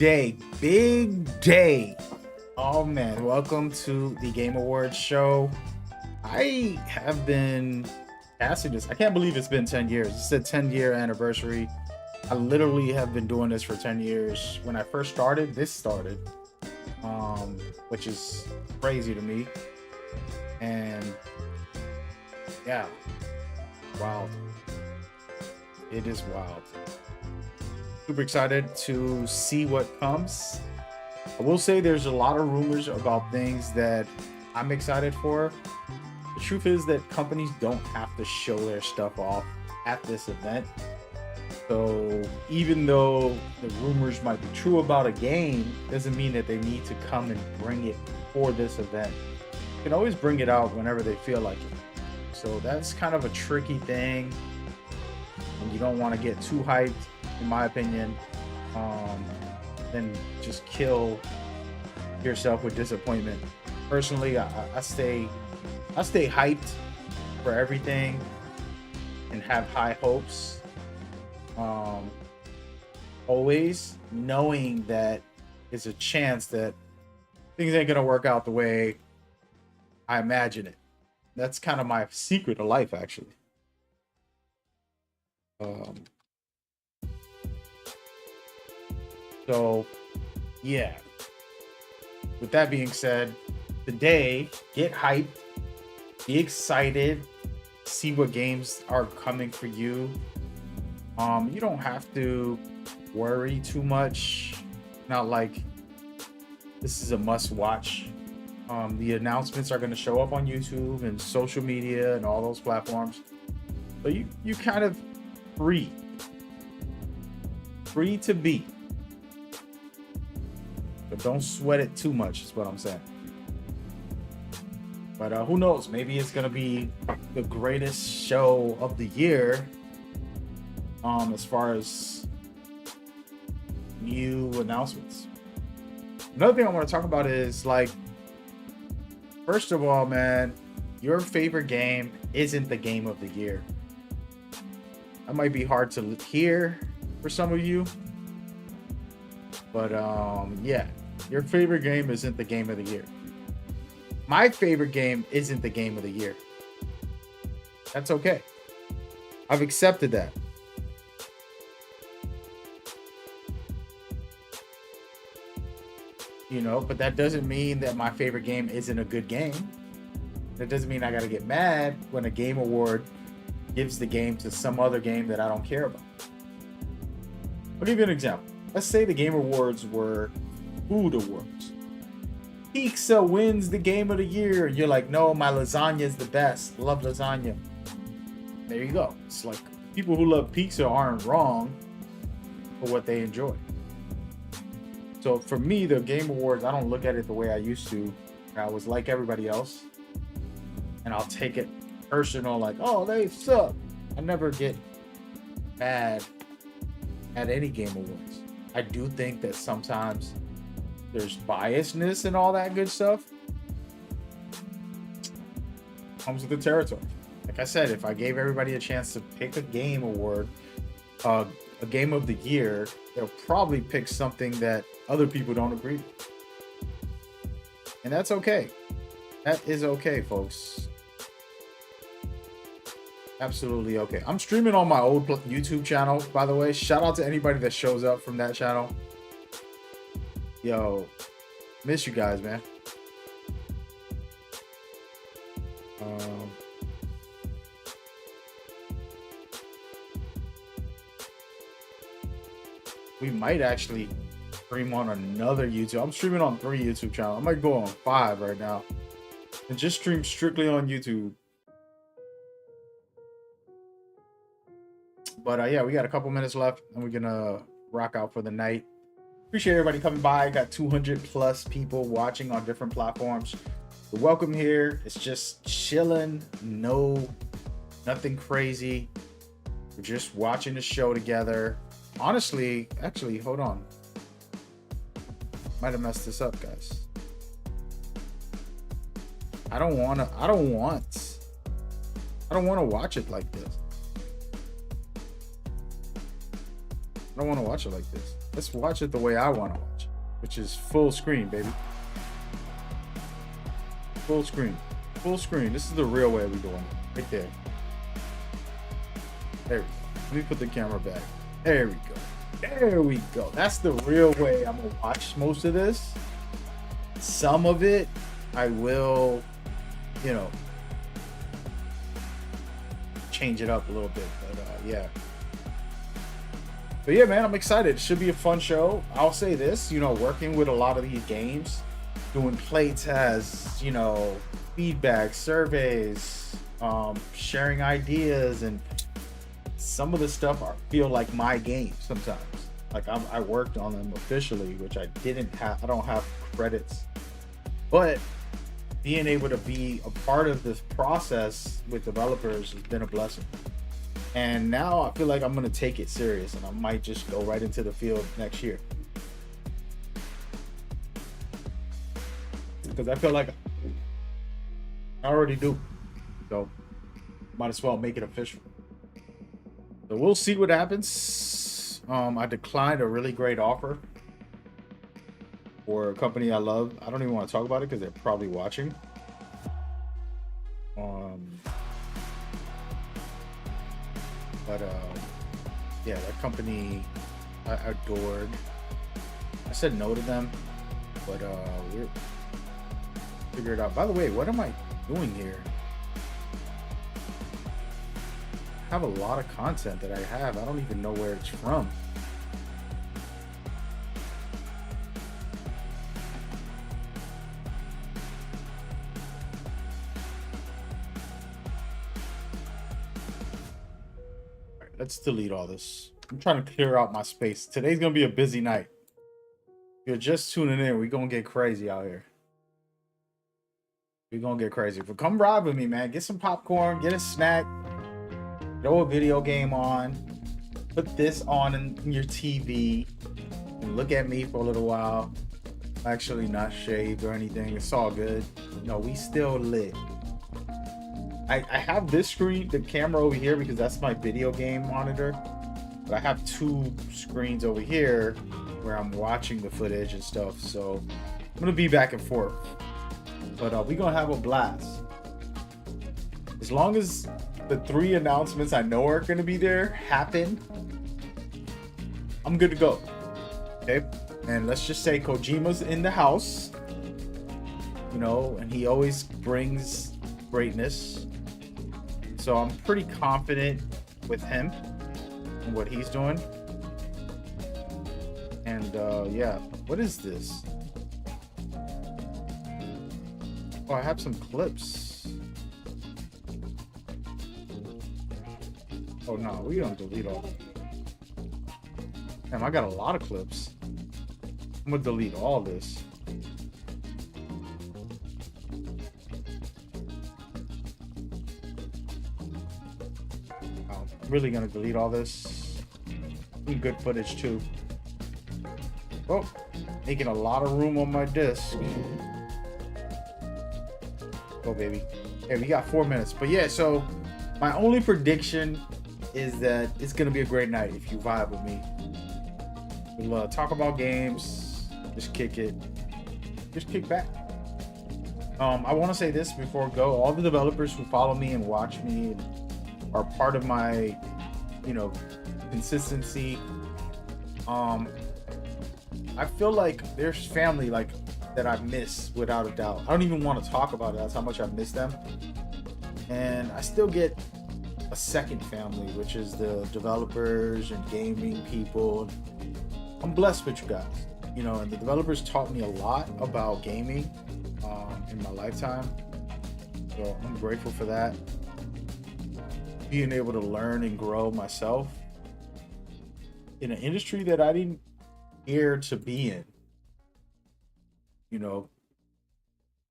big day. Oh man, welcome to the Game Awards show. I have been casting this. I can't believe it's been 10 years. It's a 10-year anniversary. I literally have been doing this for 10 years. When I first started, this started, which is crazy to me. And yeah, wild. It is wild. Super excited to see what comes. I will say there's a lot of rumors about things that I'm excited for. The truth is that companies don't have to show their stuff off at this event. So even though the rumors might be true about a game, doesn't mean that they need to come and bring it for this event. You can always bring it out whenever they feel like it. So that's kind of a tricky thing. And you don't want to get too hyped, in my opinion, then just kill yourself with disappointment. Personally, I stay hyped for everything and have high hopes, always knowing that there's a chance that things ain't gonna work out the way I imagine it. That's kind of my secret of life, actually. So yeah, with that being said, today, get hyped, be excited, see what games are coming for you. You don't have to worry too much. Not like this is a must watch. The announcements are going to show up on YouTube and social media and all those platforms. But you kind of free to be. But don't sweat it too much is what I'm saying. But who knows? Maybe it's gonna be the greatest show of the year. As far as new announcements. Another thing I want to talk about is, like, first of all, man, your favorite game isn't the game of the year. That might be hard to hear for some of you. But yeah, your favorite game isn't the game of the year. My favorite game isn't the game of the year. That's okay. I've accepted that. You know, but that doesn't mean that my favorite game isn't a good game. That doesn't mean I gotta get mad when a game award gives the game to some other game that I don't care about. I'll give you an example. Let's say the Game Awards were food awards. Pizza wins the game of the year. And you're like, no, my lasagna is the best. Love lasagna. There you go. It's like people who love pizza aren't wrong for what they enjoy. So for me, the Game Awards, I don't look at it the way I used to. I was like everybody else. And I'll take it personal, like, oh, they suck. I never get mad at any Game Awards. I do think that sometimes there's biasness and all that good stuff. Comes with the territory. Like I said, if I gave everybody a chance to pick a game award, a game of the year, they'll probably pick something that other people don't agree with. And that's okay. That is okay, folks. Absolutely okay. I'm streaming on my old YouTube channel, by the way. Shout out to anybody that shows up from that channel. Yo, miss you guys, man. We might actually stream on another YouTube. I'm streaming on 3 YouTube channels. I might go on 5 right now and just stream strictly on YouTube. But yeah, we got a couple minutes left and we're gonna rock out for the night. Appreciate everybody coming by. Got 200 plus people watching on different platforms. You're welcome here. It's just chilling. Nothing crazy. We're just watching the show together. Honestly, actually, hold on. Might have messed this up, guys. I don't want to watch it like this. I don't want to watch it like this. let's watch it the way I want to watch it, which is full screen, baby. Full screen. Full screen. This is the real way we're doing it. Right there. There we go. Let me put the camera back. There we go. There we go. That's the real way I'm going to watch most of this. Some of it, I will, you know, change it up a little bit. But yeah. But yeah, man, I'm excited. It should be a fun show. I'll say this, you know, working with a lot of these games, doing play tests, you know, feedback, surveys, sharing ideas, and some of the stuff feel like my game sometimes. Like I worked on them officially, which I didn't have. I don't have credits, but being able to be a part of this process with developers has been a blessing. And now I feel like I'm going to take it serious, and I might just go right into the field next year. Because I feel like I already do. So might as well make it official. So we'll see what happens. I declined a really great offer for a company I love. I don't even want to talk about it because they're probably watching. But yeah, that company I adored. I said no to them, but we're figure it out. By the way, what am I doing here? I have a lot of content that I have. I don't even know where it's from. All right, let's delete all this. I'm trying to clear out my space. Today's gonna be a busy night. If you're just tuning in, we're gonna get crazy out here. We're gonna get crazy. But come ride with me, man. Get some popcorn, get a snack, throw a video game on, put this on in your TV, and look at me for a little while. I'm actually not shaved or anything. It's all good. No, we still lit. I have this screen, the camera over here, because that's my video game monitor. But I have two screens over here where I'm watching the footage and stuff. So I'm gonna be back and forth. But we're gonna have a blast. As long as the 3 announcements I know are gonna be there happen, I'm good to go. Okay, and let's just say Kojima's in the house, you know, and he always brings greatness. So I'm pretty confident with him and what he's doing. And yeah, what is this? Oh, I have some clips. Oh no, we don't delete all. Damn, I got a lot of clips. I'm gonna delete all this. I'm really gonna delete all this. Some good footage too. Oh, making a lot of room on my disc. Oh baby. Hey, we got 4 minutes. But yeah, so my only prediction is that it's gonna be a great night if you vibe with me. We'll talk about games, just kick it, just kick back. I want to say this before I go. All the developers who follow me and watch me and are part of my, you know, consistency. I feel like there's family like that I miss without a doubt. I don't even want to talk about it. That's how much I miss them. And I still get a second family, which is the developers and gaming people. I'm blessed with you guys, you know, and the developers taught me a lot about gaming in my lifetime. So I'm grateful for that. Being able to learn and grow myself in an industry that I didn't care to be in. You know,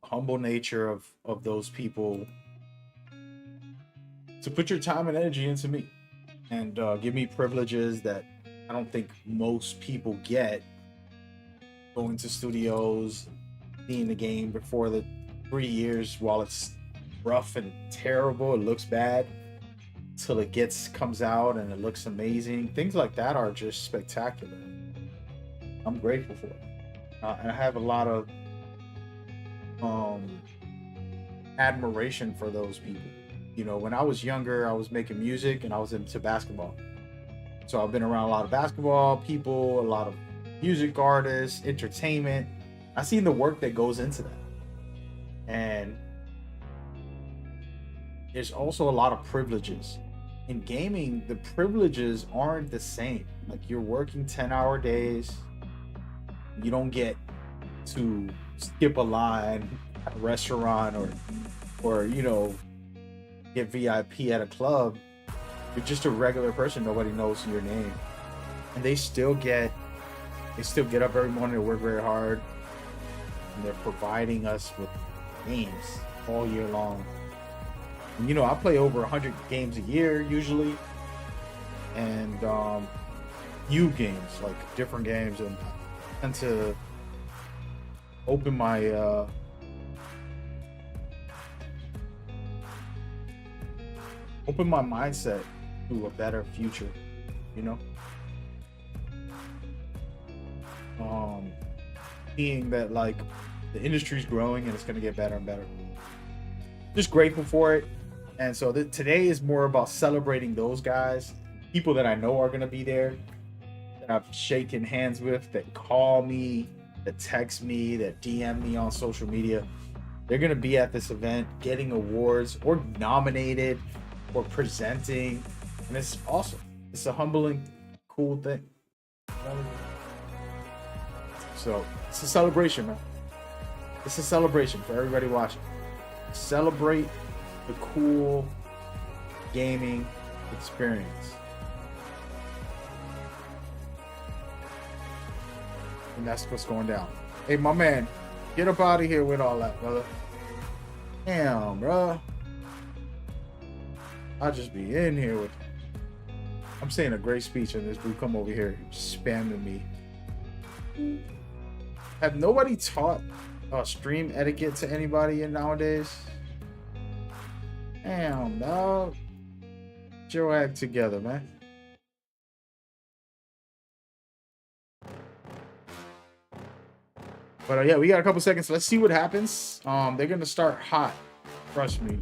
humble nature of those people to put your time and energy into me and give me privileges that I don't think most people get. Going to studios, seeing the game before the 3 years while it's rough and terrible, it looks bad, till it comes out and it looks amazing. Things like that are just spectacular. I'm grateful for it. And I have a lot of um, admiration for those people. You know, when I was younger, I was making music and I was into basketball. So I've been around a lot of basketball people, a lot of music artists, entertainment. I've seen the work that goes into that. And there's also a lot of privileges. In gaming, the privileges aren't the same. Like you're working 10-hour days. You don't get to skip a line at a restaurant or you know, get VIP at a club. You're just a regular person. Nobody knows your name. And they still get up every morning to work very hard. And they're providing us with games all year long. And, you know, I play over 100 games a year usually. And new games, like different games, and I tend to open my mindset to a better future, you know. Seeing that like the industry's growing and it's going to get better and better. Just grateful for it. And so today is more about celebrating those guys, people that I know are going to be there, that I've shaken hands with, that call me, that text me, that DM me on social media. They're going to be at this event getting awards or nominated or presenting. And it's awesome. It's a humbling, cool thing. So it's a celebration, man. It's a celebration for everybody watching. Celebrate the cool gaming experience. And that's what's going down. Hey, my man, get up out of here with all that, brother. Damn, bro. I'll just be in here with... I'm saying a great speech and this dude come over here spamming me. Have nobody taught stream etiquette to anybody in nowadays? Damn, dog. Get your act together, man. But yeah, we got a couple seconds. Let's see what happens. They're gonna start hot. Trust me.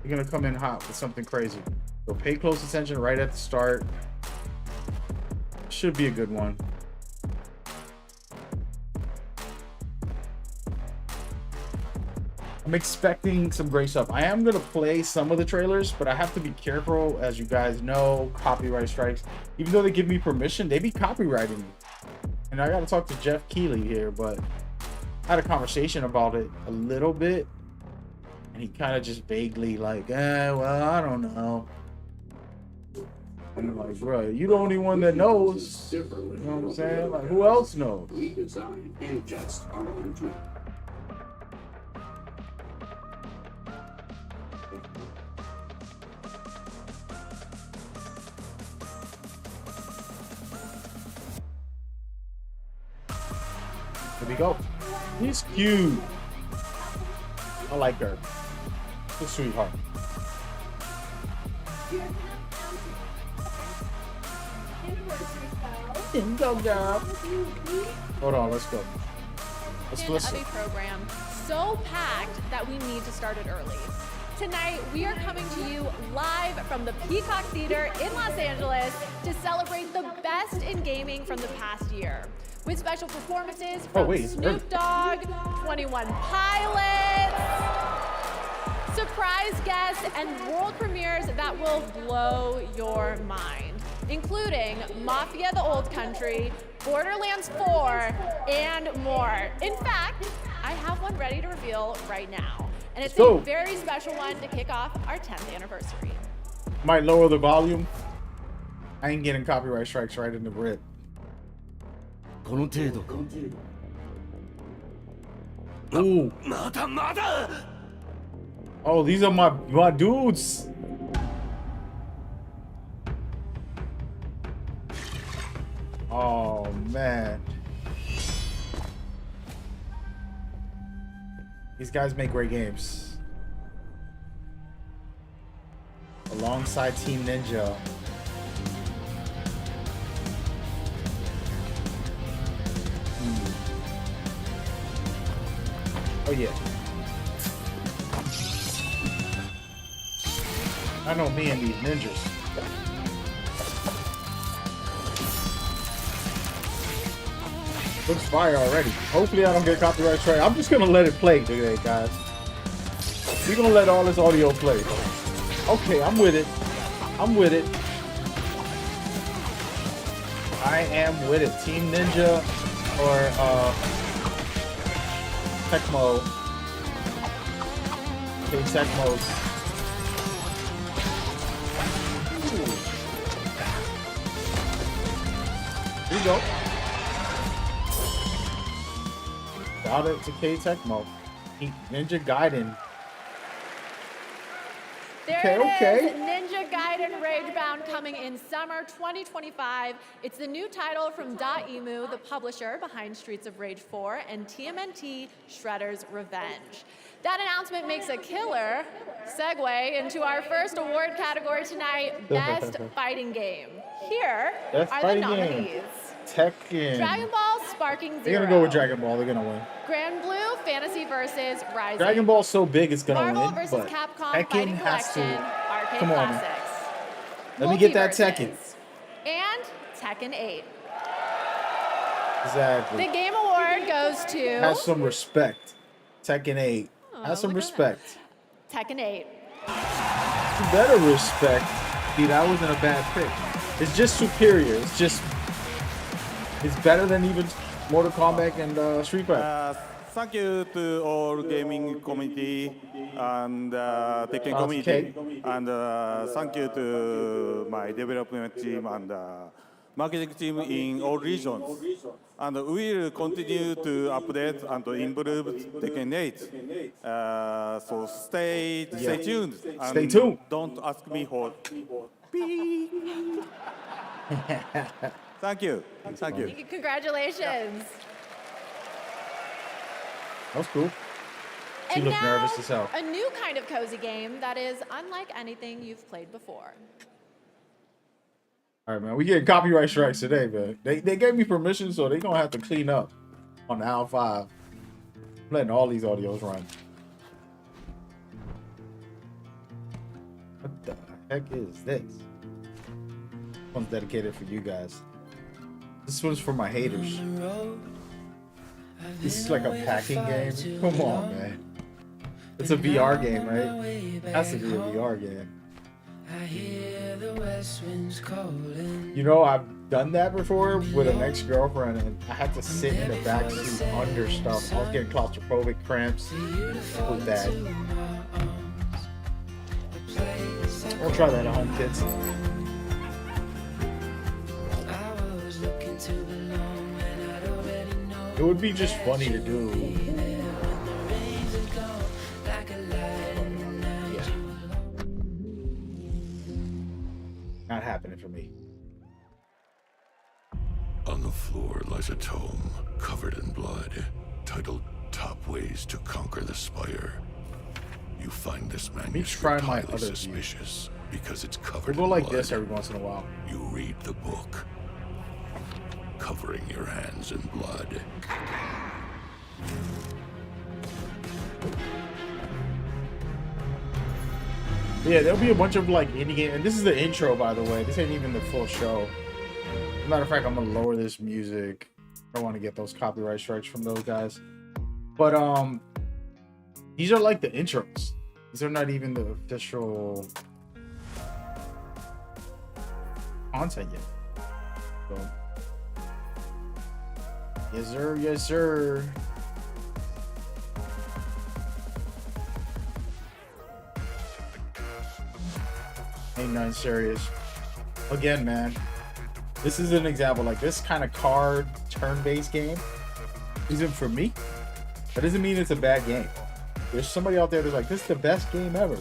They're gonna come in hot with something crazy. So pay close attention right at the start. Should be a good one. I'm expecting some great stuff. I am gonna play some of the trailers, but I have to be careful. As you guys know, copyright strikes. Even though they give me permission, they be copywriting me. And I gotta talk to Jeff Keighley here, but I had a conversation about it a little bit. And he kind of just vaguely like, well, I don't know. And I'm like, bro, you the only one that knows. You know what I'm saying? Like, who else knows? We design and just our own tool. Here we go. He's cute. I like her. She's a sweetheart. Go, girl. Hold on, let's go. Let's listen. Of a program so packed that we need to start it early. Tonight, we are coming to you live from the Peacock Theater in Los Angeles to celebrate the best in gaming from the past year. With special performances from Snoop Dogg, 21 Pilots, surprise guests, and world premieres that will blow your mind, including Mafia: The Old Country, Borderlands 4, and more. In fact, I have one ready to reveal right now, and it's a very special one to kick off our 10th anniversary. Might lower the volume. I ain't getting copyright strikes right in the rib. Ooh. Oh, these are my dudes. Oh man. These guys make great games. Alongside Team Ninja. Oh yeah. I know me and these ninjas. Looks fire already. Hopefully I don't get copyright strike. I'm just gonna let it play today, guys. We're gonna let all this audio play. Okay, I'm with it. I'm with it. I am with it. Team Ninja or Tecmo. Okay, Tecmo. Here you go. Shout out to K Tecmo. Ninja Gaiden. There it is, Ninja Gaiden Ragebound coming in summer 2025. It's the new title from Dotemu, the publisher behind Streets of Rage 4 and TMNT Shredder's Revenge. That announcement makes a killer segue into our first award category tonight, Best Fighting Game. Here are the nominees. Tekken. Dragon Ball Sparking Zero. They're gonna go with Dragon Ball. They're gonna win. Grand Blue Fantasy versus Rising. Dragon Ball's so big it's gonna Marvel win. versus But Capcom Tekken Fighting has Collection. to. Arcade Come on. Classics. Let me get that Tekken. Multiverses, and Tekken 8. Exactly. The Game Award goes to Have some respect. Tekken 8. Have some look at respect. Tekken 8. You better respect. See, that wasn't a bad pick. It's just superior. It's better than even Mortal Kombat and Street Fighter. Thank you to all gaming community and Tekken community, and thank you to my development team and marketing team in all regions. And we will continue to update and improve Tekken 8. So stay tuned. And Stay tuned. Don't ask me for beep. Thank you. Thank you. Congratulations. That was cool. She And looked now, nervous as hell. a new kind of cozy game that is unlike anything you've played before. All right, man. We get copyright strikes today, man. They gave me permission, so they're gonna have to clean up on the Al 5. I'm letting all these audios run. What the heck is this? This one's dedicated for you guys. This one's for my haters. This is like a packing game. Come on, man. It's a VR game, right? It has to be a VR game. You know, I've done that before with an ex-girlfriend, and I had to sit in the back seat under stuff. I was getting claustrophobic cramps. It was bad. I'll try that at home, kids. It would be just funny to do. Yeah. Not happening for me. On the floor lies a tome covered in blood, titled Top Ways to Conquer the Spire. You find this try manuscript my highly other suspicious because it's We'll covered go in like blood. this every once in a while. You read the book, covering your hands in blood. Yeah, there'll be a bunch of like indie game, and this is the intro, by the way. This ain't even the full show. As a matter of fact, I'm gonna lower this music. I don't want to get those copyright strikes from those guys. But these are like the intros. These are not even the official content yet. So, yes sir, yes sir. Ain't nothing serious. Again, man, this is an example. Like, this kind of card turn-based game isn't for me. That doesn't mean it's a bad game. There's somebody out there that's like, this is the best game ever.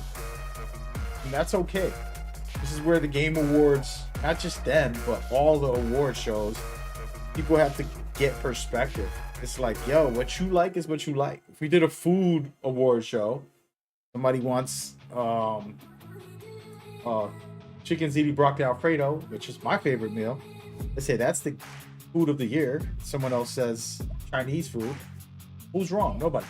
And that's okay. This is where the Game Awards, not just them, but all the award shows, people have to get perspective. It's like, yo, what you like is what you like. If we did a food award show, somebody wants chicken ziti broccoli alfredo, which is my favorite meal. They say that's the food of the year. Someone else says Chinese food. Who's wrong? Nobody.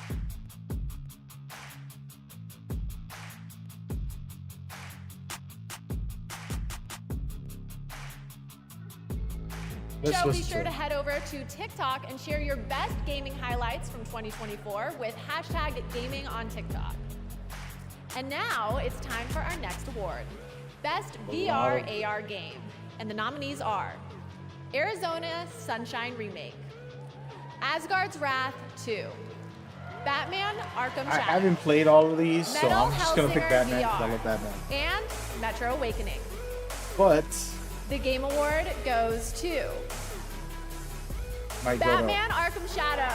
Let's So be listen sure to to it. head over to TikTok and share your best gaming highlights from 2024 with hashtag gaming on TikTok. And now it's time for our next award, Best VR AR Game. And the nominees are Arizona Sunshine Remake, Asgard's Wrath 2, Batman Arkham I Shadow, haven't played all of these, so Metal I'm just gonna pick Hellsinger Batman because I VR, love Batman. and Metro Awakening. But The Game Award goes to might go Batman Arkham Shadow.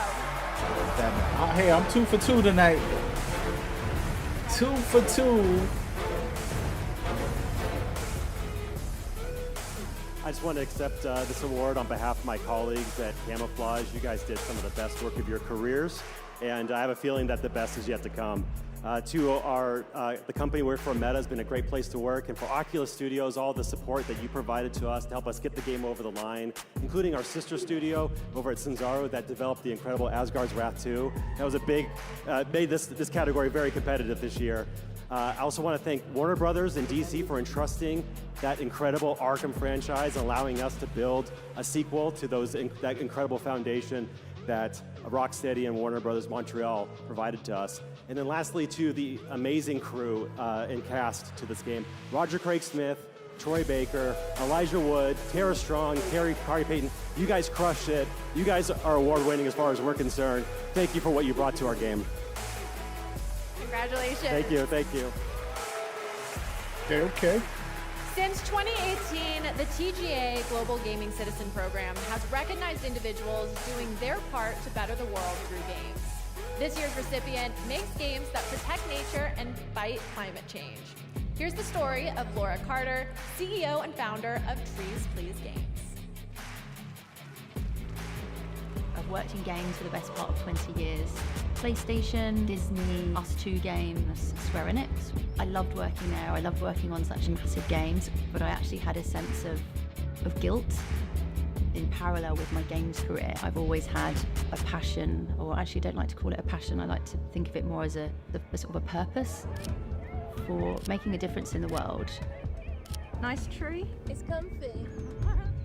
to Batman. Hey, I'm 2 for 2 tonight. 2 for 2. I just want to accept this award on behalf of my colleagues at Camouflage. You guys did some of the best work of your careers, and I have a feeling that the best is yet to come. The company we work for, Meta, has been a great place to work, and for Oculus Studios, all the support that you provided to us to help us get the game over the line, including our sister studio over at Sanzaro that developed the incredible Asgard's Wrath 2. That was a big, made this category very competitive this year. I also want to thank Warner Brothers and DC for entrusting that incredible Arkham franchise, allowing us to build a sequel to that incredible foundation that Rocksteady and Warner Brothers Montreal provided to us. And then lastly, to the amazing crew and cast to this game, Roger Craig Smith, Troy Baker, Elijah Wood, Tara Strong, Carrie Payton. You guys crushed it. You guys are award-winning as far as we're concerned. Thank you for what you brought to our game. Congratulations. Thank you, thank you. Okay. Since 2018, the TGA Global Gaming Citizen Program has recognized individuals doing their part to better the world through games. This year's recipient makes games that protect nature and fight climate change. Here's the story of Laura Carter, CEO and founder of Trees Please Games. I've worked in games for the best part of 20 years. PlayStation, Disney, Us2 Games, Square Enix. I loved working there. I loved working on such massive games, but I actually had a sense of guilt in parallel with my games career. I've always had a passion, or actually don't like to call it a passion, I like to think of it more as a sort of a purpose for making a difference in the world. Nice tree. It's comfy.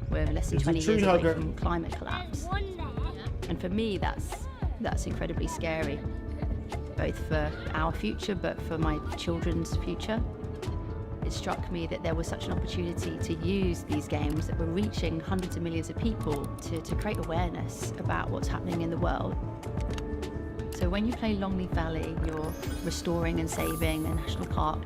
We're less than It's a 20 tree years hugger. away from climate collapse. And for me, that's incredibly scary, both for our future, but for my children's future. It struck me that there was such an opportunity to use these games that were reaching hundreds of millions of people to create awareness about what's happening in the world. So when you play Longleaf Valley, you're restoring and saving a national park.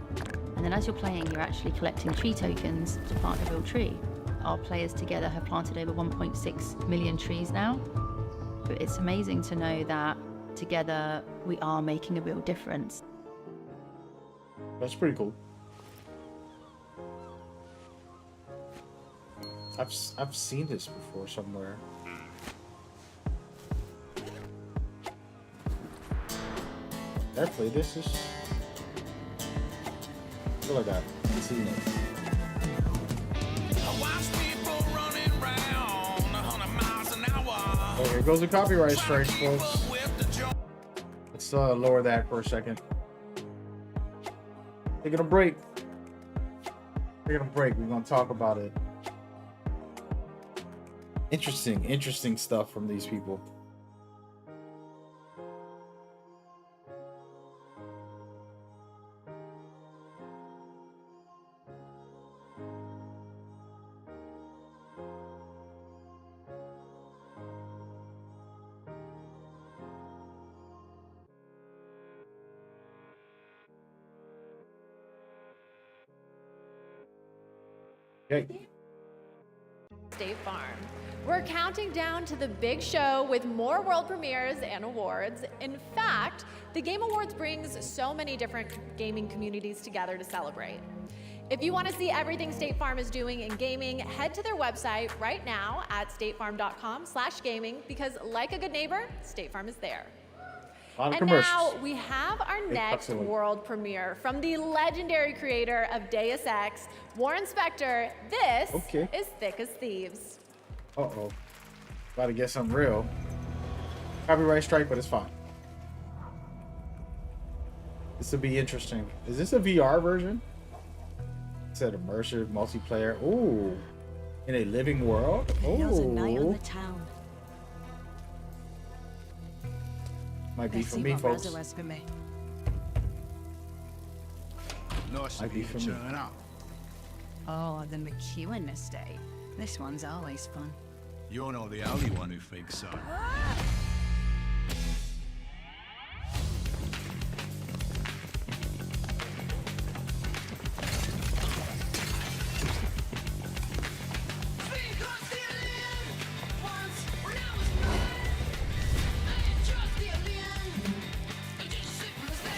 And then as you're playing, you're actually collecting tree tokens to plant a real tree. Our players together have planted over 1.6 million trees now. But it's amazing to know that together we are making a real difference. That's pretty cool. I've seen this before somewhere. Did I play this? I feel like I've seen it. Oh, here goes the copyright strikes, folks. Let's lower that for a second. Taking a break. We're gonna talk about it. Interesting stuff from these people. Okay. State Farm. We're counting down to the big show with more world premieres and awards. In fact, the Game Awards brings so many different gaming communities together to celebrate. If you want to see everything State Farm is doing in gaming, head to their website right now at statefarm.com/gaming because like a good neighbor, State Farm is there. A lot of And commercials. now we have our next excellent. world premiere from the legendary creator of Deus Ex, Warren Spector. This Okay. is Thick as Thieves. Uh-oh. About to get something real. Copyright strike, but it's fine. This will be interesting. Is this a VR version? It said immersive multiplayer. Ooh. In a living world? Another night on Oh, the town. might be Let's for see me, what folks. Razzo has for me. Nice Might of be you for to me. turn up. Oh, the McEwen estate. This one's always fun. You're not the only one who thinks so.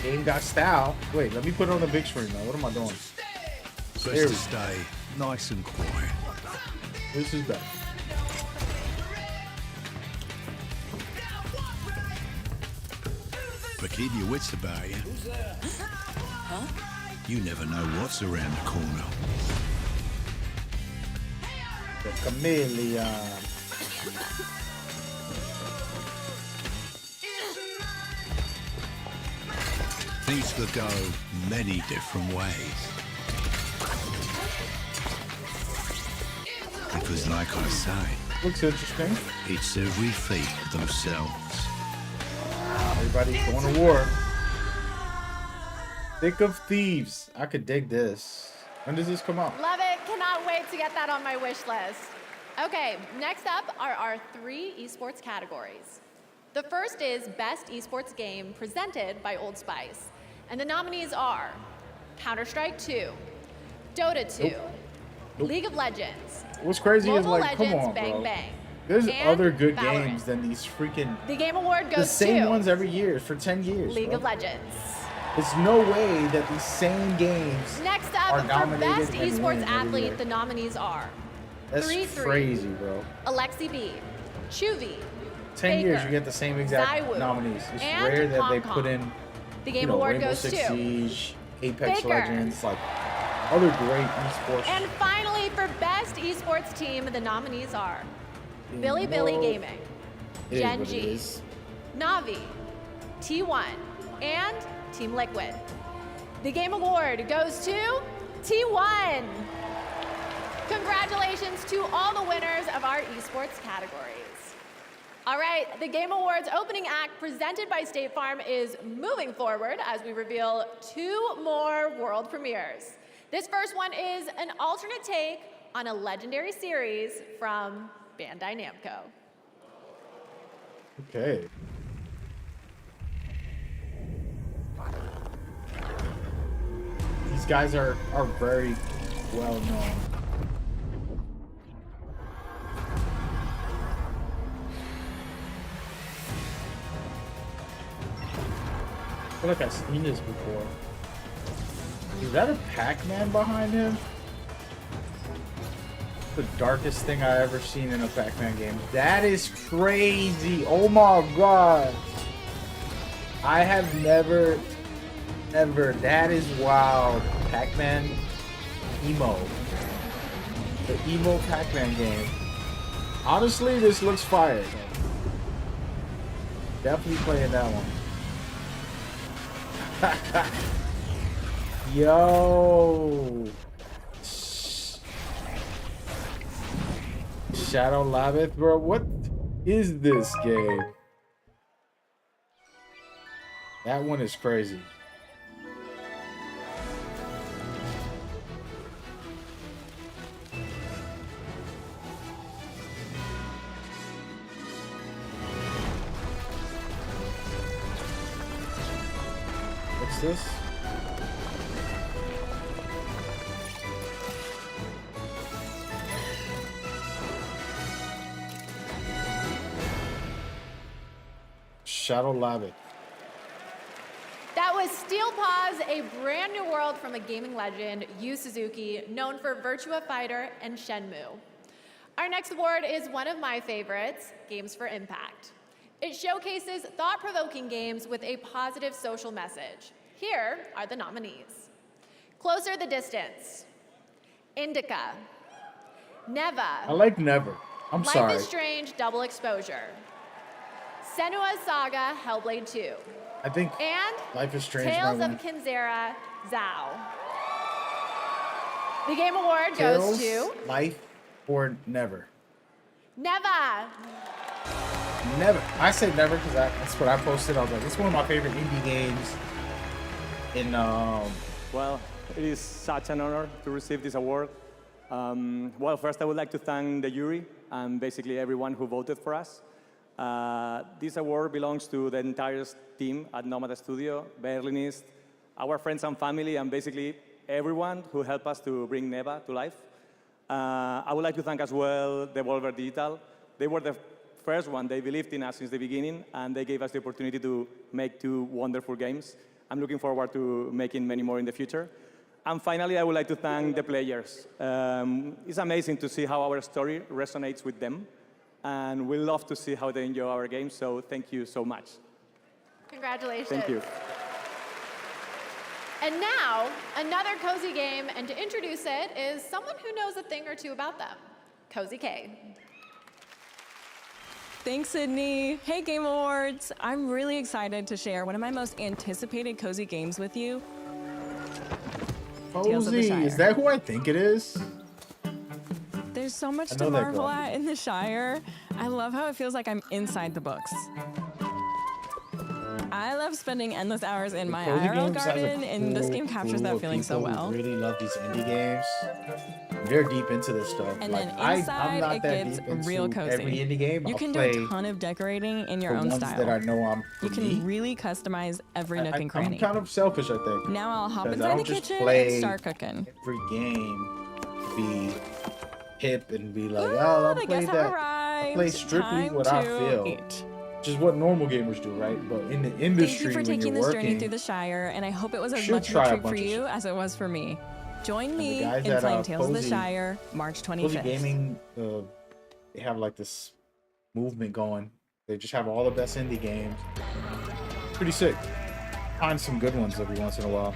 Game got style. Wait, let me put it on the big screen now. What am I doing? Best There we to go. stay nice and quiet. This is better. But keep your wits about you. You never know what's around the corner. The chameleon. Things could go many different ways. Because like I say, Looks interesting. it's every feat themselves. Everybody going to war. Thick of Thieves. I could dig this. When does this come out? Love it. Cannot wait to get that on my wish list. Okay, next up are our 3 esports categories. The first is Best Esports Game presented by Old Spice. And the nominees are Counter-Strike 2, Dota 2, Nope. League of Legends, What's crazy is Mobile like, come Legends on, Bang bro. Bang. There's and other good Valorant. games than these freaking The Game Award the goes same to ones every year for 10 years. League bro. of Legends. There's no way that these same games Next are up, for nominated Best and win Esports every Athlete, year. the nominees are That's 3-3, crazy, bro. Alexi B, Chuvy, 10 years, Baker, you get the same exact Zywoo, nominees. It's and rare that they Hong put Kong. in, The you Game know, Award Rainbow goes Six to Siege, Apex Baker. Legends, like other great esports. And finally, for Best Esports Team, the nominees are Billy Gaming, It is Gen what it G, is. Navi, T1, and Team Liquid. The Game Award goes to T1. Congratulations to all the winners of our esports categories. All right, the Game Awards opening act presented by State Farm is moving forward as we reveal 2 more world premieres. This first one is an alternate take on a legendary series from Bandai Namco. Okay. These guys are very well known. I feel like I've seen this before. Is that a Pac-Man behind him? The darkest thing I ever seen in a Pac-Man game. That is crazy. Oh my god. I have never, that is wild. Pac-Man emo. The emo Pac-Man game. Honestly, this looks fire. Definitely playing that one. Yo. Shadow Labith, bro. What is this game? That one is crazy. What's this? Shadow Labith. That was Steel Paws, a brand new world from a gaming legend, Yu Suzuki, known for Virtua Fighter and Shenmue. Our next award is one of my favorites, Games for Impact. It showcases thought-provoking games with a positive social message. Here are the nominees. Closer the Distance, Indica, Neva, I like Never. I'm Life sorry. is Strange Double Exposure, Senua's Saga Hellblade 2, I think and Life is Strange. Tales might of win. Kinzera Zhao. The Game Award Tales, goes to Life, or never? Never. Never. I say never because that's what I posted. I was like, it's one of my favorite indie games. In Well, it is such an honor to receive this award. Well, first I would like to thank the jury and basically everyone who voted for us. This award belongs to the entire team at Nomad Studio, Berlinist, our friends and family, and basically everyone who helped us to bring Neva to life. I would like to thank as well Devolver Digital. They were the first one. They believed in us since the beginning, and they gave us the opportunity to make 2 wonderful games. I'm looking forward to making many more in the future. And finally, I would like to thank the players. It's amazing to see how our story resonates with them, and we love to see how they enjoy our games, so thank you so much. Congratulations. Thank you. And now, another cozy game, and to introduce it is someone who knows a thing or two about them, Cozy K. Thanks, Sydney. Hey, Game Awards. I'm really excited to share one of my most anticipated cozy games with you. Cozy, is that who I think it is? There's so much to marvel at in the Shire. I love how it feels like I'm inside the books. I love spending endless hours in my IRL garden, and this game captures that feeling so well. I really love these indie games. They're deep into this stuff. And like, then inside, I'm not it that gets deep into real cozy. every indie game. You can do a ton of decorating in your own style. That I know I'm you can really customize every nook and cranny. I'm kind of selfish, I think. Now I'll hop inside the kitchen and start cooking. Every game be hip and be like, oh, I'll play that. I play strictly what I feel. Which is what normal gamers do, right? But in the industry, thank you for taking this journey through the Shire, and I hope it was as much of a treat for you as it was for me. Join me in playing Tales of the Shire, March 25th. Cozy Gaming, they have like this movement going. They just have all the best indie games. Pretty sick. Find some good ones every once in a while.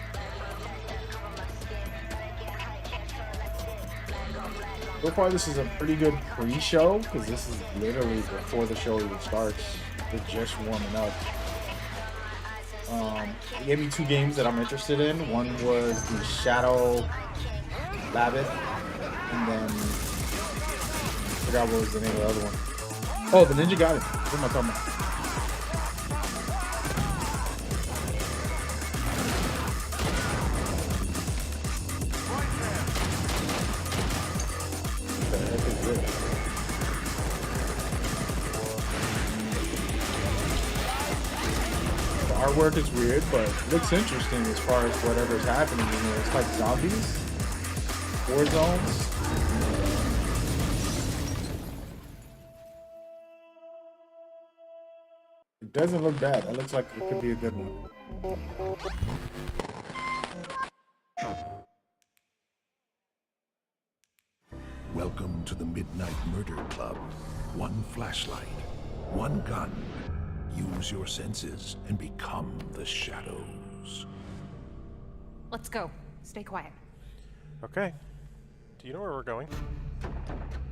So far, this is a pretty good pre-show because this is literally before the show even starts. They're just warming up. They gave me 2 games that I'm interested in. One was the Shadow Labyrinth, and then I forgot what was the name of the other one. Oh, the Ninja Gaiden. What am I talking about? Artwork is weird, but it looks interesting as far as whatever's happening. You know, it's like zombies, war zones. It doesn't look bad. That looks like it could be a good one. Welcome to the Midnight Murder Club. One flashlight, one gun. Use your senses and become the shadows. Let's go. Stay quiet. Okay. Do you know where we're going?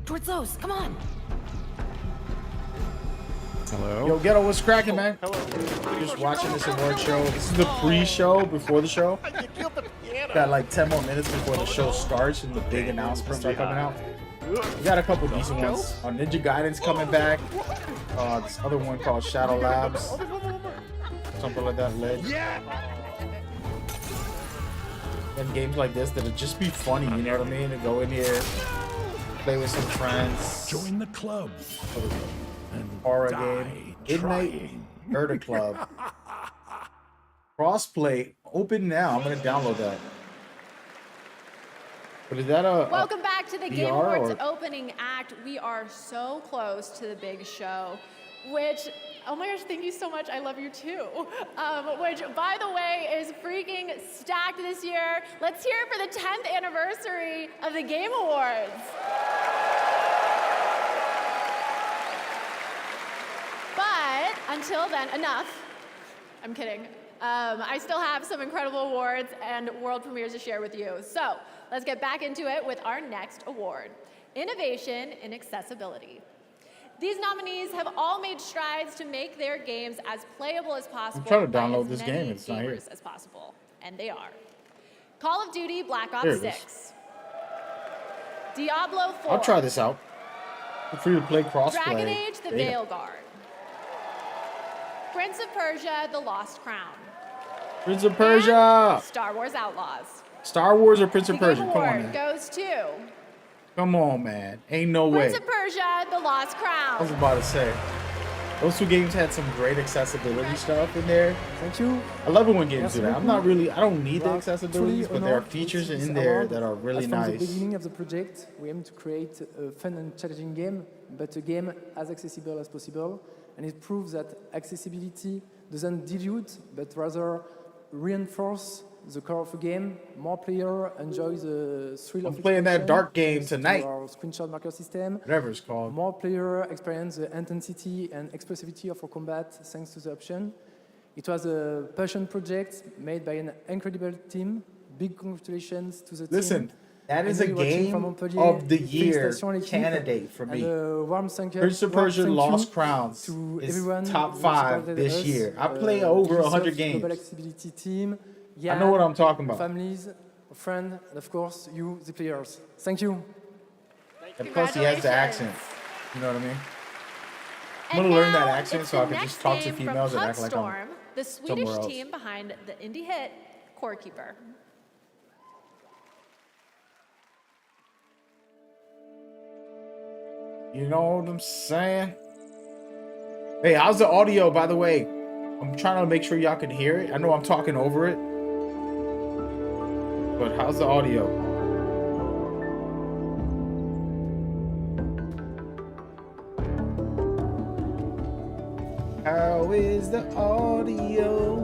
Towards those. Come on. Hello. Yo, Ghetto, what's cracking, man? Hello. We're just watching this award show. This is the pre-show before the show. Got like 10 more minutes before the show starts and the big announcements start coming out. We got a couple decent ones. Ninja Gaiden's coming back. This other one called Shadow Labs. Something like that, Ledge. And games like this that'll just be funny, you know what I mean? To go in here, play with some friends. Join the club. Horror game. Midnight Murder Club. Crossplay. Open now. I'm going to download that. But is that Welcome back to the VR Game Awards or? opening act. We are so close to the big show, which, oh my gosh, thank you so much. I love you too. Which, by the way, is freaking stacked this year. Let's hear it for the 10th anniversary of the Game Awards. But until then, enough. I'm kidding. I still have some incredible awards and world premieres to share with you. So let's get back into it with our next award, Innovation in Accessibility. These nominees have all made strides to make their games as playable as possible. I'm trying to by download as this many game. It's not here. gamers as possible, and they are. Call of Duty Black Ops Here it is. 6. Diablo 4. I'll try this out. Free to play crossplay. Dragon Age: The Veilguard. Prince of Persia: The Lost Crown. Prince of Persia. And Star Wars Outlaws. Star Wars or Prince of The Persia? Game Come on, Award man. goes to Come on, man. Ain't no way. Prince of Persia: The Lost Crown. I was about to say. Those two games had some great accessibility stuff in there. Thank you. I love it when games do that. I don't need the accessibilities, but there are features in there that are really nice. From the beginning of the project, we aim to create a fun and challenging game, but a game as accessible as possible. And it proves that accessibility doesn't dilute, but rather reinforce the core of a game. More players enjoy the thrill of playing that dark game tonight. Our screenshot marker system. Whatever it's called. More players experience the intensity and expressivity of our combat thanks to the option. It was a passion project made by an incredible team. Big congratulations to the team. Listen, that is a game of the year candidate for me. Prince of Persia Lost Crowns is top 5 this year. I play over 100 games. Global accessibility team. I know what I'm talking about. Families, friends, and of course, you, the players. Thank you. And plus, he has the accent. You know what I mean? I'm going to learn that accent so I can just talk to females and act like I'm the Swedish somewhere else. team behind the indie hit Core Keeper. You know what I'm saying? Hey, how's the audio, by the way? I'm trying to make sure y'all can hear it. I know I'm talking over it. But how's the audio? How is the audio?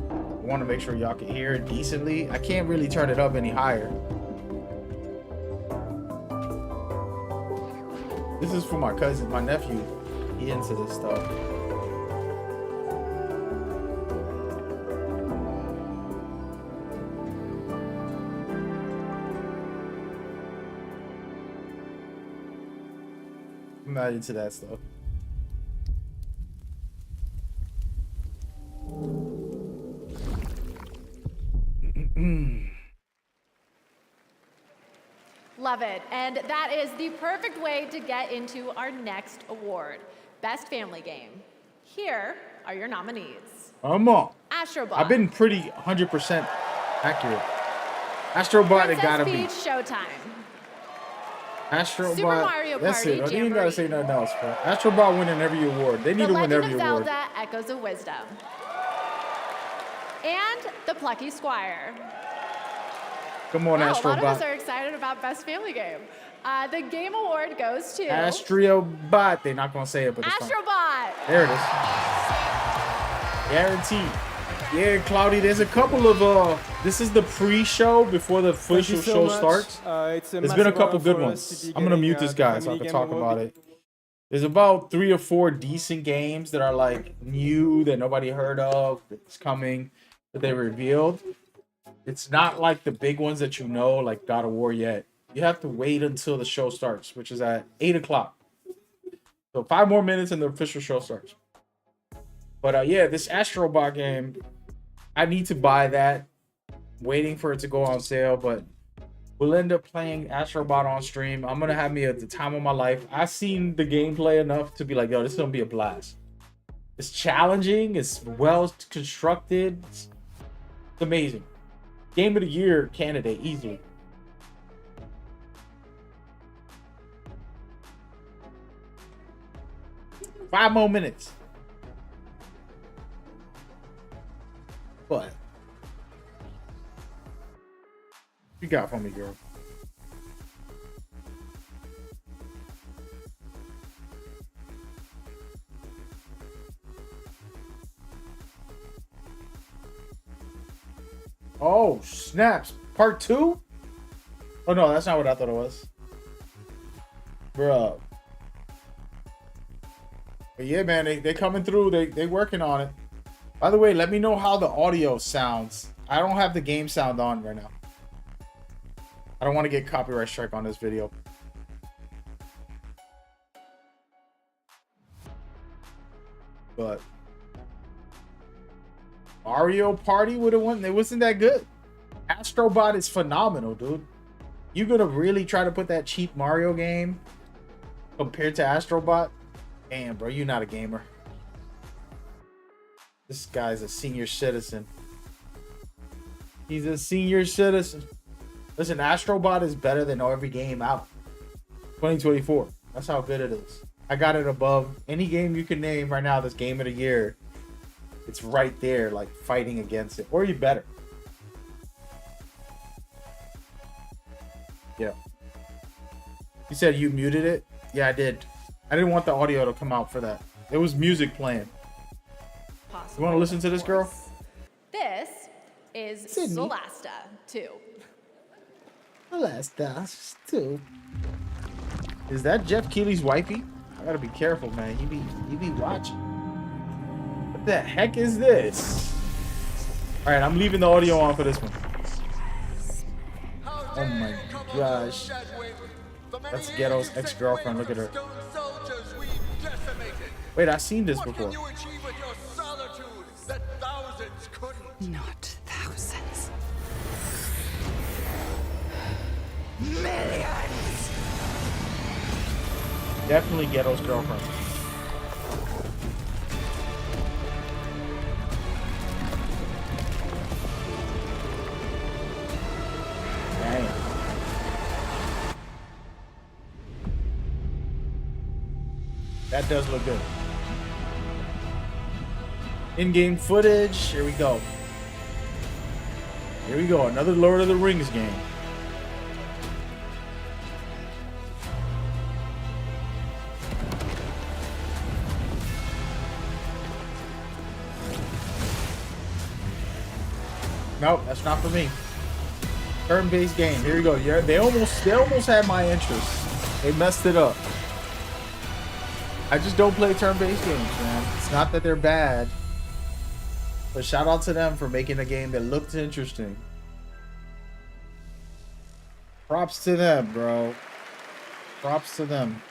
I want to make sure y'all can hear it decently. I can't really turn it up any higher. This is for my cousin, my nephew. He into this stuff. I'm not into that stuff. Love it. And that is the perfect way to get into our next award, Best Family Game. Here are your nominees. Come on. Astrobot. I've been pretty 100% accurate. Astrobot, it gotta be. Princess Peach Showtime. Astrobot. Super Mario That's Party it. I didn't Jamboree. gotta say nothing else, bro. Astrobot winning every award. They need The to win Legend every of award. Zelda Echoes of Wisdom. And The Plucky Squire. Come on, Wow, a lot of us Astrobot. are excited about Best Family Game. The Game Award goes to Astrobot. They're not gonna say it, but it's fine. Astrobot. There it is. Guaranteed. Yeah, Cloudy, there's a couple of this is the pre-show before the official show starts. There's been a couple good ones. I'm gonna mute this guy so I can talk about it. There's about 3 or 4 decent games that are like new that nobody heard of. It's coming that they revealed. It's not like the big ones that you know, like God of War yet. You have to wait until the show starts, which is at 8 o'clock. So 5 more minutes and the official show starts. But yeah, this Astrobot game, I need to buy that. Waiting for it to go on sale, but we'll end up playing Astrobot on stream. I'm gonna have me at the time of my life. I've seen the gameplay enough to be like, yo, this is gonna be a blast. It's challenging. It's well constructed. It's amazing. Game of the year candidate easily. Five more minutes. But you got for me, girl. Oh, snaps. Part 2? Oh, no, that's not what I thought it was. Bruh. But yeah, man, they coming through. They working on it. By the way, let me know how the audio sounds. I don't have the game sound on right now. I don't want to get copyright strike on this video. But Mario Party would have won. It wasn't that good. Astrobot is phenomenal, dude. You gonna really try to put that cheap Mario game compared to Astrobot? Damn, bro, you're not a gamer. This guy's a senior citizen. He's a senior citizen. Listen, Astrobot is better than every game out. 2024. That's how good it is. I got it above any game you can name right now. This game of the year. It's right there, like fighting against it. Or you better. Yeah. You said you muted it? Yeah, I did. I didn't want the audio to come out for that. It was music playing. You want to listen to this, girl? This is Solasta 2. Solasta 2. Is that Jeff Keighley's wifey? I gotta be careful, man. You be watching. What the heck is this? All right, I'm leaving the audio on for this one. Oh my gosh. That's Ghetto's ex-girlfriend. Look at her. Wait, I've seen this before. Not thousands. Millions! Definitely Ghetto's girlfriend. Dang. That does look good. In-game footage. Here we go. Here we go. Another Lord of the Rings game. Nope, that's not for me. Turn-based game. Here we go. Yeah, they almost had my interest. They messed it up. I just don't play turn-based games, man. It's not that they're bad. But shout out to them for making a game that looked interesting. Props to them, bro. Props to them.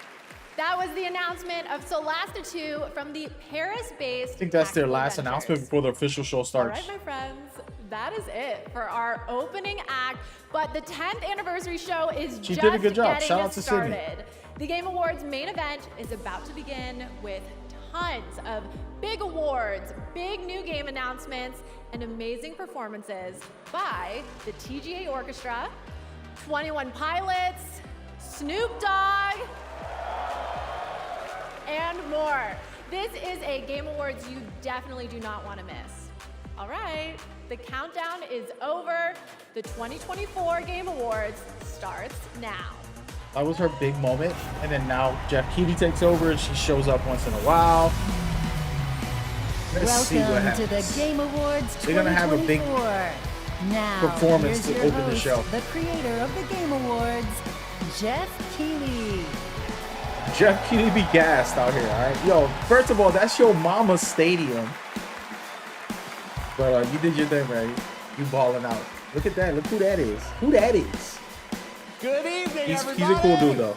That was the announcement of Solasta 2 from the Paris-based. I think that's their last announcement before the official show starts. All right, my friends, that is it for our opening act. But the 10th anniversary show is just did a good job. getting Shout out to started. Sydney. The Game Awards main event is about to begin with tons of big awards, big new game announcements, and amazing performances by the TGA Orchestra, 21 Pilots, Snoop Dogg, and more. This is a Game Awards you definitely do not want to miss. All right, the countdown is over. The 2024 Game Awards starts now. That was her big moment, and then now Jeff Keighley takes over, and she shows up once in a while. Let's see what Welcome to happens. the Game Awards 2024. They're gonna have a big now, performance here's to your open the host, show. The creator of the Game Awards, Jeff Keighley. Jeff Keighley be gassed out here, all right? Yo, first of all, that's your mama's stadium. But you did your thing, man. You balling out. Look at that. Look who that is. Who that is. Good evening, everybody. He's a cool dude, though.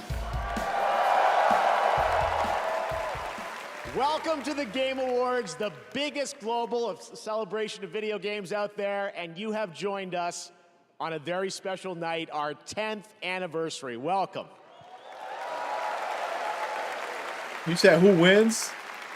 Welcome to the Game Awards, the biggest global celebration of video games out there, and you have joined us on a very special night, our 10th anniversary. Welcome. You said who wins?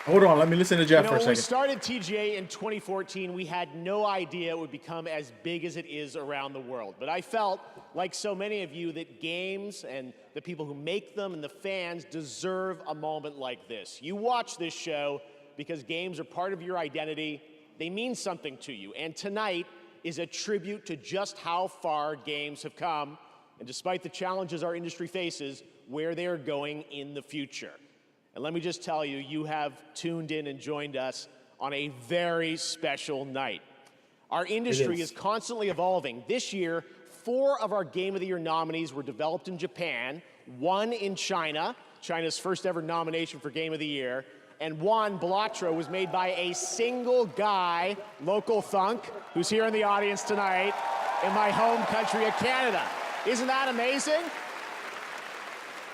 Hold on, let me listen to Jeff for a When we second. started TGA in 2014, we had no idea it would become as big as it is around the world. But I felt, like so many of you, that games and the people who make them and the fans deserve a moment like this. You watch this show because games are part of your identity. They mean something to you. And tonight is a tribute to just how far games have come, and despite the challenges our industry faces, where they are going in the future. And let me just tell you, you have tuned in and joined us on a very special night. Our industry is constantly evolving. This year, 4 of our Game of the Year nominees were developed in Japan, 1 in China, China's first ever nomination for Game of the Year, and 1, Balatro, was made by a single guy, Local Thunk, who's here in the audience tonight in my home country of Canada. Isn't that amazing?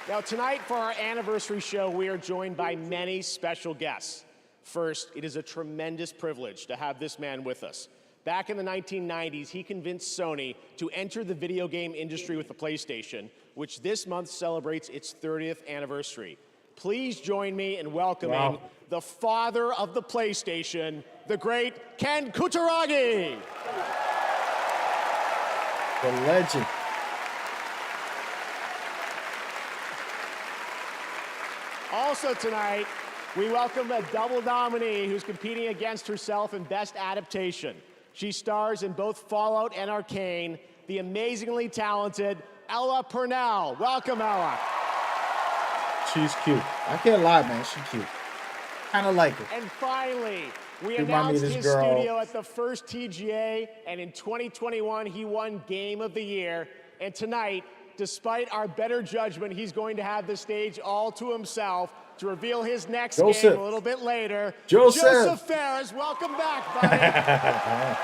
Now, tonight for our anniversary show, we are joined by many special guests. First, it is a tremendous privilege to have this man with us. Back in the 1990s, he convinced Sony to enter the video game industry with the PlayStation, which this month celebrates its 30th anniversary. Please join me in welcoming the father of the PlayStation, the great Ken Kutaragi. The legend. Also tonight, we welcome a double nominee who's competing against herself in Best Adaptation. She stars in both Fallout and Arcane, the amazingly talented Ella Purnell. Welcome, Ella. She's cute. I can't lie, man. She's cute. Kind of like it. And finally, we Remind me of announced this his girl. studio at the first TGA, and in 2021, he won Game of the Year. And tonight, despite our better judgment, he's going to have the stage all to himself to reveal his next game a little bit later. Joseph Ferris, welcome back, buddy.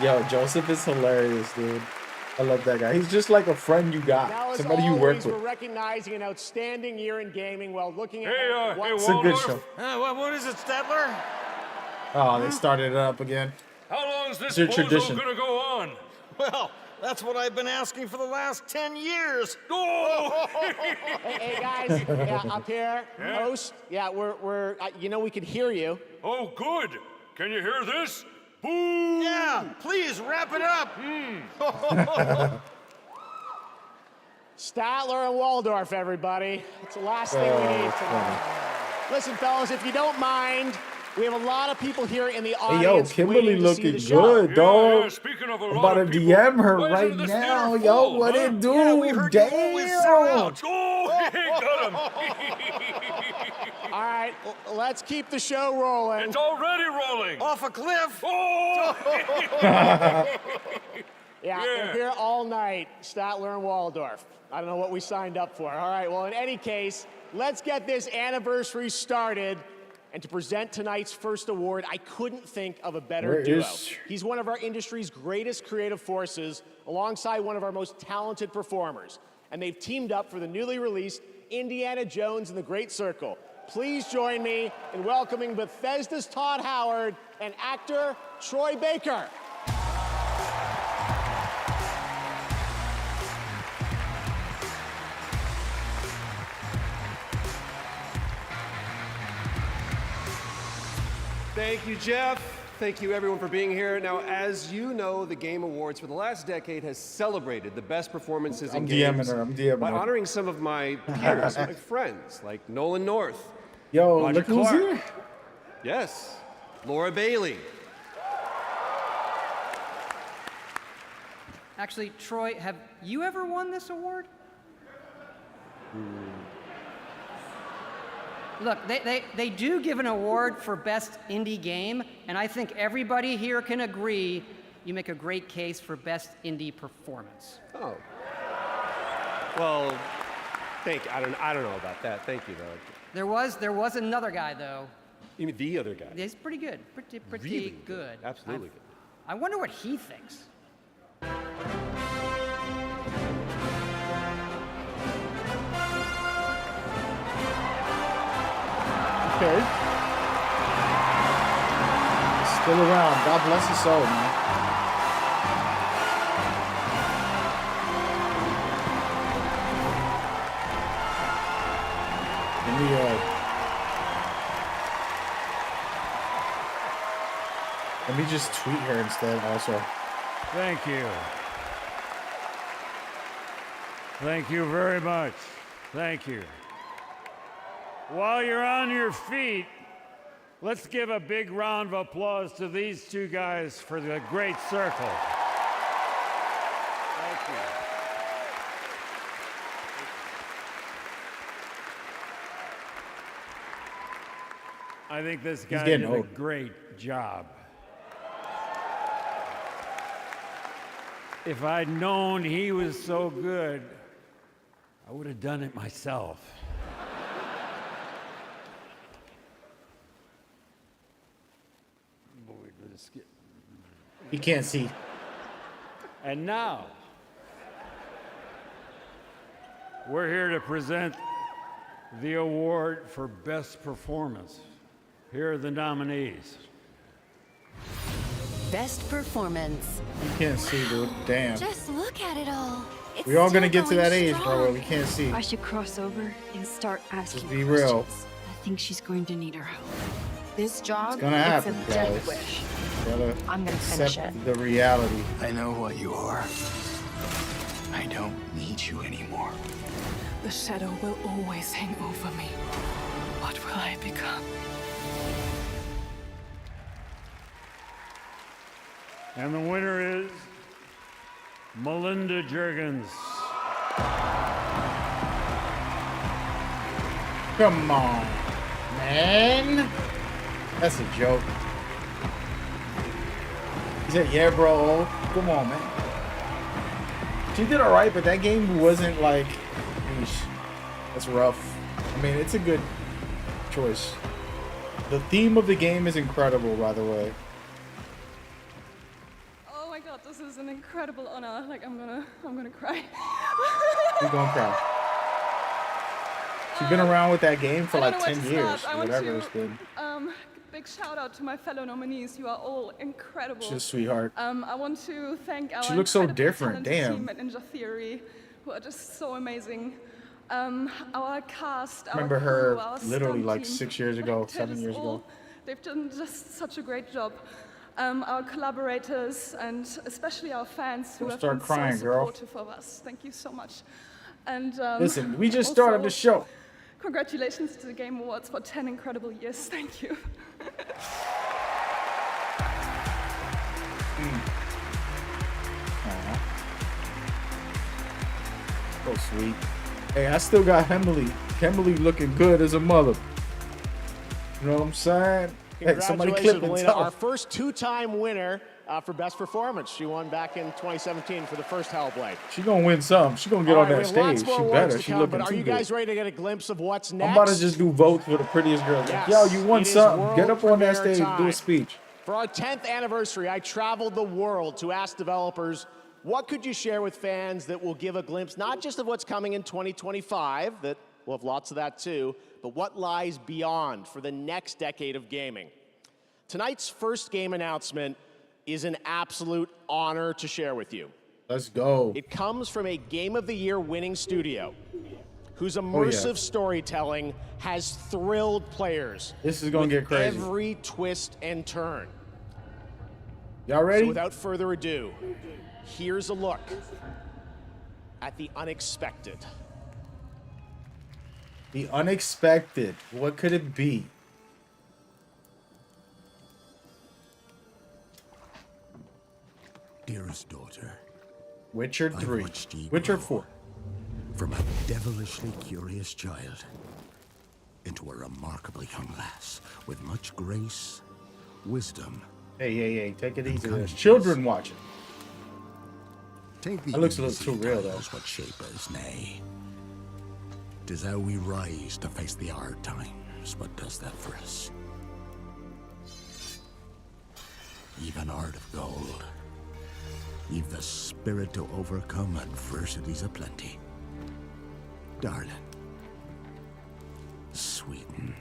Yo, Joseph is hilarious, dude. I love that guy. He's just like a friend you got, Now, as somebody you always, work with. we're recognizing an outstanding year in gaming while looking at It's a good show. What is it, Statler? Oh, they started it up again. How long is It's your tradition. gonna go on? Well, that's what I've been asking for the last 10 years. Oh! Hey guys, up here, host. Yeah, we're you know, we could hear you. Oh, good. Can you hear this? Boom! Yeah, please wrap it up. Statler and Waldorf, everybody. It's the last thing we need tonight. Listen, fellas, if you don't mind, we have a lot of people here in the Hey, yo, audience. Kimberly waiting to see looking the show. good, dog. Speaking of a I'm lot about to of people, DM her why right isn't this now. theater Yo, full, what huh? it do? Yeah, we heard you always sell out. Damn. Oh, he got him. All right, let's keep the show rolling. It's already rolling. Off a cliff. Oh! Yeah, they're here all night, Statler and Waldorf. I don't know what we signed up for. All right, well, in any case, let's get this anniversary started. And to present tonight's first award, I couldn't think of a better duo. He's one of our industry's greatest creative forces, alongside one of our most talented performers. And they've teamed up for the newly released Indiana Jones and the Great Circle. Please join me in welcoming Bethesda's Todd Howard and actor Troy Baker. Thank you, Jeff. Thank you, everyone, for being here. Now, as you know, the Game Awards for the last decade has celebrated the best performances in games I'm DMing by her. honoring some of my peers, my friends, like Nolan North, Yo, Roger look who's Clark. here. Yes, Laura Bailey. Actually, Troy, have you ever won this award? Look, they do give an award for best indie game, and I think everybody here can agree you make a great case for best indie performance. Oh. Well, thank you. I don't know about that. Thank you, though. There was another guy though. You mean the other guy? He's pretty good. Pretty Really good. Absolutely good. I wonder what he thinks. Okay. Still around. God bless his soul, man. Let me just tweet her instead also. Thank you. Thank you very much. Thank you. While you're on your feet, let's give a big round of applause to these two guys for the Great Circle. Thank you. I think this guy did a great job. If I'd known he was so good, I would have done it myself. You can't see. And now, we're here to present the award for Best Performance. Here are the nominees. best performance. You can't see, dude. Damn. Just look at it all. We all gonna get to that age, bro, where we can't see. I should cross over and start asking Just be real. I think she's going to need our help. This job, It's gonna happen, it's a death guys. wish. Gotta I'm gonna finish accept it. the reality. I know what you are. I don't need you anymore. The shadow will always hang over me. What will I become? And the winner is Melinda Juergens. Come on, man. That's a joke. He said, yeah, bro. Come on, man. She did all right, but that game wasn't like, eesh, that's rough. I mean, it's a good choice. The theme of the game is incredible, by the way. Oh my god, this is an incredible honor. Like, I'm gonna cry. You're gonna cry. She's been around with that game for like 10 years, whatever it's been. Big shout out to my fellow nominees. You are all incredible. She's a sweetheart. I want to thank our She looks so incredibly different, talented damn. team at Ninja Theory, who are just so amazing. Our cast, I remember our crew, her our literally stunt like team, 6 years ago, like, they're 7 just years all- ago. They've done just such a great job. Our collaborators and especially our fans who Don't have start been crying, so girl. supportive of us. Thank you so much. And Listen, we just started the show. Congratulations to the Game Awards for 10 incredible years. Thank you. So sweet. Hey, I still got Emily. Emily looking good as a mother. You know what I'm saying? Hey, somebody clip and Melina, tell. our first two-time winner for Best Performance. She won back in 2017 for the first Hellblade. She gonna win some. She gonna get All on right, that we have lots stage. more She awards better. to She come, looking but are too you good. guys ready to get a glimpse of what's next? I'm about to just do votes for the prettiest girl. Like, Yes, yo, you won it is something. world Get up on that premiere stage, do time. a speech. For our 10th anniversary, I traveled the world to ask developers, what could you share with fans that will give a glimpse not just of what's coming in 2025, that we'll have lots of that too, but what lies beyond for the next decade of gaming. Tonight's first game announcement is an absolute honor to share with you. Let's go. It comes from a Game of the Year winning studio whose immersive storytelling has thrilled players. This is gonna with get crazy. Every twist and turn. Y'all ready? So without further ado, here's a look at the unexpected. The unexpected. What could it be? Dearest daughter, Witcher 3. watched ye Witcher grow 4. from a devilishly curious child into a remarkably young lass with much grace, wisdom. Hey, take it easy. There's children watching. Take the That looks a little easy too real, though. trials what shape us, nay. 'Tis how we rise to face the hard times, what does that for us. Even heart of gold. You've the spirit to overcome adversities aplenty. Darling. Sweeten.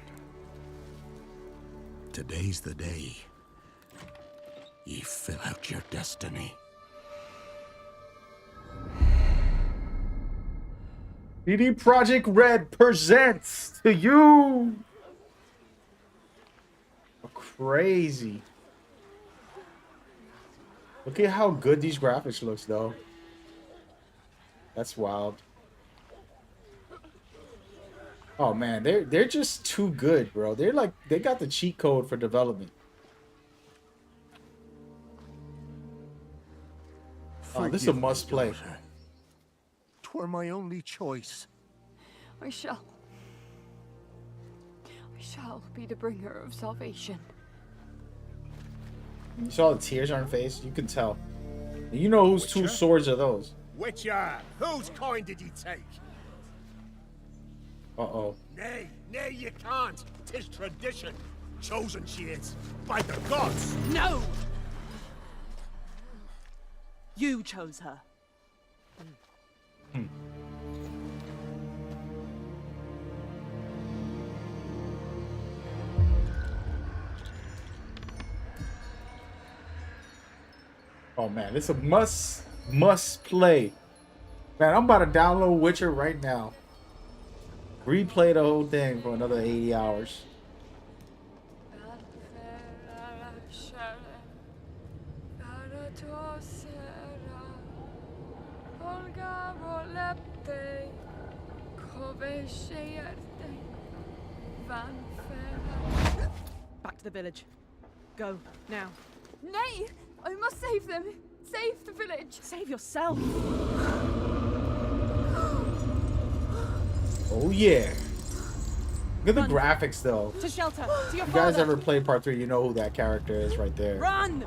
Today's the day. Ye fill out your destiny. CD Projekt Red presents to you. Crazy. Look at how good these graphics looks, though. That's wild. Oh man, they're just too good, bro. They're like, they got the cheat code for development. Oh, this is a must play. 'Twere my only choice. I shall be the bringer of salvation. You saw the tears on her face. You can tell. And you know whose two swords are those. Witcher, whose coin did ye take? Uh-oh. Nay, you can't. 'Tis tradition. Chosen she is, by the gods. No! You chose her. Oh man, this is a must play. Man, I'm about to download Witcher right now. Replay the whole thing for another 80 hours. Back to the village. Go, now. Nay! I must save them. Save the village. Save yourself. Oh yeah. Look at the graphics though. To shelter. To your If you guys father. ever played part 3, you know who that character is right there. Run!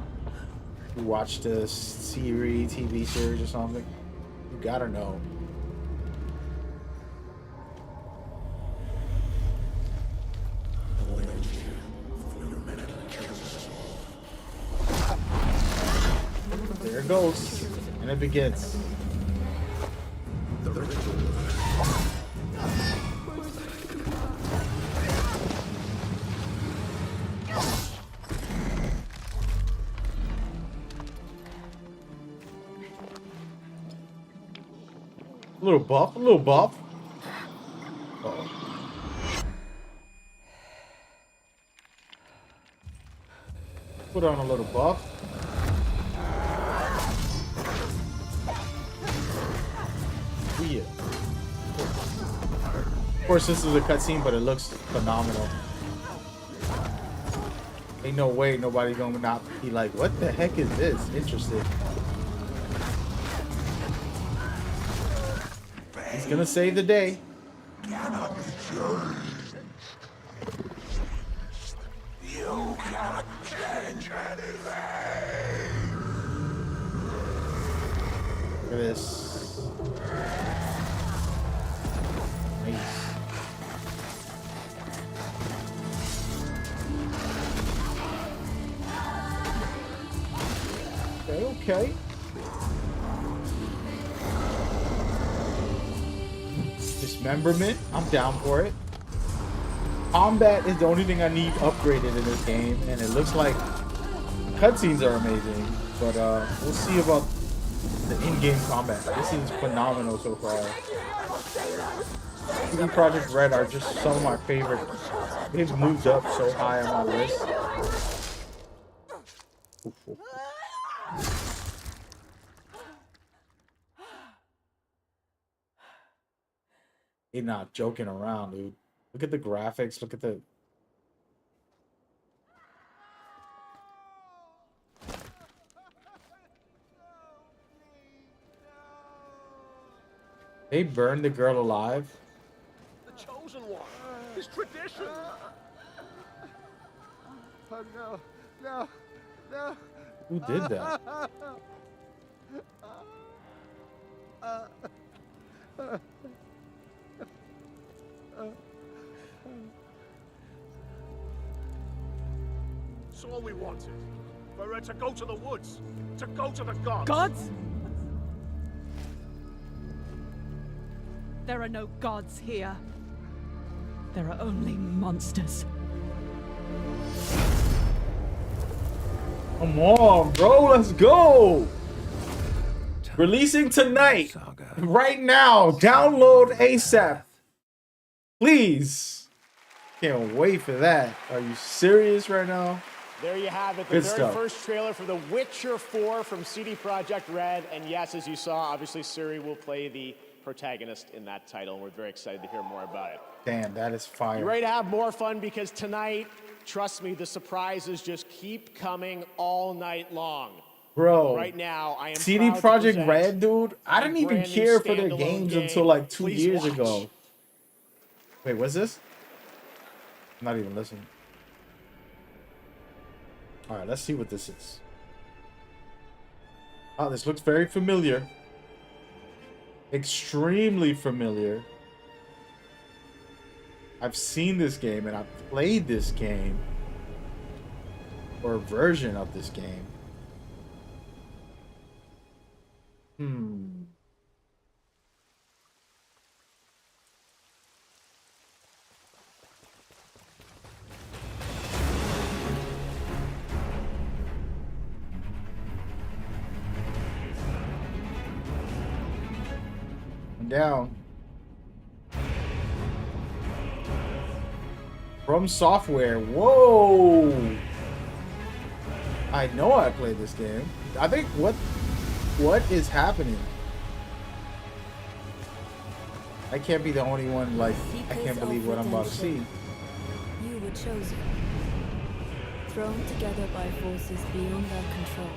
You watched the series, TV series or something. You gotta know. There it goes. And it begins. A little buff, a little buff. Uh-oh. Put on a little buff. Yeah. Of course, this is a cutscene, but it looks phenomenal. Ain't no way nobody's gonna not be like, what the heck is this? Interesting. He's gonna save the day. Cannot be changed. You cannot change anything. Look at this. Nice. Okay. Dismemberment, I'm down for it. Combat is the only thing I need upgraded in this game, and it looks like cutscenes are amazing. But we'll see about the in-game combat. This is phenomenal so far. CD Projekt Red are just some of my favorite. They've moved up so high on my list. Oof. They're not joking around, dude. Look at the graphics. Look at the... They burned the girl alive? The chosen one. His tradition. Oh no, no, no. Who did that? It's all we wanted. For her to go to the woods. To go to the gods. Gods? There are no gods here. There are only monsters. Come on, bro. Let's go. Releasing tonight. Right now. Download ASAP. Please. Can't wait for that. Are you serious right now? There you have it, the Good very stuff. first trailer for The Witcher 4 from CD Projekt Red. And yes, as you saw, obviously Ciri will play the protagonist in that title, and we're very excited to hear more about it. Damn, that is fire. You ready to have more fun? Because tonight, trust me, the surprises just keep coming all night long. Bro, right now, I am CD proud to Projekt present Red, dude. I didn't even brand new care for their standalone games game. until like 2 Please years watch. ago. Wait, what's this? I'm not even listening. All right, let's see what this is. Oh, this looks very familiar. Extremely familiar. I've seen this game and I've played this game. Or a version of this game. down. From Software. Whoa! I know I played this game. I think what is happening? I can't be the only one. Like, I can't believe what I'm about to see. You were chosen, thrown together by forces beyond their control.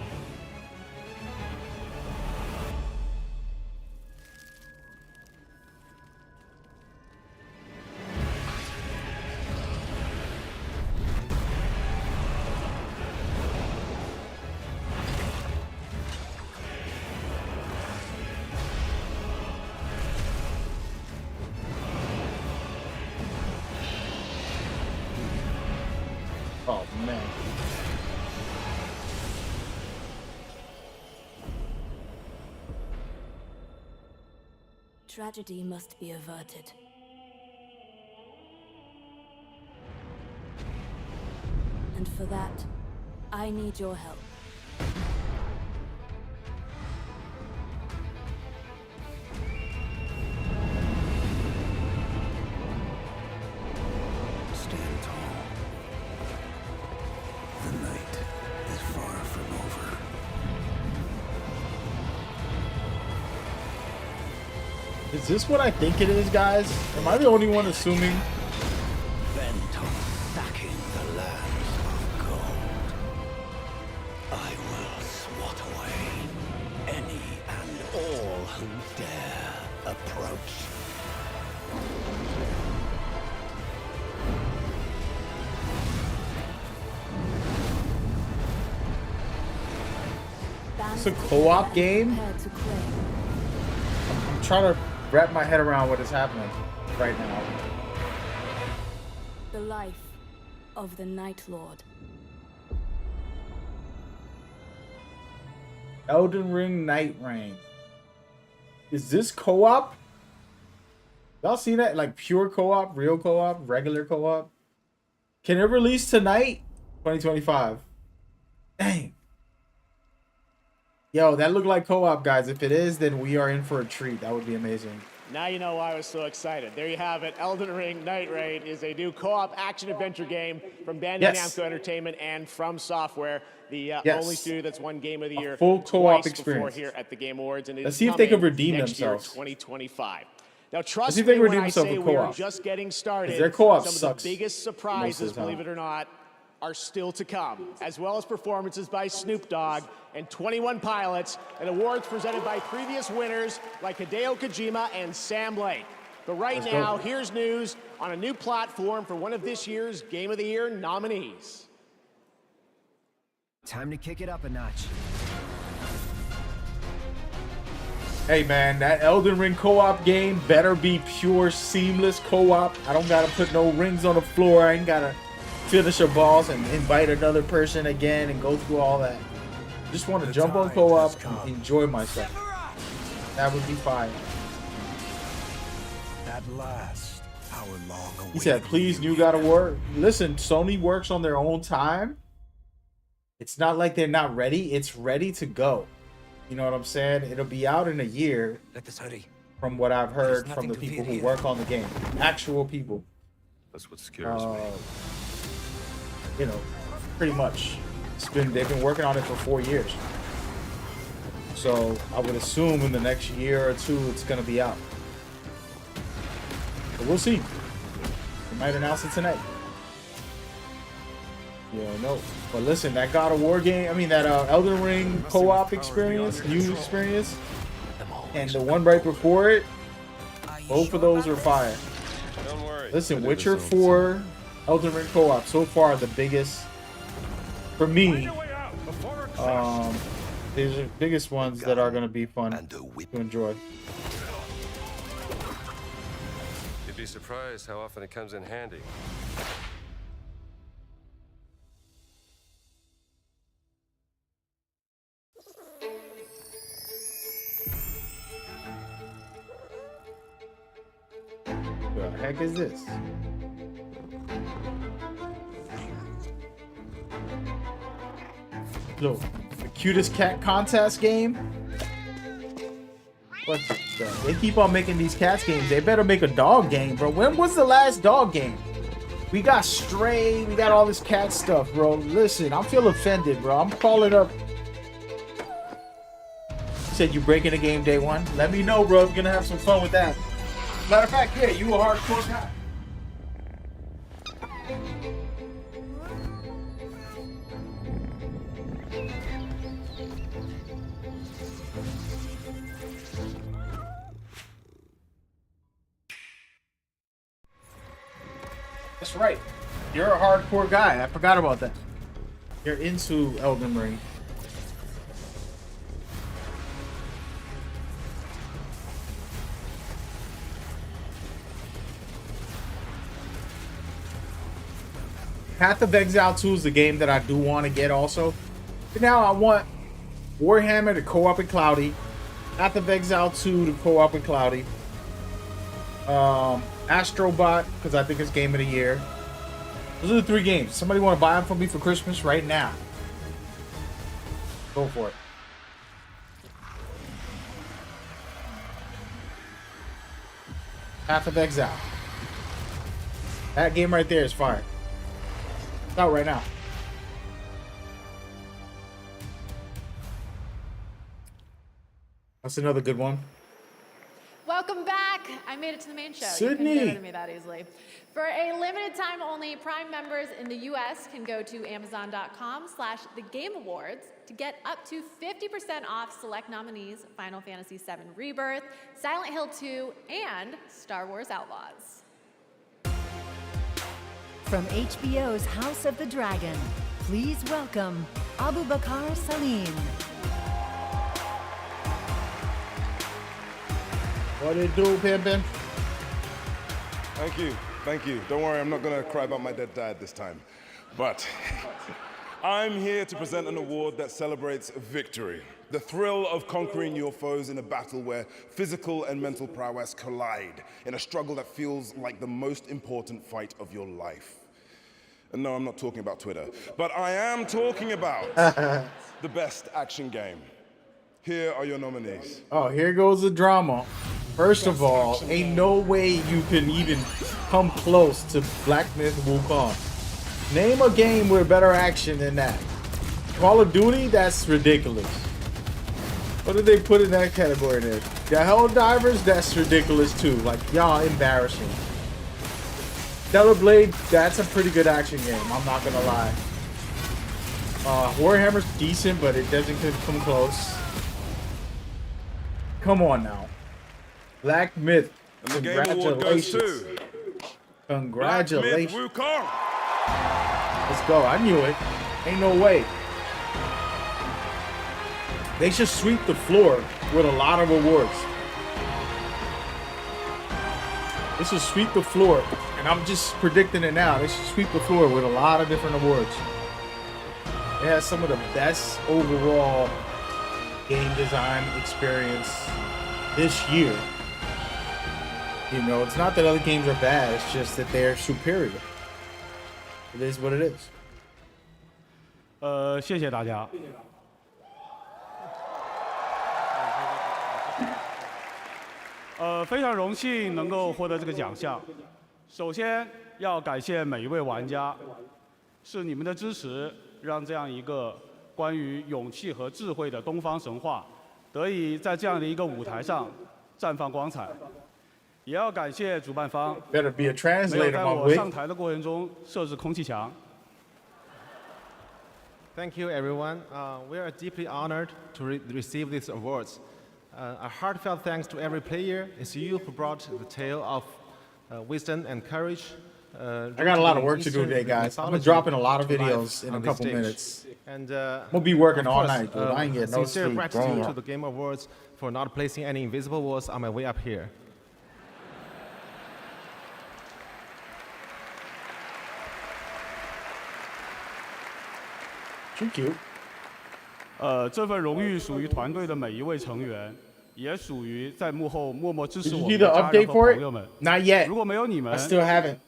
Oh man. Tragedy must be averted. And for that, I need your help. Stand tall. The night is far from over. Is this what I think it is, guys? Am I the only one assuming? Bent on stacking the lands of gold. I will swat away any and all who dare approach. It's a co-op game? I'm trying to wrap my head around what is happening right now. The life of the Night Lord. Elden Ring Night Reign. Is this co-op? Y'all see that? Like pure co-op, real co-op, regular co-op? Can it release tonight? 2025. Dang. Yo, that looked like co-op, guys. If it is, then we are in for a treat. That would be amazing. Now you know why I was so excited. There you have it. Elden Ring Night Raid is a new co-op action-adventure game from Bandai Namco Entertainment and From Software, the only studio that's won Game of the Year full co-op twice experience before here at the Game Awards. And let's see if they can redeem next themselves. Year, 2025. Now, trust me when I say we are just getting started. Their co-op some sucks of the biggest surprises, believe it or not, are still to come, as well as performances by Snoop Dogg and 21 Pilots, and awards presented by previous winners like Hideo Kojima and Sam Lake. But right now, here's news on a new platform for one of this year's Game of the Year nominees. Time to kick it up a notch. Hey man, that Elden Ring co-op game better be pure, seamless co-op. I don't gotta put no rings on the floor. I ain't gotta finish a boss and invite another person again and go through all that. Just want to jump on co-op and enjoy myself. That would be fine. At last, our long He said, please, new God of War. Listen, Sony works on their own time. It's not like they're not ready. It's ready to go. You know what I'm saying? It'll be out in a year. Let us hurry. From what I've heard from the people who work on the game. Actual people. That's what scares me. You know, pretty much. They've been working on it for 4 years. So I would assume in the next year or two it's gonna be out. But we'll see. They might announce it tonight. Yeah, no. But listen, that God of War game, I mean that Elden Ring co-op experience, new experience, and the one right before it, both of those are fire. Don't worry. Listen, Witcher 4, Elden Ring co-op, so far the biggest, for me, these are the biggest ones that are going to be fun to enjoy. You'd be surprised how often it comes in handy. What the heck is this? Look, the cutest cat contest game. What they keep on making these cats games. They better make a dog game, bro. When was the last dog game? We got Stray. We got all this cat stuff, bro. Listen, I feel offended, bro. I'm calling up. You said you breaking the game day one? Let me know, bro. We're gonna have some fun with that. Matter of fact, yeah, you a hardcore guy. That's right. You're a hardcore guy. I forgot about that. You're into Elden Ring. Path of Exile 2 is the game that I do want to get also. But now I want Warhammer to co-op in Cloudy. Path of Exile 2 to co-op in Cloudy. Astrobot, because I think it's game of the year. Those are the 3 games. Somebody want to buy them for me for Christmas right now? Go for it. Path of Exile. That game right there is fire. It's out right now. That's another good one. Welcome back. I made it to the main show. Sydney. You couldn't get rid of me that easily. For a limited time only, Prime members in the US can go to amazon.com/TheGameAwards to get up to 50% off select nominees, Final Fantasy VII Rebirth, Silent Hill 2, and Star Wars Outlaws. From HBO's House of the Dragon, please welcome Abu Bakar Salim. What it do, Pimpin'? Thank you. Thank you. Don't worry, I'm not going to cry about my dead dad this time. But I'm here to present an award that celebrates victory. The thrill of conquering your foes in a battle where physical and mental prowess collide in a struggle that feels like the most important fight of your life. And no, I'm not talking about Twitter, but I am talking about the best action game. Here are your nominees. Oh, here goes the drama. First of all, ain't no way you can even come close to Black Myth Wukong. Name a game with better action than that. Call of Duty? That's ridiculous. What did they put in that category there? The Helldivers? That's ridiculous too. Like, y'all embarrassing. Stellar Blade? That's a pretty good action game. I'm not gonna lie. Warhammer's decent, but it doesn't come close. Come on now. Black Myth. And the Game Award goes to Congratulations. Black Myth Wukong. Let's go. I knew it. Ain't no way. They should sweep the floor with a lot of awards. They should sweep the floor. And I'm just predicting it now. They should sweep the floor with a lot of different awards. It has some of the best overall game design experience this year. You know, it's not that other games are bad, it's just that they're superior. It is what it is. 谢谢大家。非常荣幸能够获得这个奖项。首先要感谢每一位玩家，是你们的支持，让这样一个关于勇气和智慧的东方神话，得以在这样的一个舞台上绽放光彩。也要感谢主办方， Better be a 没有 translator, 在 my 我 boy. 上台的过程中设置空气墙。 Thank you, everyone. We are deeply honored to receive these awards. A heartfelt thanks to every player. It's you who brought the tale of wisdom and courage. I got a lot of work to do today, guys. I'm gonna drop in a lot of videos in a couple minutes. And I'm gonna be working of all course, night, dude. I ain't getting no sincere sleep. gratitude to the Game Awards for not placing any invisible walls on my way up here. Thank you. 这份荣誉属于团队的每一位成员，也属于在幕后默默支持 Did 我 you 们 see 的 the 家人 update 和 for 朋友们 it?。Not yet. 如果没有你们 I still haven't.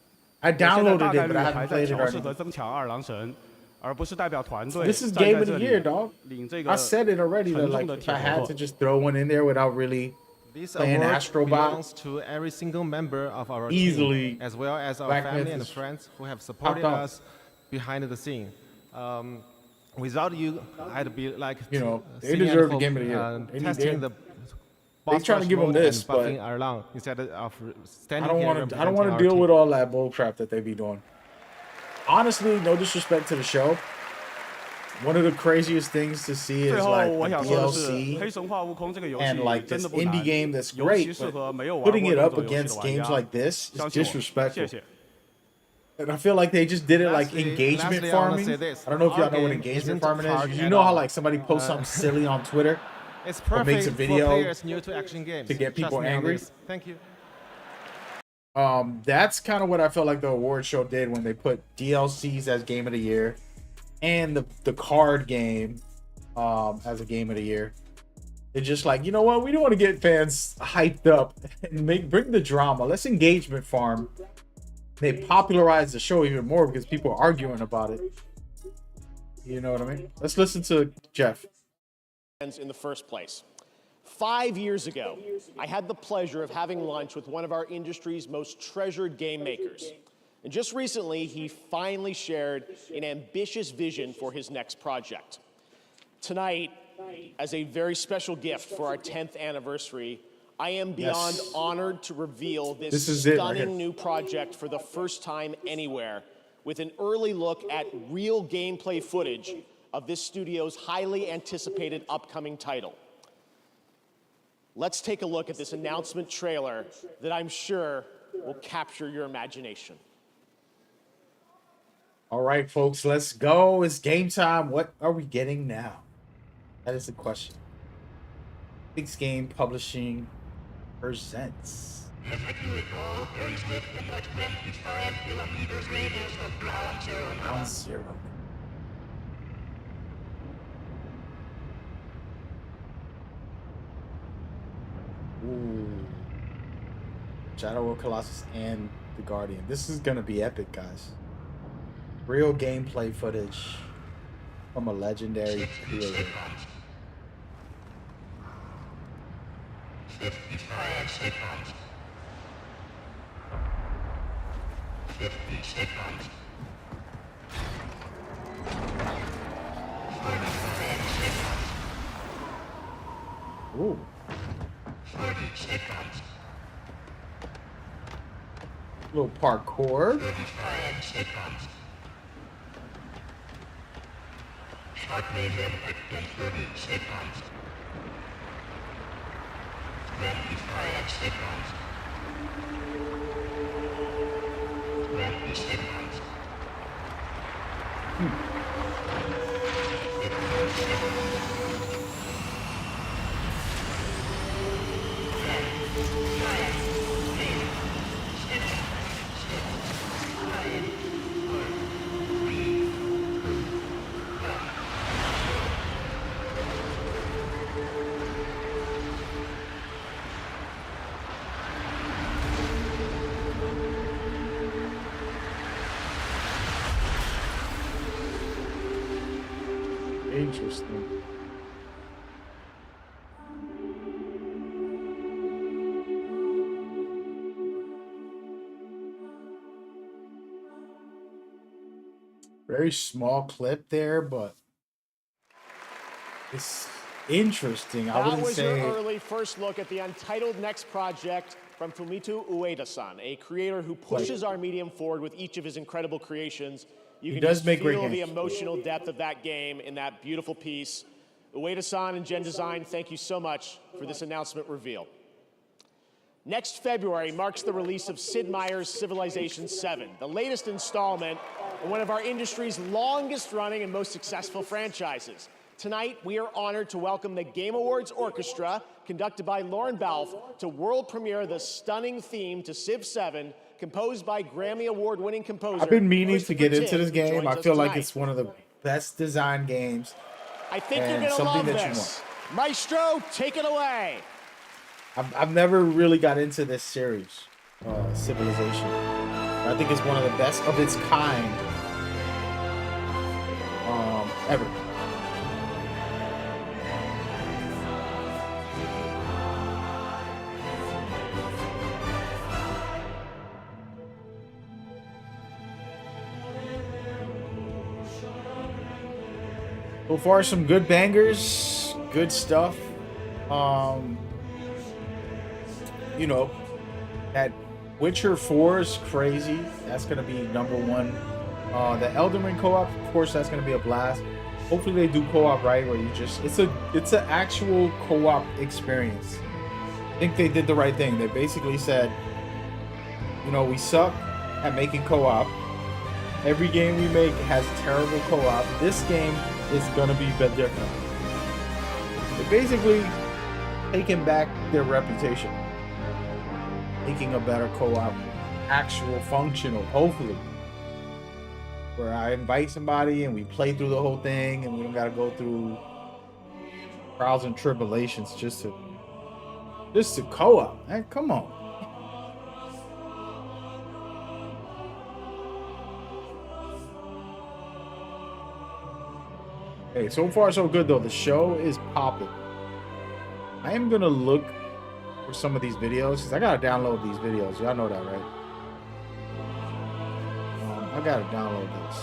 I 我现在 downloaded 大 it, 概 but 率 I 还 haven't 在 played it 调试 already. 和增强二郎神，而不是代表团队 This is 站 game 在 of 这 the 里 year, dog. 领这个 I said it already. 沉 That 重 like 的 if 铁 I 合 had 作 to。just throw one in there without really This playing award Astrobot. belongs to every single member of our Easily, team, as well as our Black family Myth and is friends who have supported top. us behind the scene. Without you, I'd be like they sitting at deserve the home, game of the year. testing the They trying to give them this, and but buffing around instead of standing I don't here want to. I don't want to representing deal our with team. all that bull crap that they be doing. Honestly, no disrespect to the show. One of the craziest things to see is 最后 like 我 the 想说的是，《 DLC 黑神话：悟空》这个游戏 and like 真 this 的不难， indie game that's 尤其 great, 适合 but 没有玩 putting 过 it 动 up 作游戏的 against 玩 games 家。 like this is 相信我， disrespectful. 谢谢。 And I feel like they just did it like Lastly, engagement I wanna farming. say this. I don't know if y'all Our know what game engagement isn't farming hard is. You at know how all. like somebody posts something silly on Twitter It's or makes a perfect for video players new to action games. to get Trust people me on angry. this. Thank you. That's kind of what I felt like the award show did when they put DLCs as game of the year and the card game as a game of the year. It's just like, you know what? We don't want to get fans hyped up and bring the drama. Let's engagement farm. They popularize the show even more because people are arguing about it. You know what I mean? Let's listen to Jeff. In the first place. 5 years ago, I had the pleasure of having lunch with one of our industry's most treasured game makers. And just recently, he finally shared an ambitious vision for his next project. Tonight, as a very special gift for our 10th anniversary, I am beyond honored to reveal this is it right stunning here. new project for the first time anywhere, with an early look at real gameplay footage of this studio's highly anticipated upcoming title. Let's take a look at this announcement trailer that I'm sure will capture your imagination. All right, folks, let's go. It's game time. What are we getting now? That is the question. Big Game Publishing presents. Ground Zero. Ooh. Shadow of Colossus and the Guardian. This is gonna be epic, guys. Real gameplay footage from a legendary creator. 55 seconds. 50 seconds. 45 seconds. Ooh. 30 seconds. Little parkour. 35 seconds. Start medium in 30 seconds. 25 seconds. 20 seconds. 15 seconds. 3. Interesting. Very small clip there, but it's interesting. I That wouldn't was say. your early first look at the untitled next project from Fumito Ueda-san, a creator who pushes our medium forward with each of his incredible creations. You He can does just make great feel the games. emotional depth of that game in that beautiful piece. Ueda-san and Gen Design, thank you so much for this announcement reveal. Next February marks the release of Sid Meier's Civilization VII, the latest installment in one of our industry's longest running and most successful franchises. Tonight, we are honored to welcome the Game Awards Orchestra, conducted by Lauren Balfe, to world premiere the stunning theme to Civ 7, composed by Grammy Award-winning composer I've been meaning to Christopher get into Timm, this who game. joins I us feel like tonight. it's one of the best design games. I think you're and gonna something love that you this. Maestro, take it away. I've never really got into this series, Civilization. I think it's one of the best of its kind ever. So far, some good bangers, good stuff. You know, that Witcher 4 is crazy. That's gonna be #1. The Elden Ring co-op, of course, that's gonna be a blast. Hopefully they do co-op right, where you just it's an actual co-op experience. I think they did the right thing. They basically said, you know, we suck at making co-op. Every game we make has terrible co-op. This game is gonna be a bit different. They're basically taking back their reputation, making a better co-op, actual functional, hopefully. Where I invite somebody and we play through the whole thing and we don't gotta go through trials and tribulations just to co-op. Man, come on. Hey, so far so good though. The show is popping. I am gonna look for some of these videos because I gotta download these videos. Y'all know that, right? I gotta download this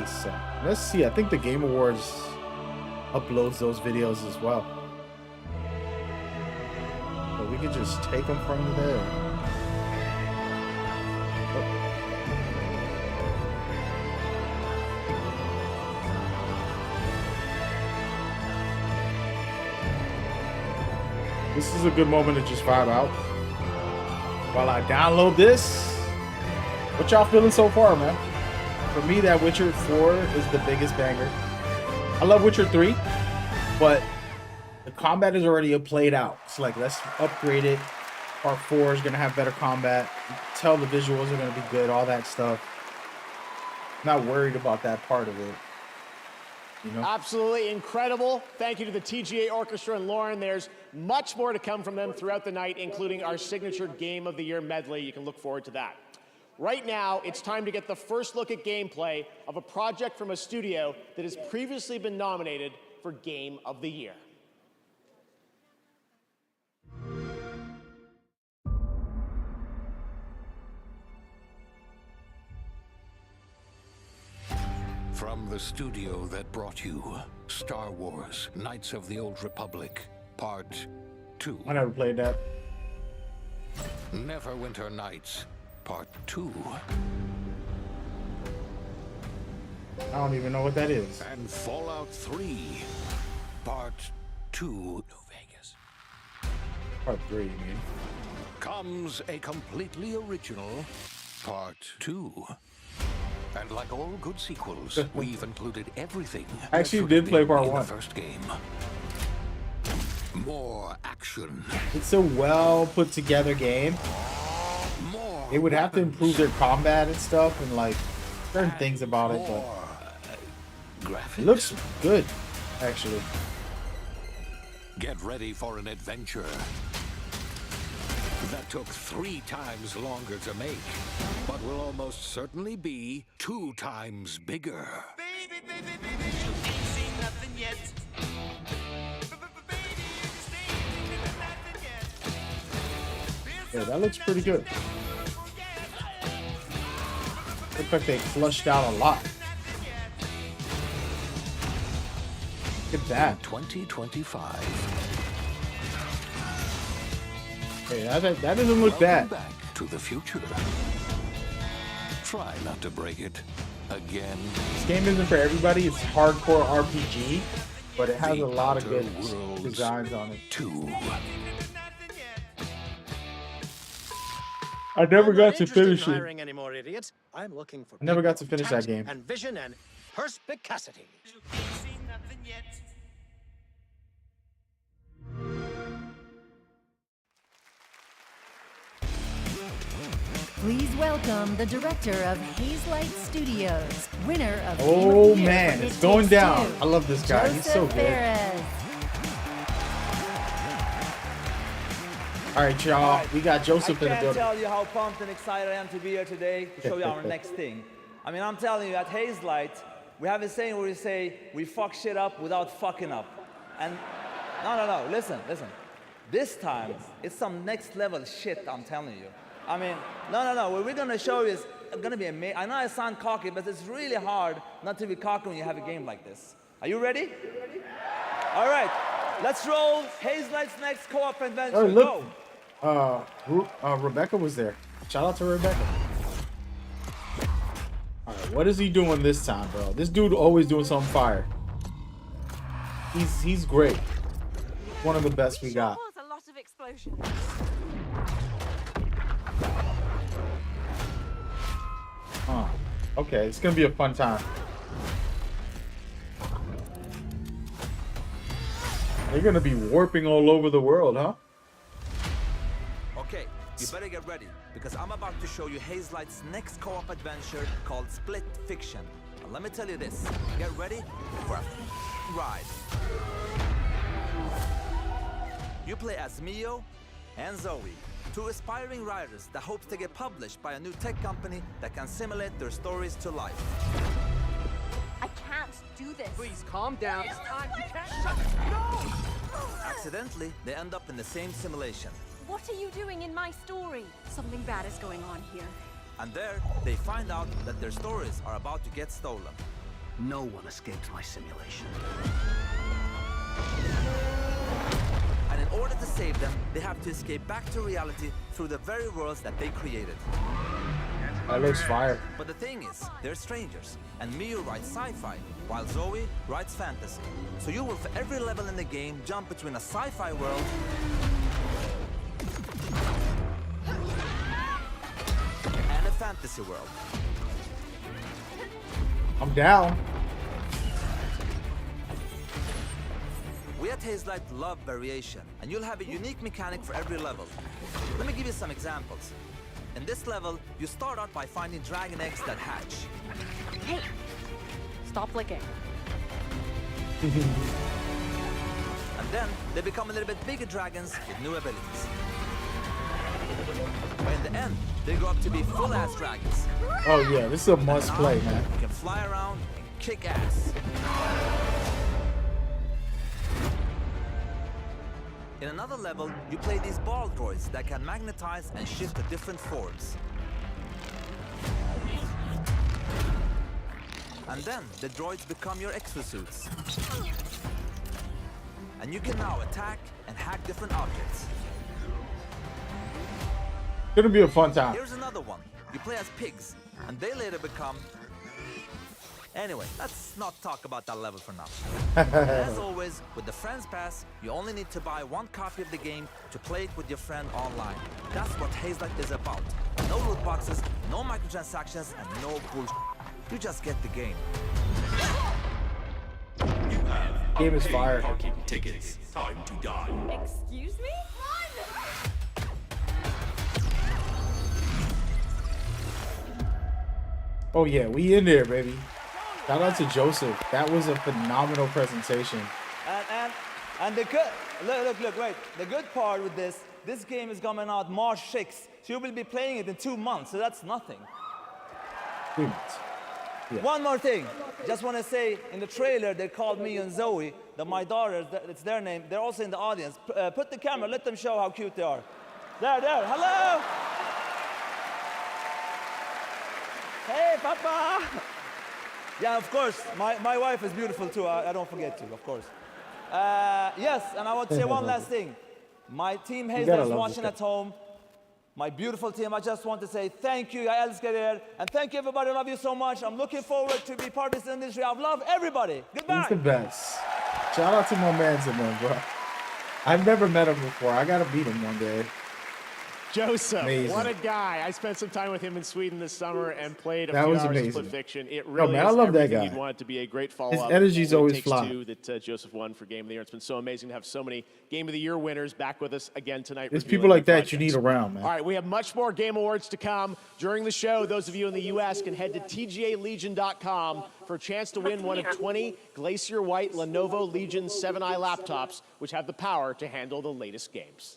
ASAP. Let's see. I think the Game Awards uploads those videos as well. So we could just take them from there. This is a good moment to just vibe out while I download this. What y'all feeling so far, man? For me, that Witcher 4 is the biggest banger. I love Witcher 3, but the combat is already played out. It's like, let's upgrade it. Part 4 is going to have better combat. You can tell the visuals are going to be good, all that stuff. Not worried about that part of it. You know? Absolutely incredible. Thank you to the TGA Orchestra and Lauren. There's much more to come from them throughout the night, including our signature Game of the Year medley. You can look forward to that. Right now, it's time to get the first look at gameplay of a project from a studio that has previously been nominated for Game of the Year. From the studio that brought you Star Wars: Knights of the Old Republic, Part 2. I never played that. Neverwinter Nights, Part 2. I don't even know what that is. And Fallout 3, Part 2. New Vegas. Part 3, you mean? Comes a completely original Part 2. And like all good sequels, we've included everything. I actually did play Part 1. The first game. More action. It's a well put together game. They would have to improve their combat and stuff and like certain things about it, but it looks good, actually. Get ready for an adventure that took 3 times longer to make, but will almost certainly be 2 times bigger. Baby, baby, baby, you ain't seen nothing yet. Yeah, that looks pretty good. Looks like they flushed out a lot. Look at that. 2025. Hey, that doesn't look bad. Back to the future. Try not to break it again. This game isn't for everybody. It's hardcore RPG, but it has a lot of good designs on it. I never got to finish it. Anymore, idiot. I'm looking for I never got to finish that game. And vision and perspicacity. Please welcome the director of Hazelight Studios, winner of Oh Game of the Year man, for it's It going Takes down. Two, I love this guy. He's so Joseph good. Perez. All right, y'all. We got Joseph in the I can't building. tell you how pumped and excited I am to be here today to show you our next thing. I mean, I'm telling you, at Hazelight, we have a saying where we say, we fuck shit up without fucking up. And no, listen. This time, it's some next level shit, I'm telling you. I mean, no, what we're gonna show you is gonna be amazing. I know I sound cocky, but it's really hard not to be cocky when you have a game like this. Are you ready? All right, let's roll Hazelight's next co-op adventure. Oh, look. Go. Rebecca was there. Shout out to Rebecca. All right, what is he doing this time, bro? This dude always doing something fire. He's great. One of the best we got. A lot of explosions. Okay, it's gonna be a fun time. They're gonna be warping all over the world, huh? Okay, you better get ready, because I'm about to show you Hazelight's next co-op adventure called Split Fiction. And let me tell you this, get ready for a ride. You play as Mio and Zoe, two aspiring writers that hopes to get published by a new tech company that can simulate their stories to life. I can't do this. Please calm down. It's time. You can't shut it. No! Accidentally, they end up in the same simulation. What are you doing in my story? Something bad is going on here. And there, they find out that their stories are about to get stolen. No one escapes my simulation. And in order to save them, they have to escape back to reality through the very worlds that they created. That looks fire. But the thing is, they're strangers, and Miu writes sci-fi, while Zoe writes fantasy. So you will, for every level in the game, jump between a sci-fi world and a fantasy world. I'm down. We at Hazelight love variation, and you'll have a unique mechanic for every level. Let me give you some examples. In this level, you start out by finding dragon eggs that hatch. Hey, stop licking. And then they become a little bit bigger dragons with new abilities. But in the end, they grow up to be full-ass dragons. Oh yeah, this is a must play, man. You can fly around and kick ass. In another level, you play these ball droids that can magnetize and shift to different forms. And then the droids become your exosuits. And you can now attack and hack different objects. Gonna be a fun time. Here's another one. You play as pigs, and they later become... Anyway, let's not talk about that level for now. As always, with the Friends Pass, you only need to buy one copy of the game to play it with your friend online. That's what Hazelight is about. No loot boxes, no microtransactions, and no bullshit. You just get the game. Game is fire. Parking tickets. Time to die. Excuse me? Oh yeah, we in there, baby. Shout out to Joseph. That was a phenomenal presentation. And the good, look, wait. The good part with this game is coming out March 6th. So you will be playing it in 2 months, so that's nothing. 3 months. Yeah. One more thing. Just want to say, in the trailer, they called me and Zoe, my daughters, it's their name. They're also in the audience. Put the camera, let them show how cute they are. There, hello! Hey, Papa! Yeah, of course, my wife is beautiful too, I don't forget to, of course. Yes, and I want to say one last thing. My team Hazel is watching at home. My beautiful team, I just want to say thank you, jag älskar er. And thank you everybody, I love you so much. I'm looking forward to be part of this industry. I love everybody. Goodbye. He's the best. Shout out to my man's in there, bro. I've never met him before. I gotta meet him one day. Joseph, Amazing. what a guy. I spent some time with him in Sweden this summer and played a That few was hours of amazing. Split Fiction. It really man, I is love that everything guy. you'd want it to be. A great follow-up. His energy's to always It Takes fly. Two that Joseph won for Game of the Year. It's been so amazing to have so many Game of the Year winners back with us again tonight. There's reviewing people like their that you need projects. around, man. All right, we have much more Game Awards to come. During the show, those of you in the U.S. can head to tgalegion.com for a chance to win one of 20 Glacier White Lenovo Legion 7i laptops, which have the power to handle the latest games.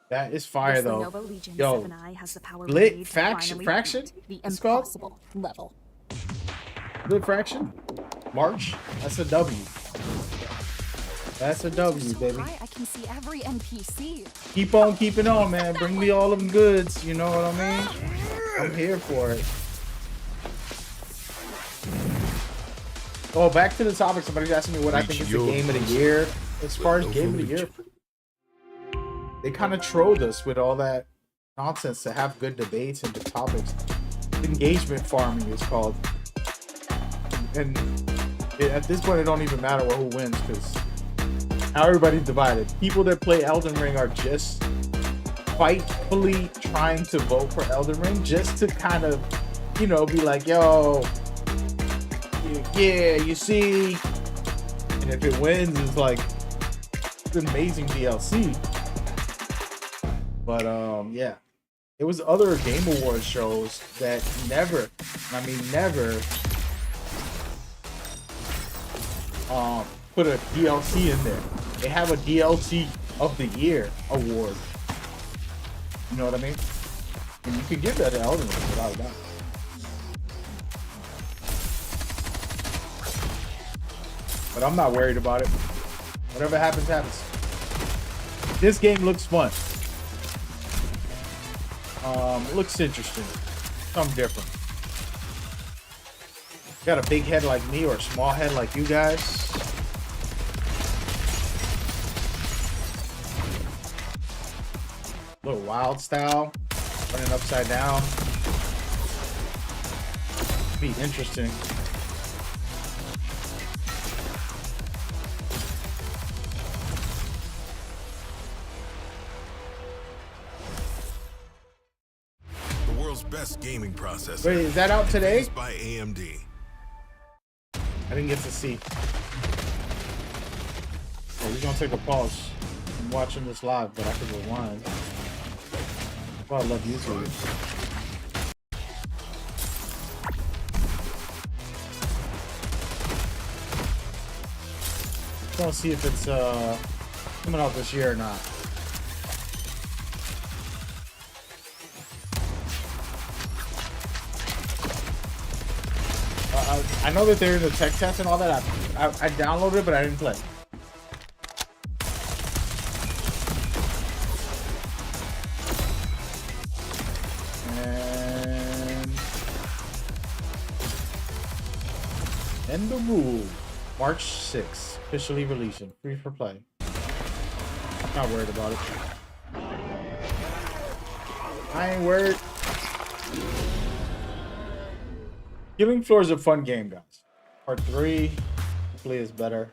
That is fire, This though. Lenovo Legion Yo, 7i has the power Split we need to Fraction? finally Fraction? beat the It's called? impossible level. Split Fraction? March? That's a W. That's a W, baby. Right, I can see every NPC. Keep on keeping on, man. Bring me all of them goods. You know what I mean? I'm here for it. Oh, back to the topic. Somebody's asking me what I think is the game of the year. As far as game of the year, they kind of trolled us with all that nonsense to have good debates and good topics. Engagement farming is called. And at this point, it don't even matter who wins because now everybody's divided. People that play Elden Ring are just spitefully trying to vote for Elden Ring just to kind of, you know, be like, yo, yeah, you see. And if it wins, it's like, it's an amazing DLC. But yeah, it was other Game Awards shows that never put a DLC in there. They have a DLC of the year award. You know what I mean? And you can give that to Elden Ring without a doubt. But I'm not worried about it. Whatever happens, happens. This game looks fun. It looks interesting. Something different. Got a big head like me or a small head like you guys. Little wild style. Running upside down. Be interesting. Best gaming processor. Wait, is that out today? By AMD. I didn't get to see. Oh, we're gonna take a pause. I'm watching this live, but I could rewind. Oh, I love YouTube. I'm gonna see if it's coming out this year or not. I know that there's a tech test and all that. I downloaded it, but I didn't play. And the rule, March 6th, officially releasing, free for play. Not worried about it. I ain't worried. Killing Floor is a fun game, guys. Part 3, hopefully, is better.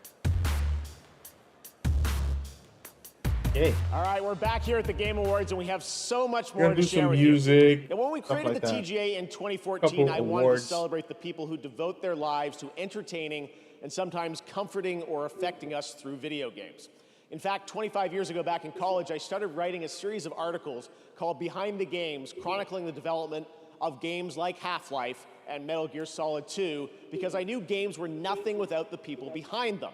Okay. All right, we're back here at the Game Awards, and we have so much more to do share some with music, you. And when we created like the that. TGA in 2014, I wanted to awards. celebrate the people who devote their lives to entertaining and sometimes comforting or affecting us through video games. In fact, 25 years ago, back in college, I started writing a series of articles called Behind the Games, chronicling the development of games like Half-Life and Metal Gear Solid 2, because I knew games were nothing without the people behind them.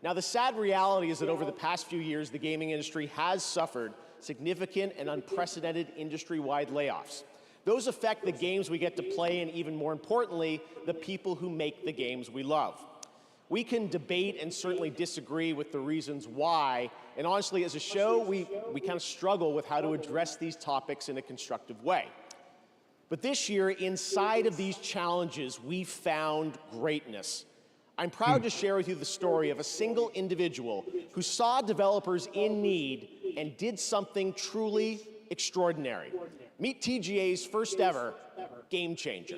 Now, the sad reality is that over the past few years, the gaming industry has suffered significant and unprecedented industry-wide layoffs. Those affect the games we get to play and, even more importantly, the people who make the games we love. We can debate and certainly disagree with the reasons why, and honestly, as a show, we kind of struggle with how to address these topics in a constructive way. But this year, inside of these challenges, we found greatness. I'm proud to share with you the story of a single individual who saw developers in need and did something truly extraordinary. Meet TGA's first ever Game Changer.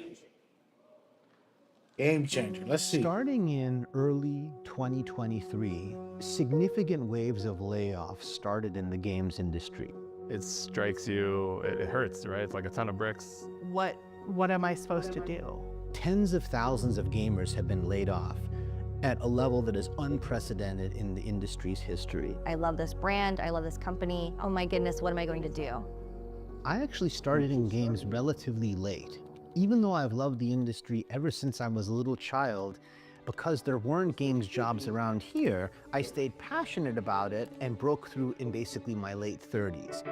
Game Changer, let's see. Starting in early 2023, significant waves of layoffs started in the games industry. It strikes you, it hurts, right? It's like a ton of bricks. What am I supposed to do? Tens of thousands of gamers have been laid off at a level that is unprecedented in the industry's history. I love this brand, I love this company. Oh my goodness, what am I going to do? I actually started in games relatively late. Even though I've loved the industry ever since I was a little child, because there weren't games jobs around here, I stayed passionate about it and broke through in basically my late 30s.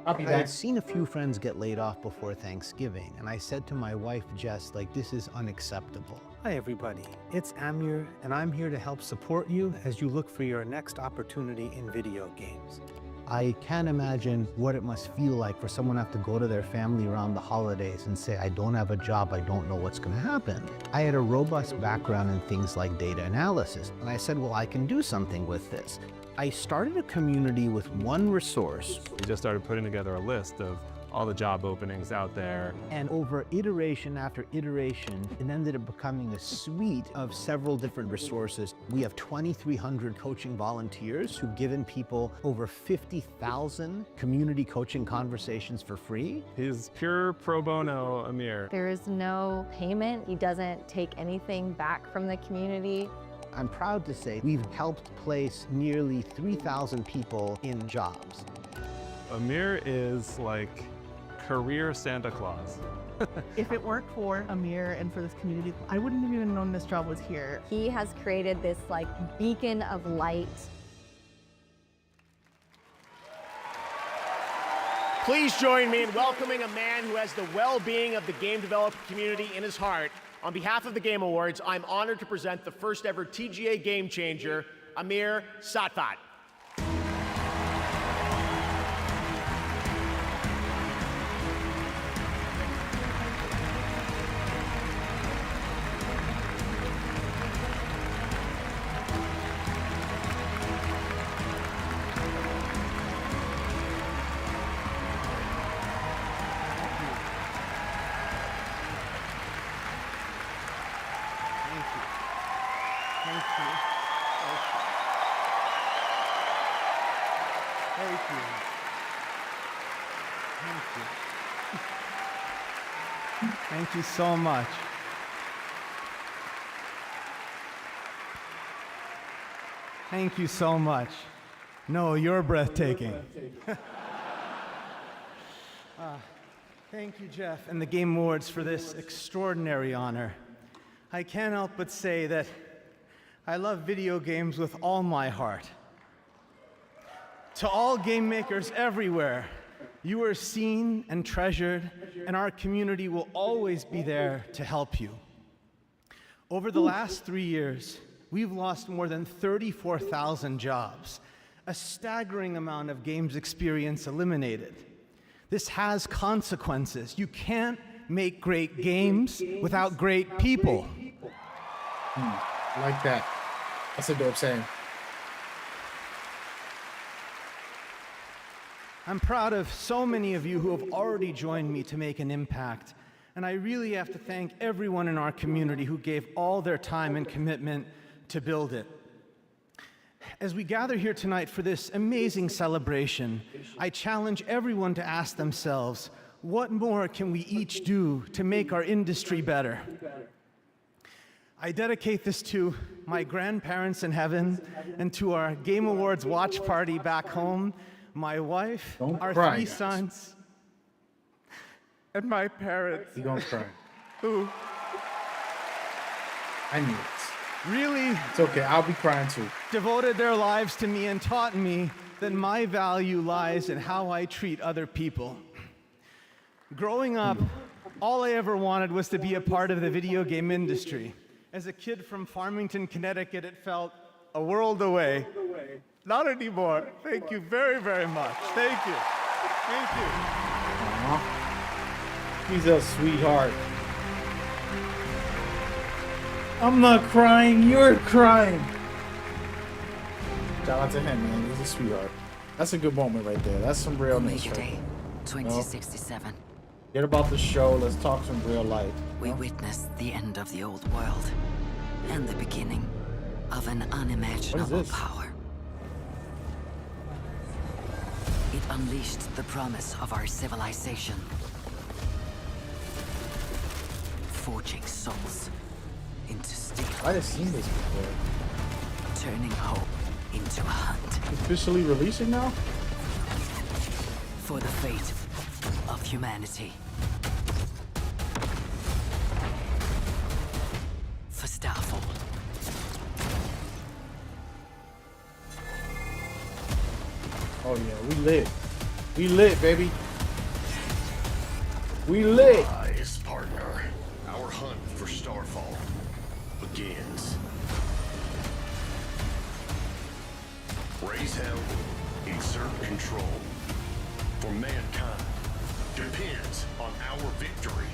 I had seen a few friends get laid off before Thanksgiving, and I said to my wife, Jess, like, this is unacceptable. Hi everybody, it's Amir, and I'm here to help support you as you look for your next opportunity in video games. I can't imagine what it must feel like for someone to have to go to their family around the holidays and say, I don't have a job, I don't know what's gonna happen. I had a robust background in things like data analysis, and I said, well, I can do something with this. I started a community with one resource. We just started putting together a list of all the job openings out there. And over iteration after iteration, it ended up becoming a suite of several different resources. We have 2,300 coaching volunteers who've given people over 50,000 community coaching conversations for free. He's pure pro bono, Amir. There is no payment. He doesn't take anything back from the community. I'm proud to say we've helped place nearly 3,000 people in jobs. Amir is like career Santa Claus. If it weren't for Amir and for this community, I wouldn't have even known this job was here. He has created this like beacon of light. Please join me in welcoming a man who has the well-being of the game developer community in his heart. On behalf of the Game Awards, I'm honored to present the first ever TGA Game Changer, Amir Satvat. Thank you so much. Thank you so much. No, you're breathtaking. Thank you, Jeff, and the Game Awards for this extraordinary honor. I can't help but say that I love video games with all my heart. To all game makers everywhere, you are seen and treasured, and our community will always be there to help you. Over the last 3 years, we've lost more than 34,000 jobs, a staggering amount of games experience eliminated. This has consequences. You can't make great games without great people. Like that. That's a dope saying. I'm proud of so many of you who have already joined me to make an impact, and I really have to thank everyone in our community who gave all their time and commitment to build it. As we gather here tonight for this amazing celebration, I challenge everyone to ask themselves, what more can we each do to make our industry better? I dedicate this to my grandparents in heaven and to our Game Awards watch party back home, my wife, our three sons, and my parents. You gonna cry. Who I knew it. Really? It's okay, I'll be crying too. Devoted their lives to me and taught me that my value lies in how I treat other people. Growing up, all I ever wanted was to be a part of the video game industry. As a kid from Farmington, Connecticut, it felt a world away. Not anymore. Thank you very, very much. Thank you. Thank you. He's a sweetheart. I'm not crying, you're crying. Shout out to him, man. He's a sweetheart. That's a good moment right there. That's some realness. Omega Day, 2067. Forget about the show. Let's talk some real life. We witnessed the end of the old world and the beginning of an unimaginable power. It unleashed the promise of our civilization, forging souls into steel. I've seen this before. Turning hope into a hunt. Officially releasing now? For the fate of humanity. For Starfall. Oh yeah, we lit. We lit, baby. We lit. Rise, partner. Our hunt for Starfall begins. Raise hell Exert control. For mankind depends on our victory.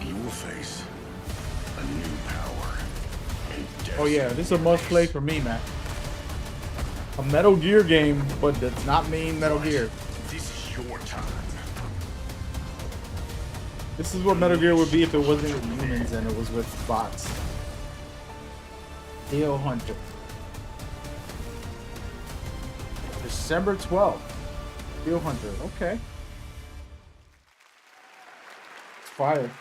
You will face a new power. Oh yeah, this is a must play for me, man. A Metal Gear game, but does not mean Metal Gear. This is your time. This is what Metal Gear would be if it wasn't with humans and it was with bots. Steel Hunter. December 12th. Steel Hunter. Okay. It's fire.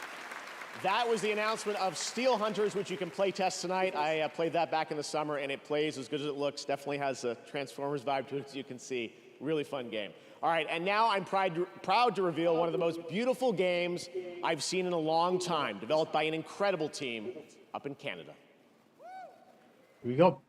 That was the announcement of Steel Hunters, which you can play test tonight. I played that back in the summer, and it plays as good as it looks. Definitely has a Transformers vibe to it, as you can see. Really fun game. All right, and now I'm proud to reveal one of the most beautiful games I've seen in a long time, developed by an incredible team up in Canada. Here we go.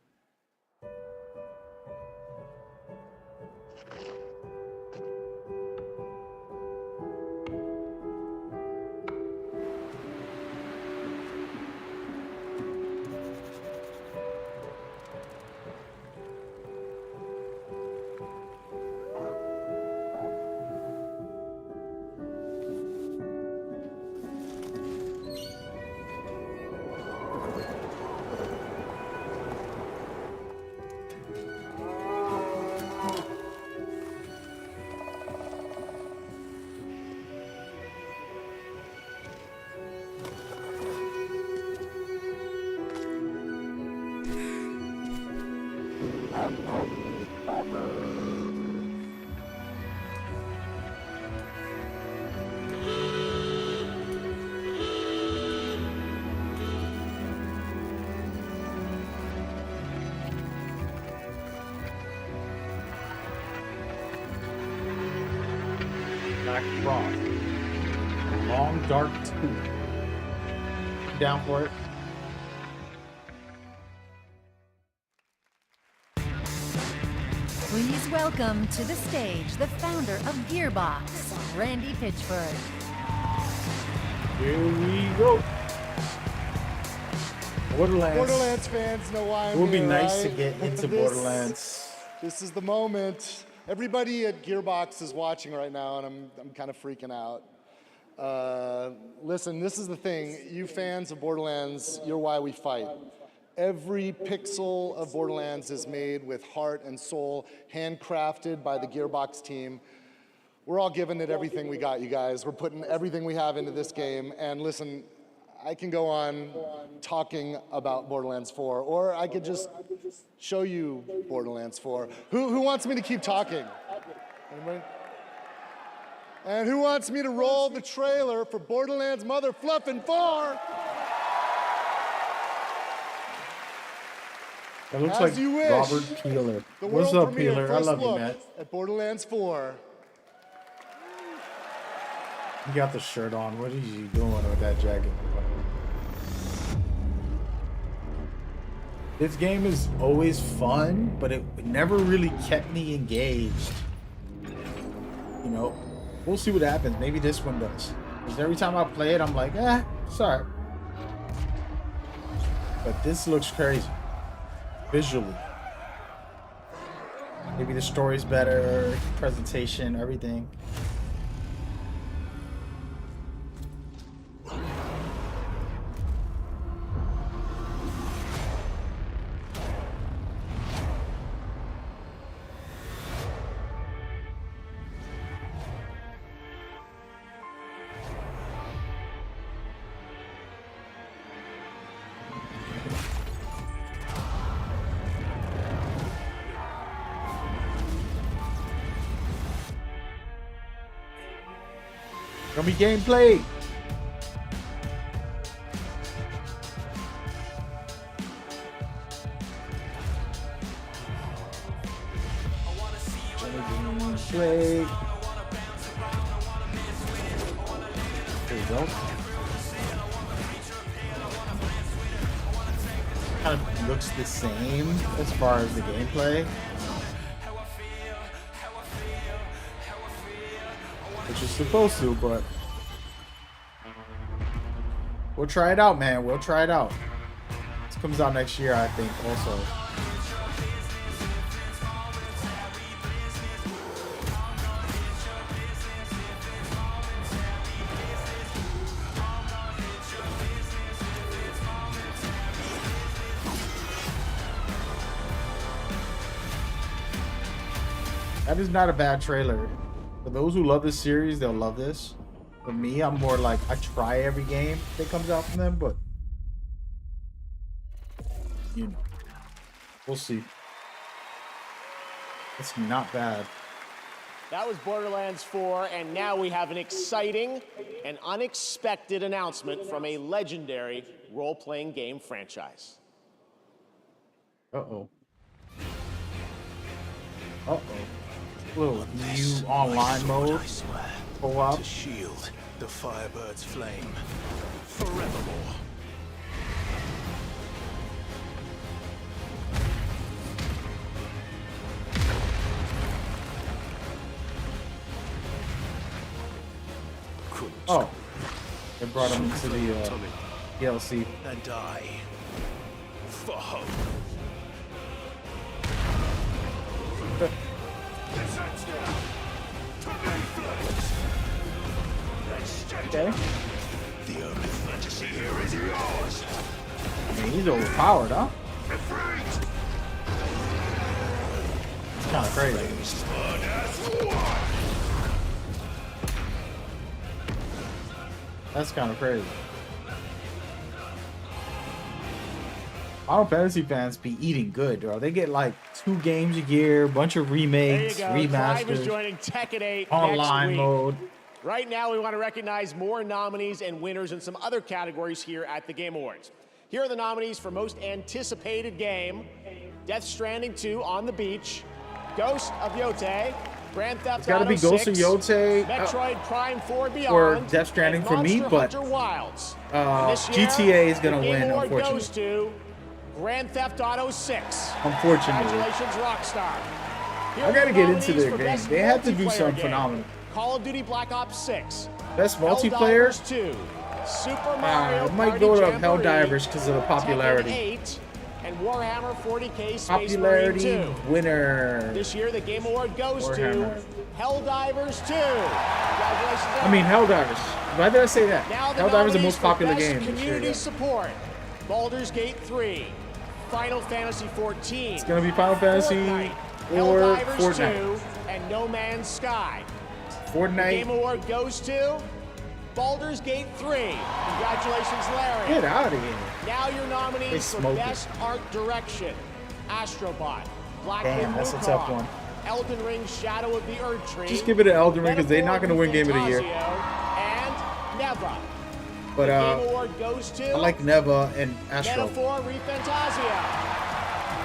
Black Frost. Long dark tooth. Down for it. Please welcome to the stage the founder of Gearbox, Randy Pitchford. Here we go. Borderlands fans know why I'm It would be here, nice right? to get into Borderlands. This is the moment. Everybody at Gearbox is watching right now, and I'm kind of freaking out. Listen, this is the thing. You fans of Borderlands, you're why we fight. Every pixel of Borderlands is made with heart and soul, handcrafted by the Gearbox team. We're all giving it everything we got, you guys. We're putting everything we have into this game. And listen, I can go on talking about Borderlands 4, or I could just show you Borderlands 4. Who wants me to keep talking? Anybody? And who wants me to roll the trailer for Borderlands Mother Fluffin' 4? That looks As like you wish. Robert Peeler. The What's world up, premiere, Peeler? I first love you, look man. at Borderlands 4. You got the shirt on. What are you doing with that jacket? This game is always fun, but it never really kept me engaged. You know, we'll see what happens. Maybe this one does. Because every time I play it, I'm like, it's alright. But this looks crazy. Visually. Maybe the story's better, presentation, everything. Gonna be gameplay. Gameplay. There we go. Kind of looks the same as far as the gameplay. which is supposed to, but we'll try it out, man. We'll try it out. This comes out next year, I think, also. That is not a bad trailer. For those who love this series, they'll love this. For me, I'm more like, I try every game that comes out from them, but you know, we'll see. It's not bad. That was Borderlands 4, and now we have an exciting and unexpected announcement from a legendary role-playing game franchise. Uh-oh. Uh-oh. Little new online mode. Co-op. To shield the Firebird's flame forevermore. Oh, they brought him into the DLC. And die for hope. Okay. The only fantasy here is yours. I mean, he's overpowered, huh? It's kind of crazy. That's kind of crazy. Final Fantasy fans be eating good, bro. They get like 2 games a year, bunch of remakes, There you go. Clive is remasters, joining Tekken 8 online next week. mode. Right now, we want to recognize more nominees and winners in some other categories here at the Game Awards. Here are the nominees for most anticipated game: Death Stranding 2 on the Beach, Ghost of Yote, Grand Theft It's gotta Auto be 6, Ghost of Yote, Metroid Prime 4 Beyond, or Death Stranding and for me, Monster but Hunter Wilds. And this year, GTA is gonna the Game win, Award unfortunately. goes to Grand Theft Auto 6. Unfortunately. Congratulations, Rockstar. Here I are gotta the get into nominees their for game. Best They have to do Multiplayer something Game. phenomenal. Call of Duty Black Ops 6. Best multiplayer? Helldivers 2. Super Mario I might Party go to Jamboree, Helldivers because of the popularity. Tekken 8, and Warhammer 40K Space Popularity Marine 2. winner. This year, the Game Award goes Warhammer. to Helldivers 2. Congratulations. I mean, Helldivers. Why did I say that? Now the Helldivers is the nominees most for popular Best game this year. Community Yeah. support: Baldur's Gate 3, Final Fantasy 14. It's gonna be Final Fantasy Fortnite, or Helldivers Fortnite. 2, and No Man's Sky. The Fortnite. Game Award goes to Baldur's Gate 3. Congratulations, Larry. Get out of here. Now your They nominees for smoke it. Best Art Direction: Astrobot, Black Damn, Myth: that's a tough Wukong, one. Elden Ring: Shadow of the Erdtree. Just give it to Elden Ring because they're not gonna win Game of the Year. And Neva. But the Game Award goes to I like Neva and Astro. Metaphor ReFantasia.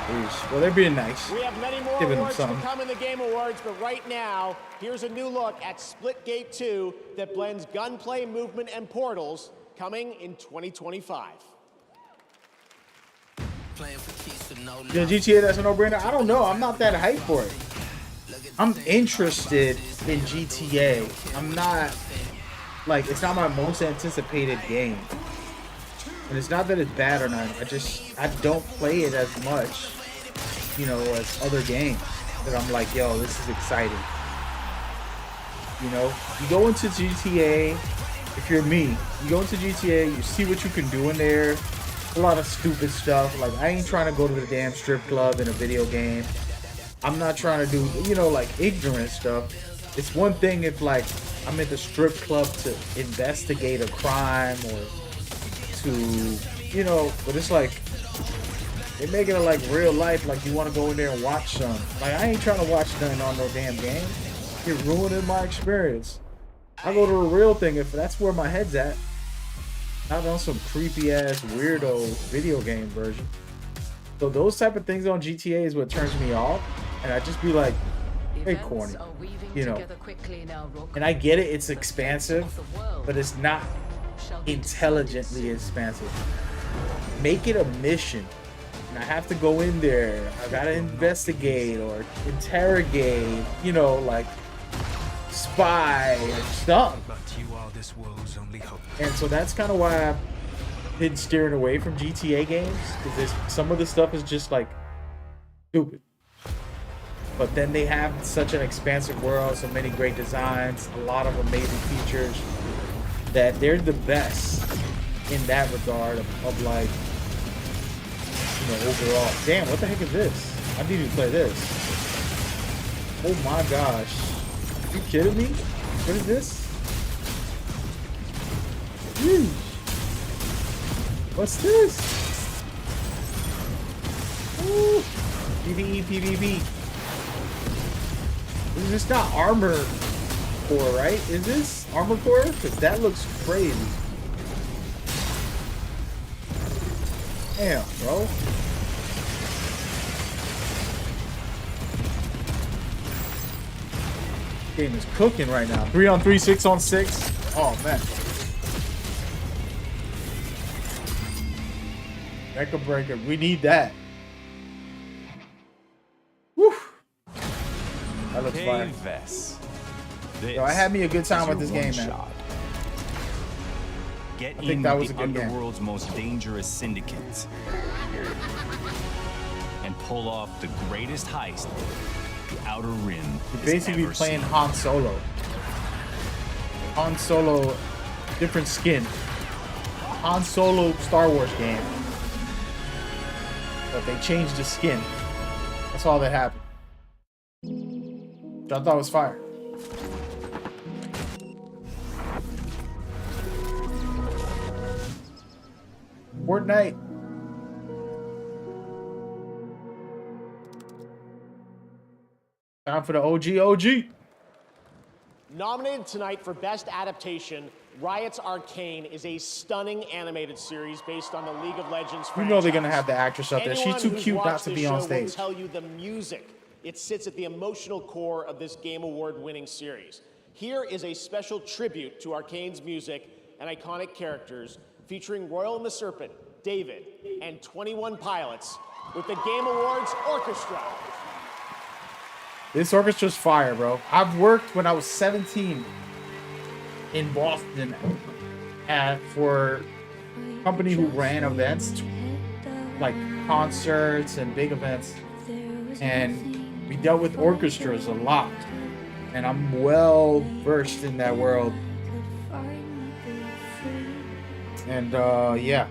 Jeez. Well, they're being nice. We have many more Giving them awards to some. come in the Game Awards, but right now, here's a new look at Splitgate 2 that blends gunplay, movement, and portals, coming in 2025. Yeah, GTA, that's a no-brainer. I don't know. I'm not that hyped for it. I'm interested in GTA. I'm not, like, it's not my most anticipated game. And it's not that it's bad or not. I don't play it as much, you know, as other games. That I'm like, yo, this is exciting. You know, you go into GTA, if you're me, you go into GTA, you see what you can do in there. A lot of stupid stuff. Like, I ain't trying to go to the damn strip club in a video game. I'm not trying to do, you know, like, ignorant stuff. It's one thing if, like, I'm at the strip club to investigate a crime or to, you know, but it's like, they make it like real life, like you want to go in there and watch some. Like, I ain't trying to watch nothing on no damn game. You're ruining my experience. I go to a real thing if that's where my head's at. Not on some creepy ass weirdo video game version. So those type of things on GTA is what turns me off, and I just be like, hey, corny, you know. And I get it, it's expansive, but it's not intelligently expansive. Make it a mission. And I have to go in there. I gotta investigate or interrogate, you know, like spy or stuff. But you are this world's only hope. And so that's kind of why I've been steering away from GTA games, because some of the stuff is just like stupid. But then they have such an expansive world, so many great designs, a lot of amazing features, that they're the best in that regard of like, you know, overall. Damn, what the heck is this? I need to play this. Oh my gosh. Are you kidding me? What is this? Huge. What's this? Ooh. PvE, PvP. Is this not armor core, right? Is this armor core? Because that looks crazy. Damn, bro. Game is cooking right now. 3-on-3, 6-on-6. Oh man. Mecha breaker. We need that. Woo. That looks fire. Yo, I had me a good time with this game, man. Get I think that was a good game. Underworld's most dangerous syndicates and pull off the greatest heist the Outer Rim You're has basically ever playing seen. Han Solo. Han Solo, different skin. Han Solo Star Wars game. But they changed the skin. That's all that happened. Which I thought was fire. Fortnite. Time for the OG. Nominated tonight for Best Adaptation, Riot's Arcane is a stunning animated series based on the League of Legends You franchise. know they're gonna have the actress up there. She's Anyone too who's cute not watched to this be on show stage. will tell you the music. It sits at the emotional core of this Game Award-winning series. Here is a special tribute to Arcane's music and iconic characters, featuring Royal and the Serpent, David, and 21 Pilots with the Game Awards Orchestra. This orchestra's fire, bro. I've worked when I was 17 in Boston for a company who ran events, like concerts and big events. And we dealt with orchestras a lot. And I'm well versed in that world. And yeah.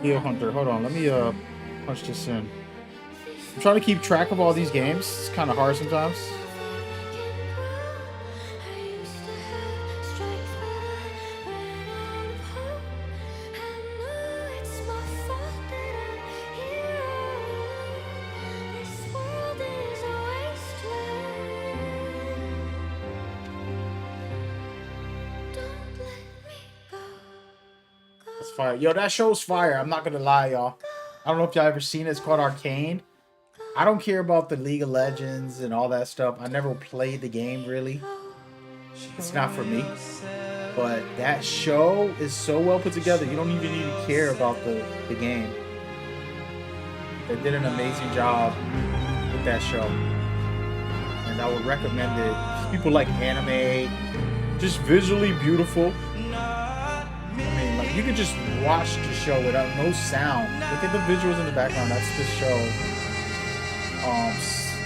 Heel Hunter, hold on, let me punch this in. I'm trying to keep track of all these games. It's kind of hard sometimes. That's fire. Yo, that show's fire. I'm not gonna lie, y'all. I don't know if y'all ever seen it. It's called Arcane. I don't care about the League of Legends and all that stuff. I never played the game, really. It's not for me. But that show is so well put together. You don't even need to care about the game. They did an amazing job with that show. And I would recommend it. People like anime. Just visually beautiful. I mean, like, you could just watch the show without no sound. Look at the visuals in the background. That's the show.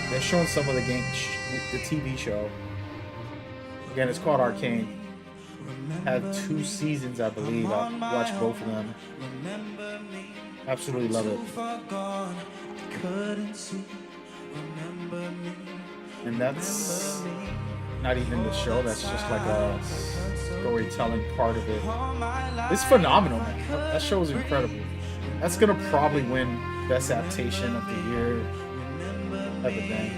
They're showing some of the TV show. Again, it's called Arcane. Had 2 seasons, I believe. I watched both of them. Absolutely love it. And that's not even the show. That's just like a storytelling part of it. It's phenomenal, man. That show is incredible. That's gonna probably win Best Adaptation of the Year. Type of thing.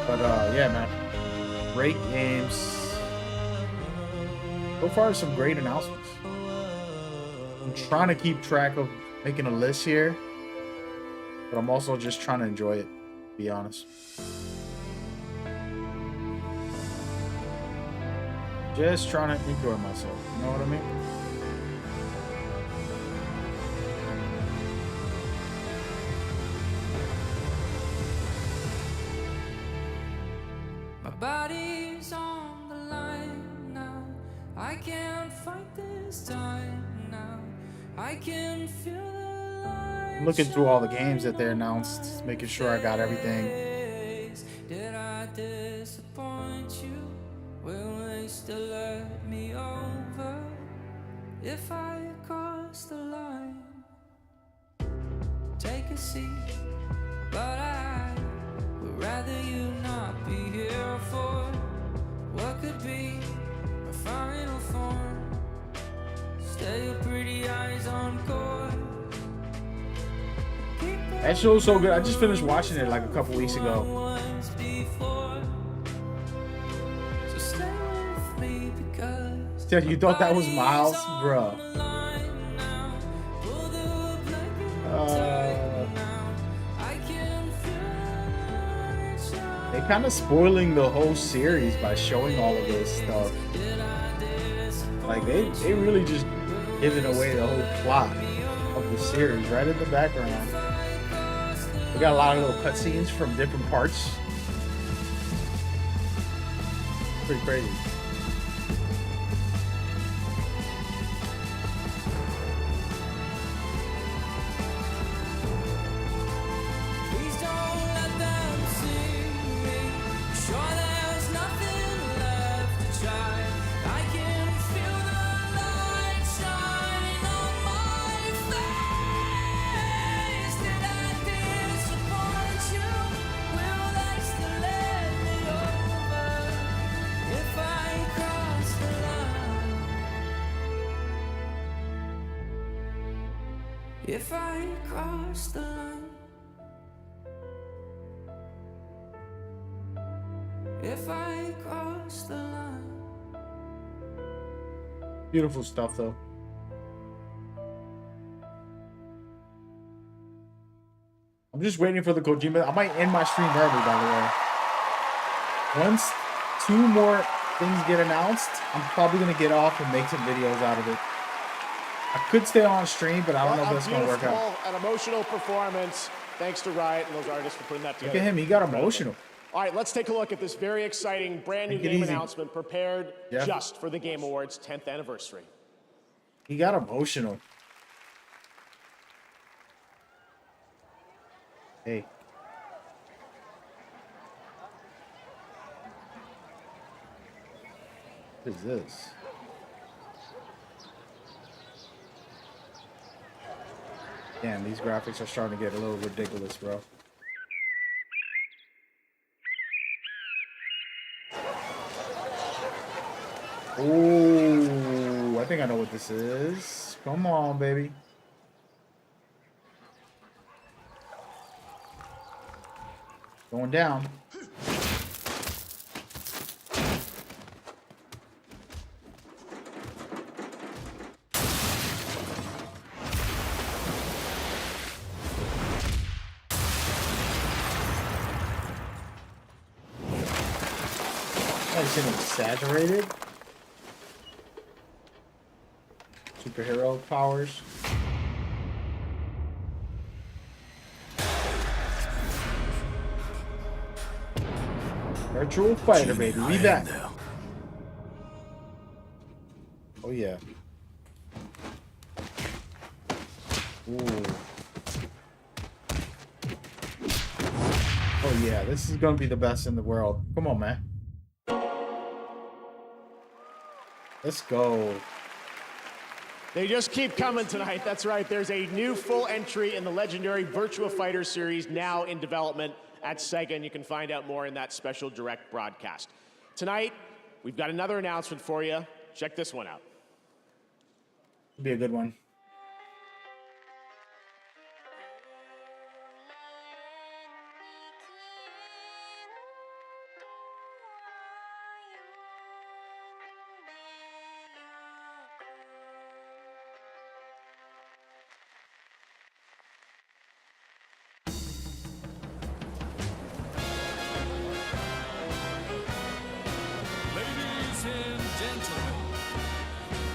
But yeah, man. Great games. So far, some great announcements. I'm trying to keep track of making a list here, but I'm also just trying to enjoy it, to be honest. Just trying to enjoy myself. You know what I mean? body's on the line now. I can't fight this time now. I can feel the light. I'm looking through all the games that they announced, making sure I got everything. Did I disappoint you? Will they still let me over if I cross the line? Take a seat, but I would rather you not be here for what could be a final form. Stay your pretty eyes on court. That show's so good. I just finished watching it like a couple weeks ago. So stay with me because You thought that was Miles, bruh. They kind of spoiling the whole series by showing all of this stuff. Like they really just giving away the whole plot of the series right in the background. We got a lot of little cutscenes from different parts. Pretty crazy. Please don't let them see me. Sure, there's nothing left to try. I can feel the light shine on my face. Did I disappoint you? Will they still let me over if I cross the line? If I cross the line. If I cross the line. Beautiful stuff though. I'm just waiting for the Kojima. I might end my stream early, by the way. Once 2 more things get announced, I'm probably gonna get off and make some videos out of it. I could stay on stream, but I don't know if that's gonna work out. An emotional performance. Thanks to Riot and those artists for putting that together. Look at him, he got emotional. All right, let's take a look at this very exciting brand new game announcement prepared just for the Game Awards 10th anniversary. He got emotional. Hey. What is this? Damn, these graphics are starting to get a little ridiculous, bro. Ooh, I think I know what this is. Come on, baby. Going down. Nice and exaggerated. Superhero powers. Virtual fighter, baby. We back. Oh yeah. Ooh. Oh yeah, this is gonna be the best in the world. Come on, man. Let's go. They just keep coming tonight. That's right. There's a new full entry in the legendary Virtua Fighter series now in development at Sega, and you can find out more in that special direct broadcast. Tonight, we've got another announcement for you. Check this one out. Be a good one.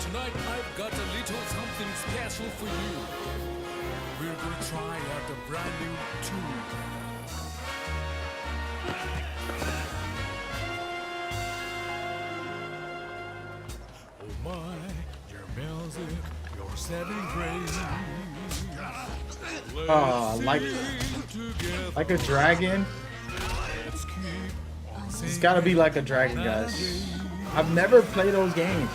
Tonight I've got a little something special for you. We're gonna try out a brand new tool. Like a dragon. It's gotta be like a dragon, guys. I've never played those games.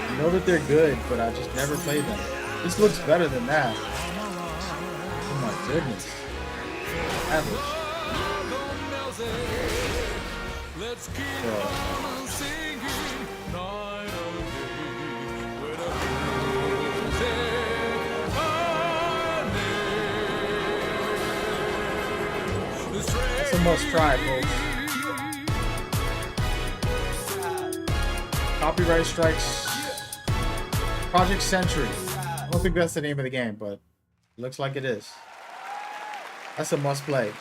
I know that they're good, but I just never played them. This looks better than that. Oh my goodness. Average. That's a must try, folks. Copyright strikes. Project Century. I don't think that's the name of the game, but it looks like it is. That's a must play.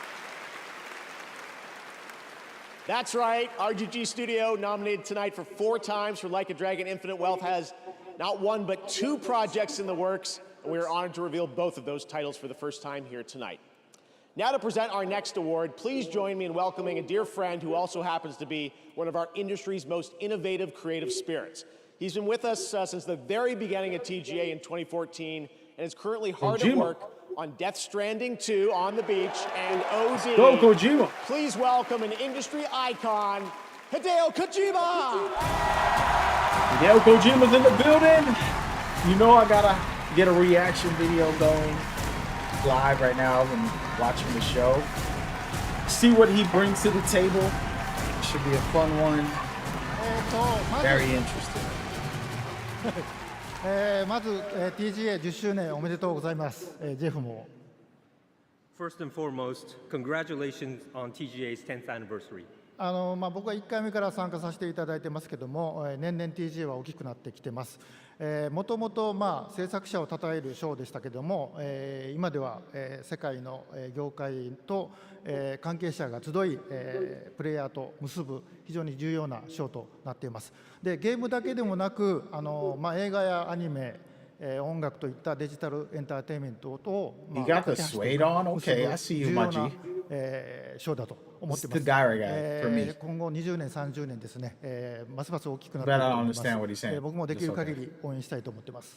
That's right. RGG Studio, nominated tonight for 4 times for Like a Dragon Infinite Wealth, has not 1 but 2 projects in the works, and we are honored to reveal both of those titles for the first time here tonight. Now to present our next award, please join me in welcoming a dear friend who also happens to be one of our industry's most innovative creative spirits. He's been with us since the very beginning of TGA in 2014 and is currently hard at work on Death Stranding 2 on the beach and OD. Go Kojima! Please welcome an industry icon, Hideo Kojima! Hideo Kojima's in the building! You know I gotta get a reaction video going live right now when watching the show. See what he brings to the table. It should be a fun one. Very interesting. まず、TGA 10周年おめでとうございます、ジェフも。First and foremost, congratulations on TGA's 10th anniversary. 僕は1回目から参加させていただいてますけども、年々 TGA は大きくなってきてます。もともと制作者を称える賞でしたけども、今では世界の業界と関係者が集い、プレイヤーと結ぶ非常に重要な賞となっています。で、ゲームだけでもなく映画やアニメ、音楽といったデジタルエンターテインメントとYou got the suede on? Okay, I see you, Maji. 賞だと思ってます。It's the guy for me. 今後20年、30年ですね、ますます大きくなってい But く I と don't 思います。 understand what he's saying. 僕もできる限り応援したいと思ってます。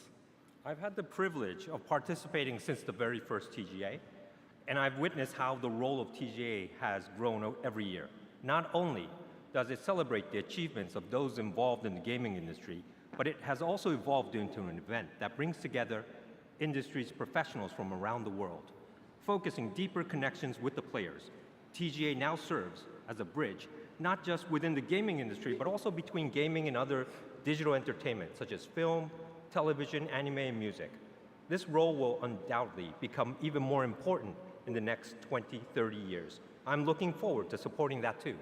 I've had the privilege of participating since the very first TGA, and I've witnessed how the role of TGA has grown every year. Not only does it celebrate the achievements of those involved in the gaming industry, but it has also evolved into an event that brings together industry's professionals from around the world, focusing deeper connections with the players. TGA now serves as a bridge, not just within the gaming industry, but also between gaming and other digital entertainment, such as film, television, anime, and music. This role will undoubtedly become even more important in the next 20, 30 years. I'm looking forward to supporting that too.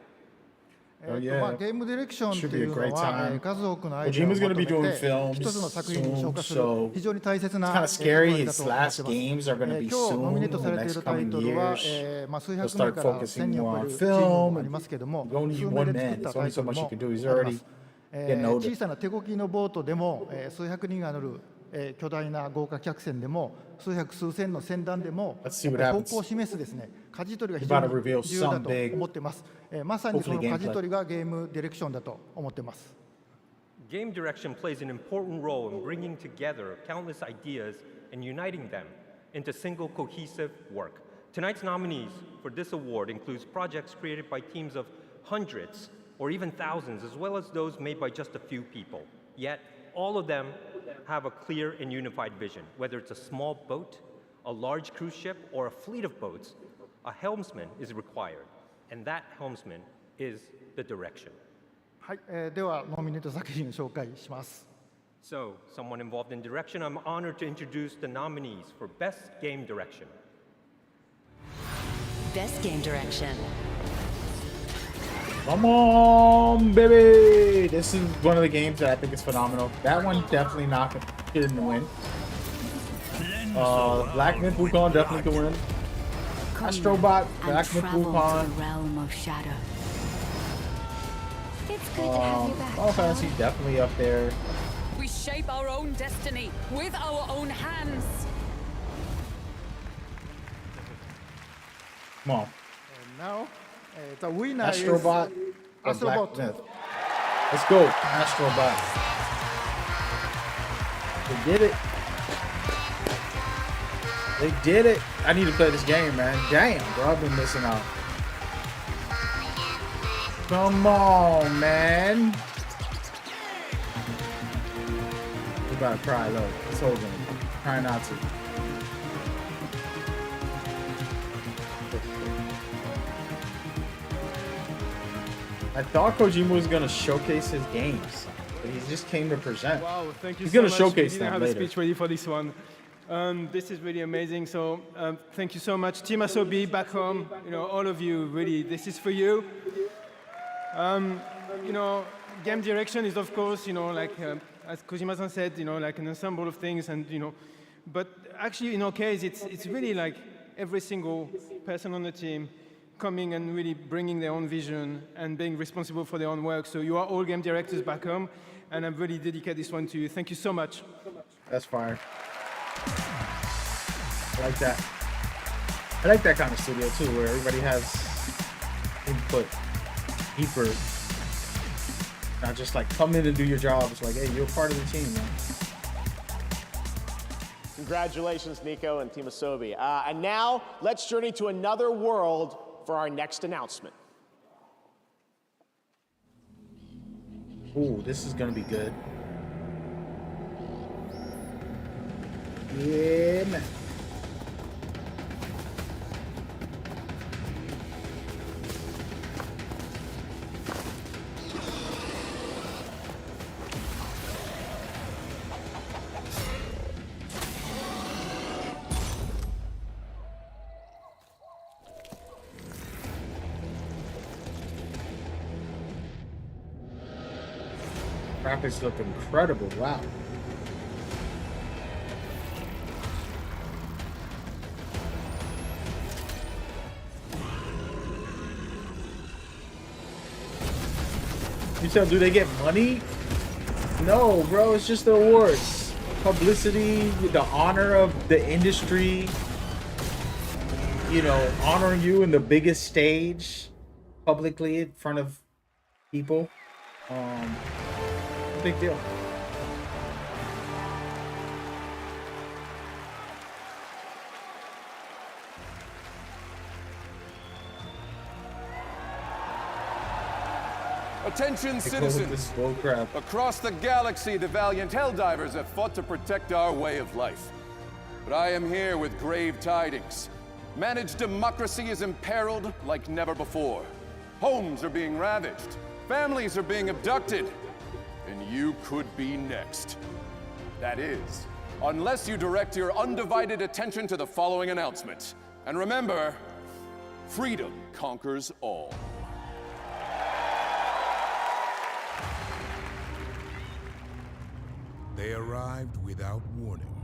ゲームディレクションというのは数多くのアイデアをまとめて一つの作品に昇華する非常に大切な役割だと思ってます。今日ノミネートされているタイトルは数百名から1000人を超えるチームもありますけども、数名で作ったタイトルもあります。小さな手こぎのボートでも数百人が乗る巨大な豪華客船でも数百数千の船団でも方向を示すですね、舵取りが非常に重要だと思っています。まさにその舵取りがゲームディレクションだと思っています。Game direction plays an important role in bringing together countless ideas and uniting them into single cohesive work. Tonight's nominees for this award includes projects created by teams of hundreds or even thousands, as well as those made by just a few people. Yet, all of them have a clear and unified vision. Whether it's a small boat, a large cruise ship, or a fleet of boats, a helmsman is required, and that helmsman is the direction. はい、ではノミネート作品を紹介します。So, someone involved in direction, I'm honored to introduce the nominees for Best Game Direction. Best Game Direction. Come on, baby! This is one of the games that I think is phenomenal. That one definitely not getting the win. Black Myth Wukong definitely could win. Astrobot, Black Myth Wukong. Realm of shadow. It's good to have you back. Final Fantasy definitely up there. We shape our own destiny with our own hands. Come on. And now, the winner Astrobot is Astrobot. Let's go, Astrobot. They did it. They did it. I need to play this game, man. Damn, bro, I've been missing out. Come on, man. We about to cry, look. It's holding. Try not to. I thought Kojima was gonna showcase his games, but he just came to present. Wow, thank you He's so gonna much. showcase we them didn't have later. a speech ready for this one. This is really amazing. So thank you so much, Team Asobi back home. You know, all of you. Really, this is for you. You know, game direction is of course, you know, like as Kojima-san said, you know, like an ensemble of things, and you know, but actually in our case, it's really like every single person on the team coming and really bringing their own vision and being responsible for their own work. So you are all game directors back home, and I'm really dedicate this one to you. Thank you so much. That's fire. I like that. I like that kind of studio too, where everybody has input deeper. Not just like come in and do your job. It's like, hey, you're part of the team, man. Congratulations, Nico and Team Asobi. And now, let's journey to another world for our next announcement. Ooh, this is gonna be good. Yeah, man. Graphics look incredible. Wow. You said, do they get money? No, bro. It's just the awards, publicity, the honor of the industry. You know, honoring you in the biggest stage publicly in front of people. Big deal. Attention, citizens! Across the galaxy, the valiant Helldivers have fought to protect our way of life. But I am here with grave tidings. Managed democracy is imperiled like never before. Homes are being ravaged. Families are being abducted. And you could be next. That is, unless you direct your undivided attention to the following announcement. And remember, freedom conquers all. They arrived without warning,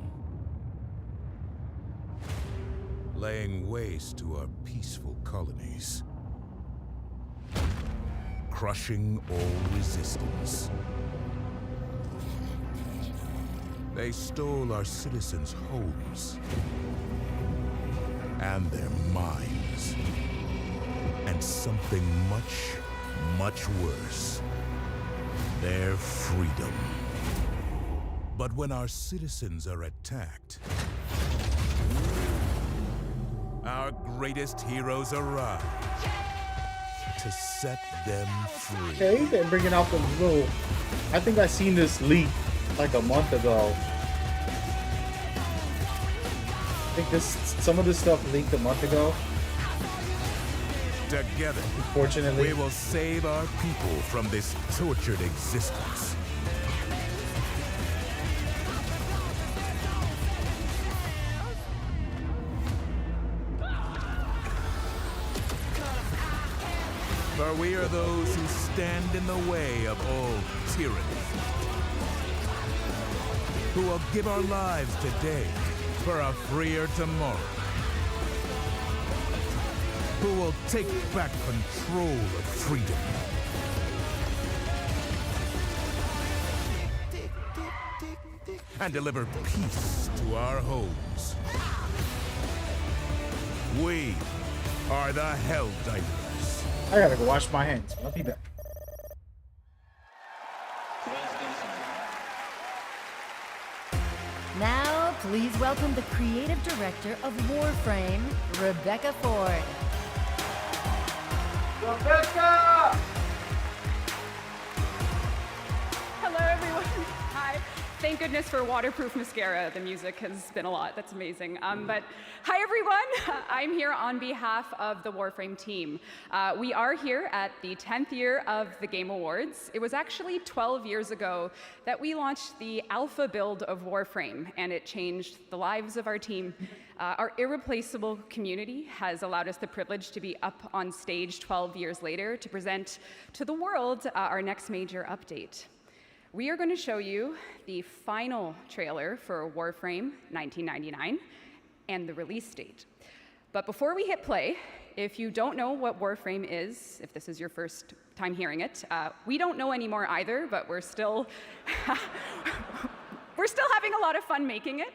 laying waste to our peaceful colonies, crushing all resistance. They stole our citizens' homes and their minds, and something much, much worse, their freedom. But when our citizens are attacked, our greatest heroes arrive to set them free. Okay, they're bringing out the little. I think I seen this leak like a month ago. I think some of this stuff leaked a month ago. Together, unfortunately, we will save our people from this tortured existence. For we are those who stand in the way of all tyranny, who will give our lives today for a freer tomorrow, who will take back control of freedom. And deliver peace to our homes. We are the Helldivers. I gotta go wash my hands. I'll be back. Now, please welcome the creative director of Warframe, Rebecca Ford. Rebecca! Hello, everyone. Hi. Thank goodness for waterproof mascara. The music has been a lot. That's amazing. But hi, everyone. I'm here on behalf of the Warframe team. We are here at the 10th year of the Game Awards. It was actually 12 years ago that we launched the alpha build of Warframe, and it changed the lives of our team. Our irreplaceable community has allowed us the privilege to be up on stage 12 years later to present to the world our next major update. We are going to show you the final trailer for Warframe 1999 and the release date. But before we hit play, if you don't know what Warframe is, if this is your first time hearing it, we don't know anymore either, but we're still having a lot of fun making it.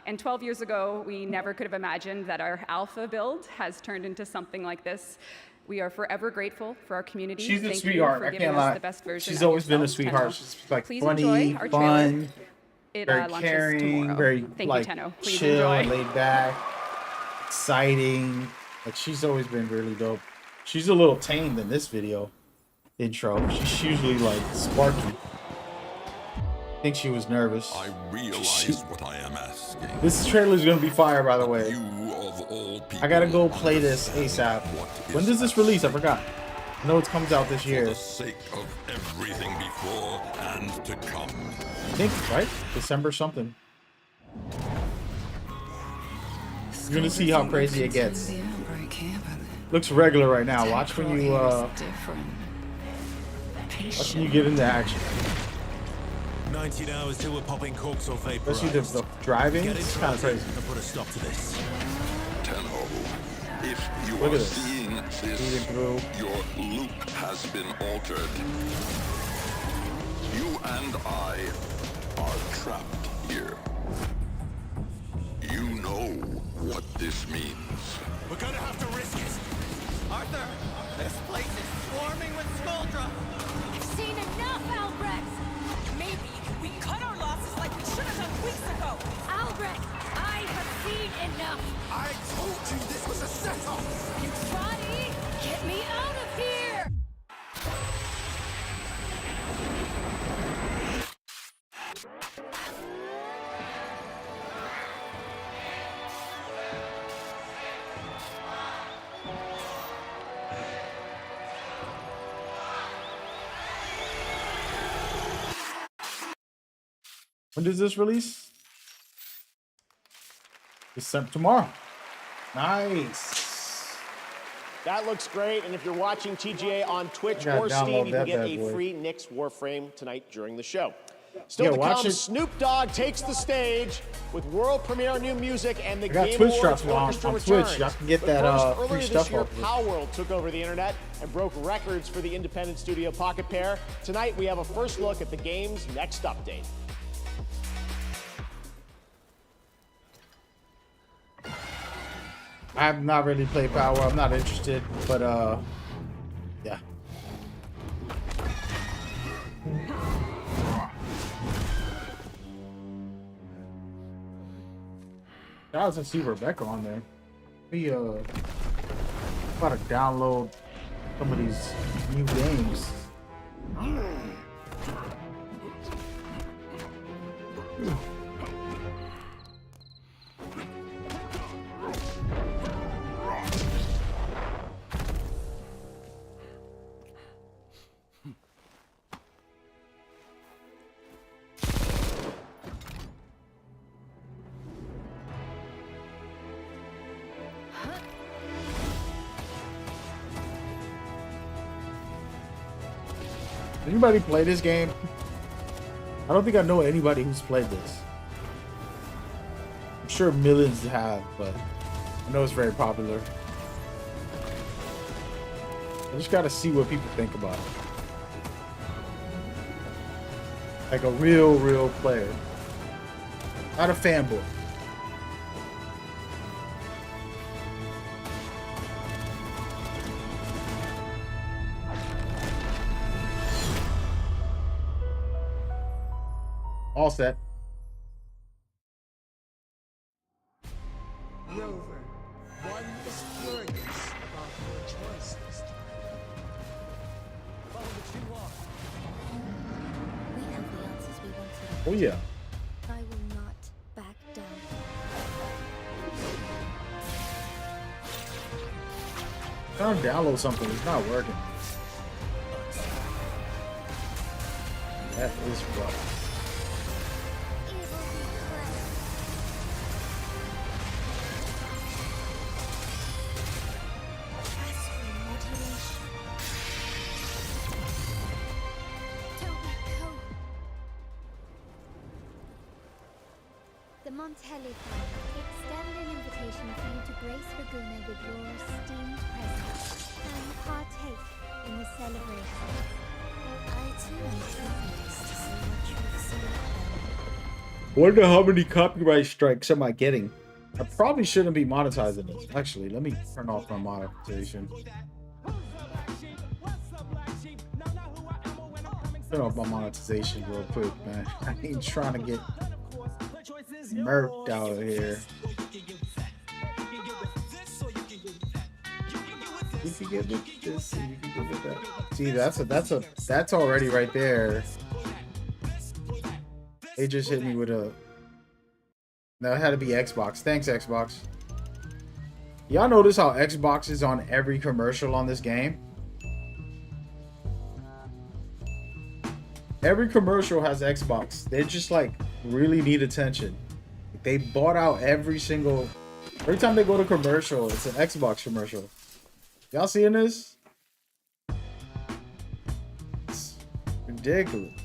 And 12 years ago, we never could have imagined that our alpha build has turned into something like this. We are forever grateful for our community. She's a Thank sweetheart. you for I giving can't us lie. the best version She's of always been a yourself, sweetheart. Tenno. She's like Please funny, enjoy our fun, trailer. It very launches caring, tomorrow. very Thank like you, Tenno. Please chill, enjoy. laid back, exciting. Like she's always been really dope. She's a little tamed in this video intro. She's usually like sparky. I think she was nervous. I realize what I am asking. This trailer is gonna be fire, by the way. You of all people, I gotta go play this ASAP. When does this release? I forgot. I know it comes out this year. For the sake of everything before and to come. I think, right? December something. You're gonna see how crazy it gets. Looks regular right now. Watch when you get into action. 19 hours till we're popping corks or vapor. Especially the driving. It's kind of crazy. And put a stop to this. Tenno, if you Look are at this. seeing this, your loop has been altered. You and I are trapped here. You know what this means. We're gonna have to risk it. Arthur, this place is swarming with Skuldra. I've seen enough, Albrecht! Maybe we cut our losses like we should have done weeks ago. Albrecht, I have seen enough. I told you this was a setup. Roddy, get me out of here! When does this release? December tomorrow. Nice. That looks great, and if you're watching TGA on Twitch gotta or Steam, download you that can get bad a boy. free Nyx Warframe tonight during the show. Still Yeah, to watch come, it. Snoop Dogg takes the stage with world premiere new music and the I got Game Twitch Awards drops on Orchestra Twitch. returns. Y'all can get But that, first, free earlier stuff this year, off of it. Palworld took over the internet and broke records for the independent studio Pocket Pair. Tonight, we have a first look at the game's next update. I have not really played Power. I'm not interested, but yeah. I was to see Rebecca on there. We about to download some of these new games. Anybody play this game? I don't think I know anybody who's played this. I'm sure millions have, but I know it's very popular. I just gotta see what people think about it. Like a real player. Not a fanboy. All set. Oh yeah. I will not back down. Trying to download something, it's not working. That is rough. The Montelli Fund extend an invitation for you to grace Laguna with your esteemed presence and partake in the celebration. I too am curious to see what you've seen. Wonder how many copyright strikes am I getting? I probably shouldn't be monetizing this. Actually, let me turn off my monetization. Turn off my monetization real quick, man. I ain't trying to get murked out of here. You can give it this and you can give it that. See, that's already right there. They just hit me with a. That had to be Xbox. Thanks, Xbox. Y'all notice how Xbox is on every commercial on this game? Every commercial has Xbox. They just like really need attention. They bought out every time they go to commercial, it's an Xbox commercial. Y'all seeing this? It's ridiculous.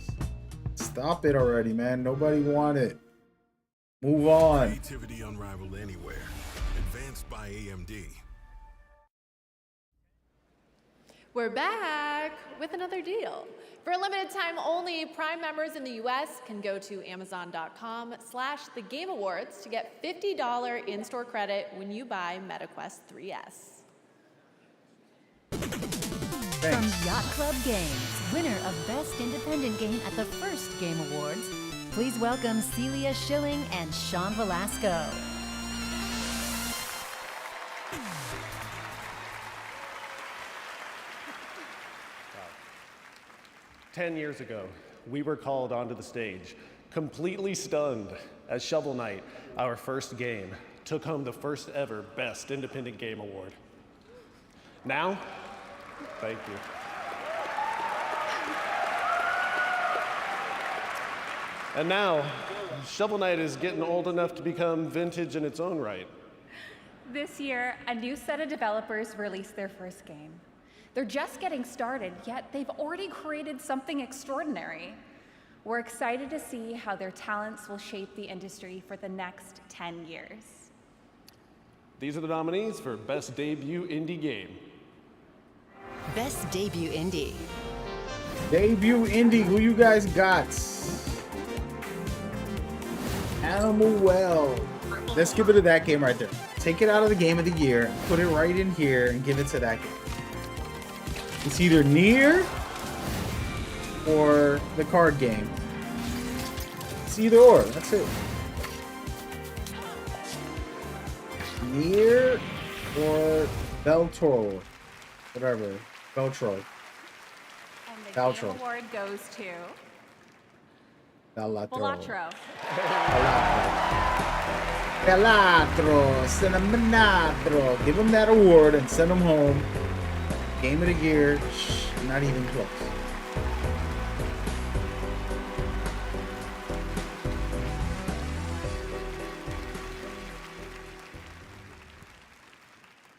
Stop it already, man. Nobody want it. Move on. Creativity unrivaled anywhere. Advanced by AMD. We're back with another deal. For a limited time only, Prime members in the US can go to Amazon.com/TheGameAwards to get $50 in-store credit when you buy MetaQuest 3S. From Yacht Club Games, winner of Best Independent Game at the first Game Awards, please welcome Celia Schilling and Sean Velasco. 10 years ago, we were called onto the stage, completely stunned, as Shovel Knight, our first game, took home the first ever Best Independent Game Award. Now, thank you. And now, Shovel Knight is getting old enough to become vintage in its own right. This year, a new set of developers released their first game. They're just getting started, yet they've already created something extraordinary. We're excited to see how their talents will shape the industry for the next 10 years. These are the nominees for Best Debut Indie Game. Best Debut Indie. Debut Indie, who you guys got? Animal Well. Let's give it to that game right there. Take it out of the game of the year, put it right in here, and give it to that game. It's either Nier or the card game. It's either or, that's it. Nier or Beltoro. Whatever. Beltro. And the Beltro. Game Award goes to Bellatro. Bellatro. Bellatro. Cinnamon. Give him that award and send him home. Game of the year, not even close.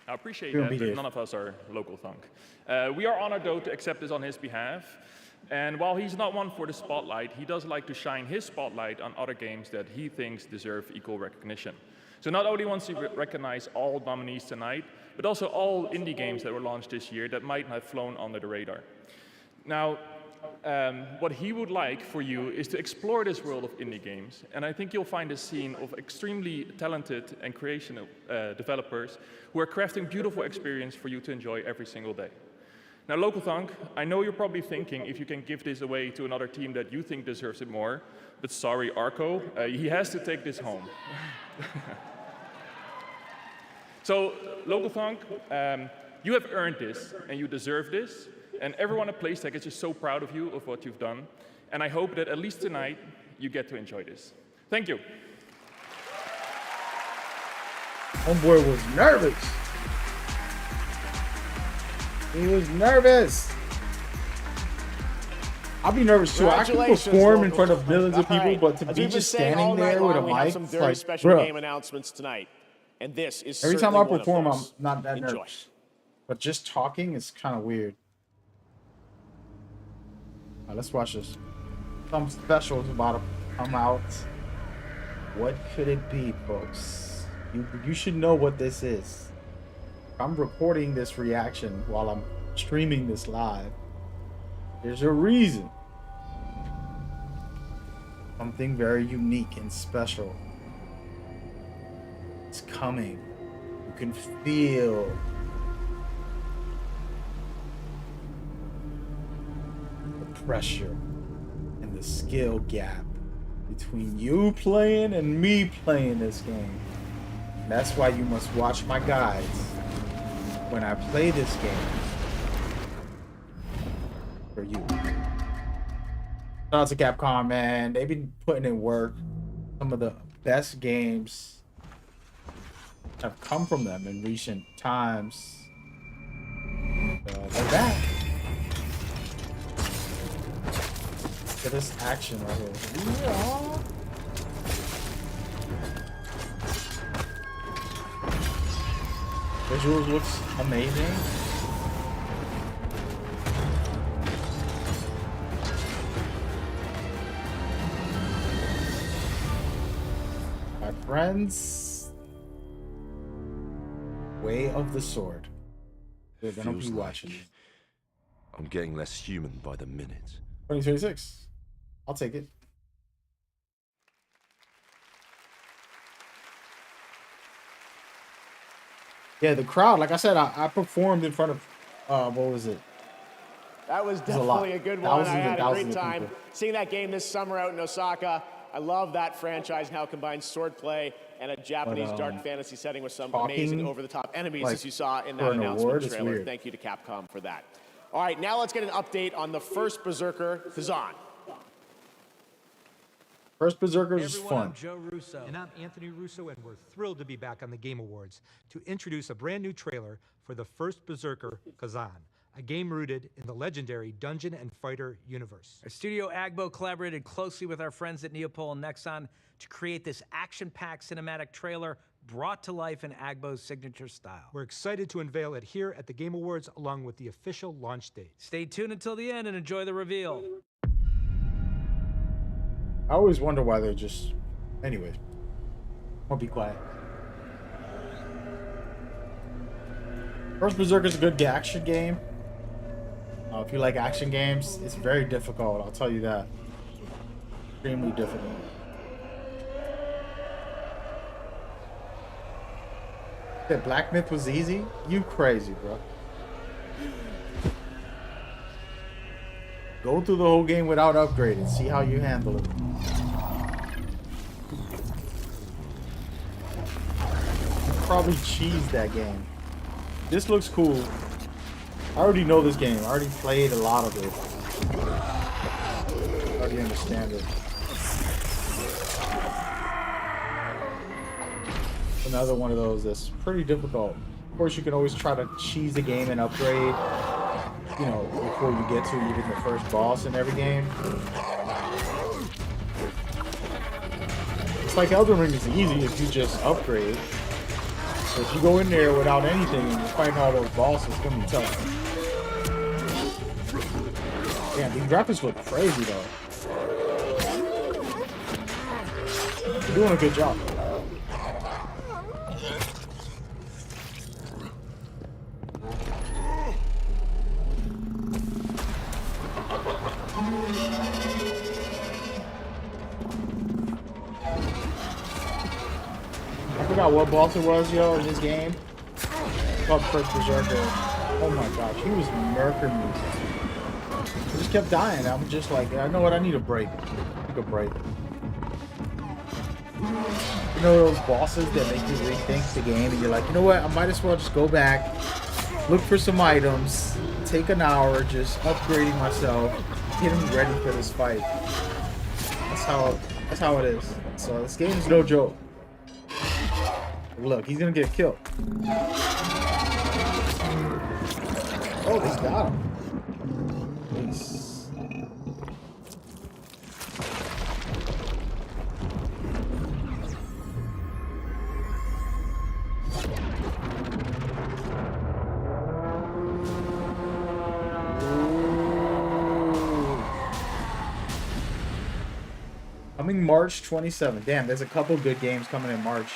I appreciate that none of us are local thunk. We are honored, though, to accept this on his behalf. And while he's not one for the spotlight, he does like to shine his spotlight on other games that he thinks deserve equal recognition. So not only wants to recognize all nominees tonight, but also all indie games that were launched this year that might have flown under the radar. Now, what he would like for you is to explore this world of indie games, and I think you'll find a scene of extremely talented and creative developers who are crafting beautiful experience for you to enjoy every single day. Now, Local Thunk, I know you're probably thinking if you can give this away to another team that you think deserves it more, but sorry, Arco, he has to take this home. So, Local Thunk, you have earned this, and you deserve this, and everyone at PlayStack is just so proud of you, of what you've done, and I hope that at least tonight, you get to enjoy this. Thank you. Homeboy was nervous. He was nervous. I'll be nervous too. I can perform in front of millions of people, but to be just standing there with a mic, some very like, special bruh. game announcements tonight, and this is Every time I certainly one of perform, I'm those. not that Enjoy. nervous. But just talking is kind of weird. All right, let's watch this. Something special is about to come out. What could it be, folks? You should know what this is. I'm recording this reaction while I'm streaming this live. There's a reason. Something very unique and special. It's coming. You can feel the pressure and the skill gap between you playing and me playing this game. That's why you must watch my guides when I play this game for you. Shout out to Capcom, man. They've been putting in work. Some of the best games have come from them in recent times. They're back. Look at this action right here. Yeah. Visuals looks amazing. My friends, Way of the Sword. They're gonna be watching. I'm getting less human by the minute. 2026. I'll take it. Yeah, the crowd, like I said, I performed in front of, what was it? That was It was a lot. definitely a good one. Thousands I and had a thousands great of time people. seeing that game this summer out in Osaka. I love that franchise and how it combines swordplay and a Japanese dark fantasy setting with some amazing over-the-top enemies, like, as you saw in for that an announcement award, it's trailer. weird. Thank you to Capcom for that. All right, now let's get an update on the first Berserker, Kazan. First Berserker is Everyone, fun. I'm Joe Russo. And I'm Anthony Russo, and we're thrilled to be back on the Game Awards to introduce a brand new trailer for the first Berserker, Kazan, a game rooted in the legendary Dungeon and Fighter universe. Our studio Agbo collaborated closely with our friends at Neopol and Nexon to create this action-packed cinematic trailer brought to life in Agbo's signature style. We're excited to unveil it here at the Game Awards along with the official launch date. Stay tuned until the end and enjoy the reveal. I always wonder why they're just... Anyways. I'll be quiet. First Berserker is a good action game. If you like action games, it's very difficult, I'll tell you that. Extremely difficult. That Black Myth was easy? You crazy, bro. Go through the whole game without upgrading. See how you handle it. Probably cheese that game. This looks cool. I already know this game. I already played a lot of it. I already understand it. Another one of those that's pretty difficult. Of course, you can always try to cheese the game and upgrade, you know, before you get to even the first boss in every game. It's like Elden Ring is easy if you just upgrade. But if you go in there without anything and you're fighting all those bosses, it's gonna be tough. Yeah, these graphics look crazy though. You're doing a good job. I forgot what boss it was, yo, in this game. It's called First Berserker. Oh my gosh, he was murking me. I just kept dying. I'm just like, I know what, I need a break. I need a break. You know those bosses that make you rethink the game and you're like, you know what, I might as well just go back, look for some items, take an hour just upgrading myself, getting ready for this fight. That's how That's how it is. So this game's no joke. Look, he's gonna get killed. Oh, he's got him. Nice. Coming March 27th. Damn, there's a couple good games coming in March.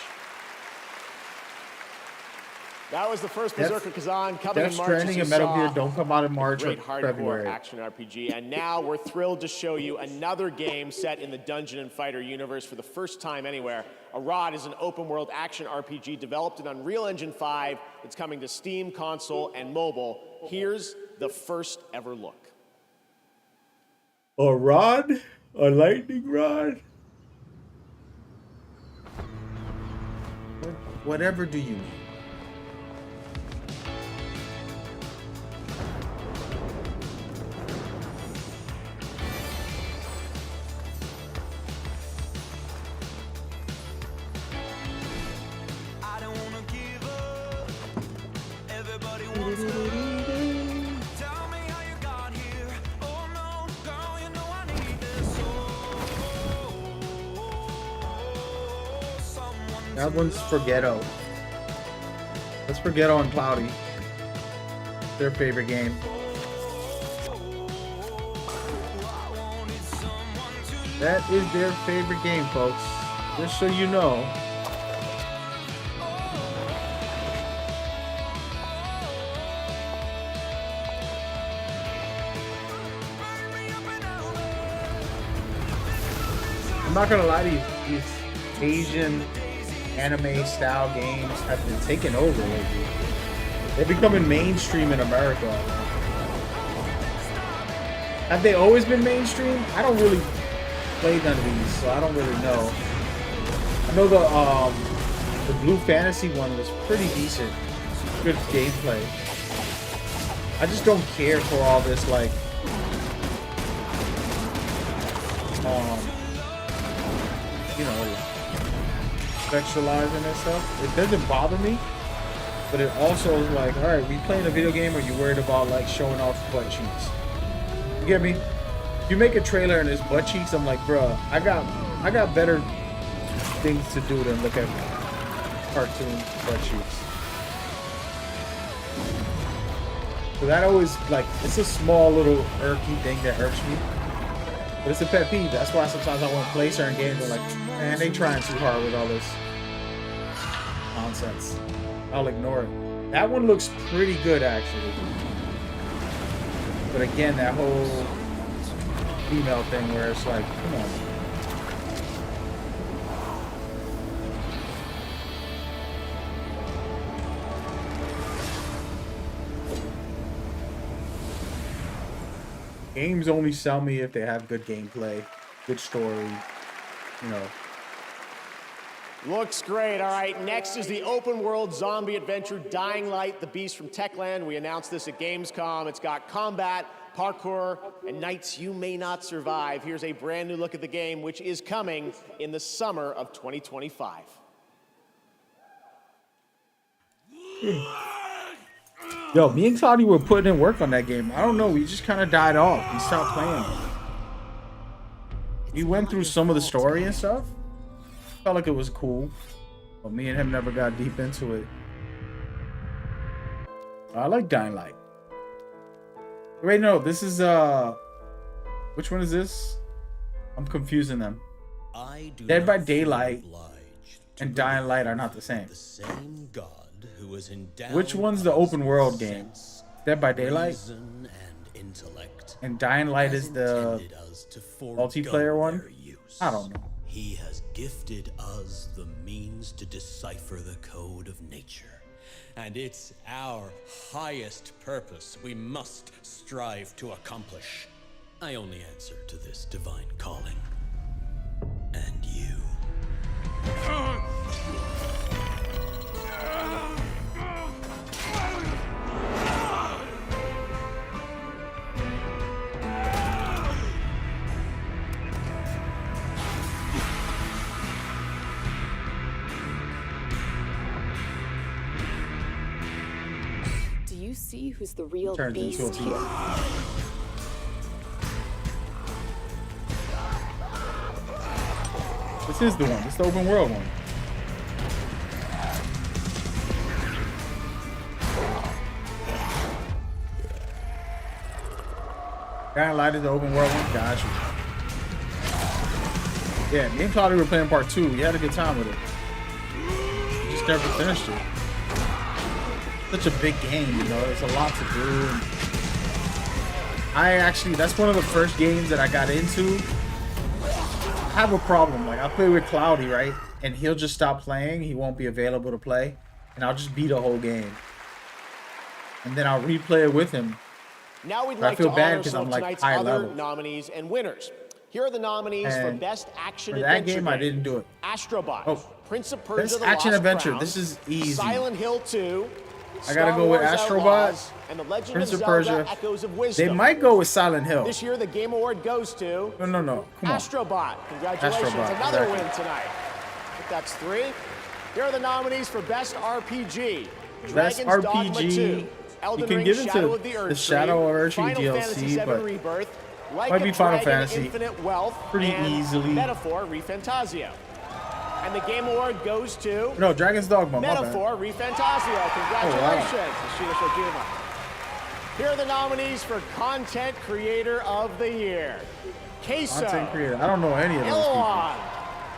That was the first Berserker Kazan coming in March. Death Stranding and Metal Gear don't come out in March or great hardcore February. Action RPG. And now we're thrilled to show you another game set in the Dungeon and Fighter universe for the first time anywhere. Arad is an open-world action RPG developed in Unreal Engine 5. It's coming to Steam, console, and mobile. Here's the first ever look. Arad? A lightning rod? Whatever do you need? That one's for Ghetto. That's for Ghetto and Cloudy. Their favorite game. That is their favorite game, folks. Just so you know. I'm not gonna lie to you, these Asian anime style games have been taken over lately. They're becoming mainstream in America. Have they always been mainstream? I don't really play none of these, so I don't really know. I know the Blue Fantasy one was pretty decent. Good gameplay. I just don't care for all this like you know, sexualizing and stuff. It doesn't bother me, but it also is like, all right, we playing a video game, or you worried about like showing off butt cheeks? You get me? If you make a trailer and it's butt cheeks, I'm like, bruh, I got better things to do than look at cartoon butt cheeks. So that always, like, it's a small little irky thing that irks me. But it's a pet peeve. That's why sometimes I won't play certain games. I'm like, man, they trying too hard with all this nonsense. I'll ignore it. That one looks pretty good, actually. But again, that whole female thing where it's like, come on. Games only sell me if they have good gameplay, good story, you know. Looks great. All right, next is the open world zombie adventure Dying Light, the Beast from Techland. We announced this at Gamescom. It's got combat, parkour, and nights you may not survive. Here's a brand new look at the game, which is coming in the summer of 2025. Yo, me and Cloudy were putting in work on that game. I don't know, we just kind of died off. We stopped playing. We went through some of the story and stuff. Felt like it was cool. But me and him never got deep into it. I like Dying Light. Wait, no, this is, which one is this? I'm confusing them. Dead by Daylight and Dying Light are not the same. Which one's the open world game? Dead by Daylight? And Dying Light is the multiplayer one? I don't know. He has gifted us the means to decipher the code of nature. And it's our highest purpose we must strive to accomplish. I only answer to this divine calling. And you. see who's the real Turns into a beast here. This is the one. This is the open world one. Kind of light is the open world one. Gotcha. Yeah, me and Claudia were playing part 2. We had a good time with it. We just never finished it. Such a big game, you know. There's a lot to do. That's one of the first games that I got into. I have a problem. Like, I play with Cloudy, right? And he'll just stop playing. He won't be available to play. And I'll just beat the whole game. And then I'll replay it with him. Now we'd But like I feel to bad honor because some I'm of like tonight's high other level. nominees and winners. Here are the nominees for And Best Action for that Adventure game, I didn't do it. Astrobot, Oh. Prince of Persia: Best The action Lost adventure. Crown, This is easy. Silent Hill 2, I gotta Star go with Wars Astrobot, Outlaws, and The Legend Prince of of Zelda: Persia. Echoes of Wisdom. They might go with Silent Hill. This year, the Game Award goes to No. Come on. Astrobot. Congratulations, Astrobot, another exactly. win tonight. But that's 3. Here are the nominees for Best RPG. Best Dragon's Dogma RPG. 2, Elden You can Ring: give it to Shadow of the Earth the Shadow of Earth Final DLC, Fantasy VII but Rebirth, Like might a be Final Dragon, Fantasy. Infinite Wealth, Pretty and easily. Metaphor Refantasio. And the Game Award goes to No, Dragon's Dogma. My bad. Metaphor Refantasio. Congratulations, Ashina Shojima. Here are the nominees for Content Creator of the Year. Queso, Content creator. I don't know any of those people. Illawan,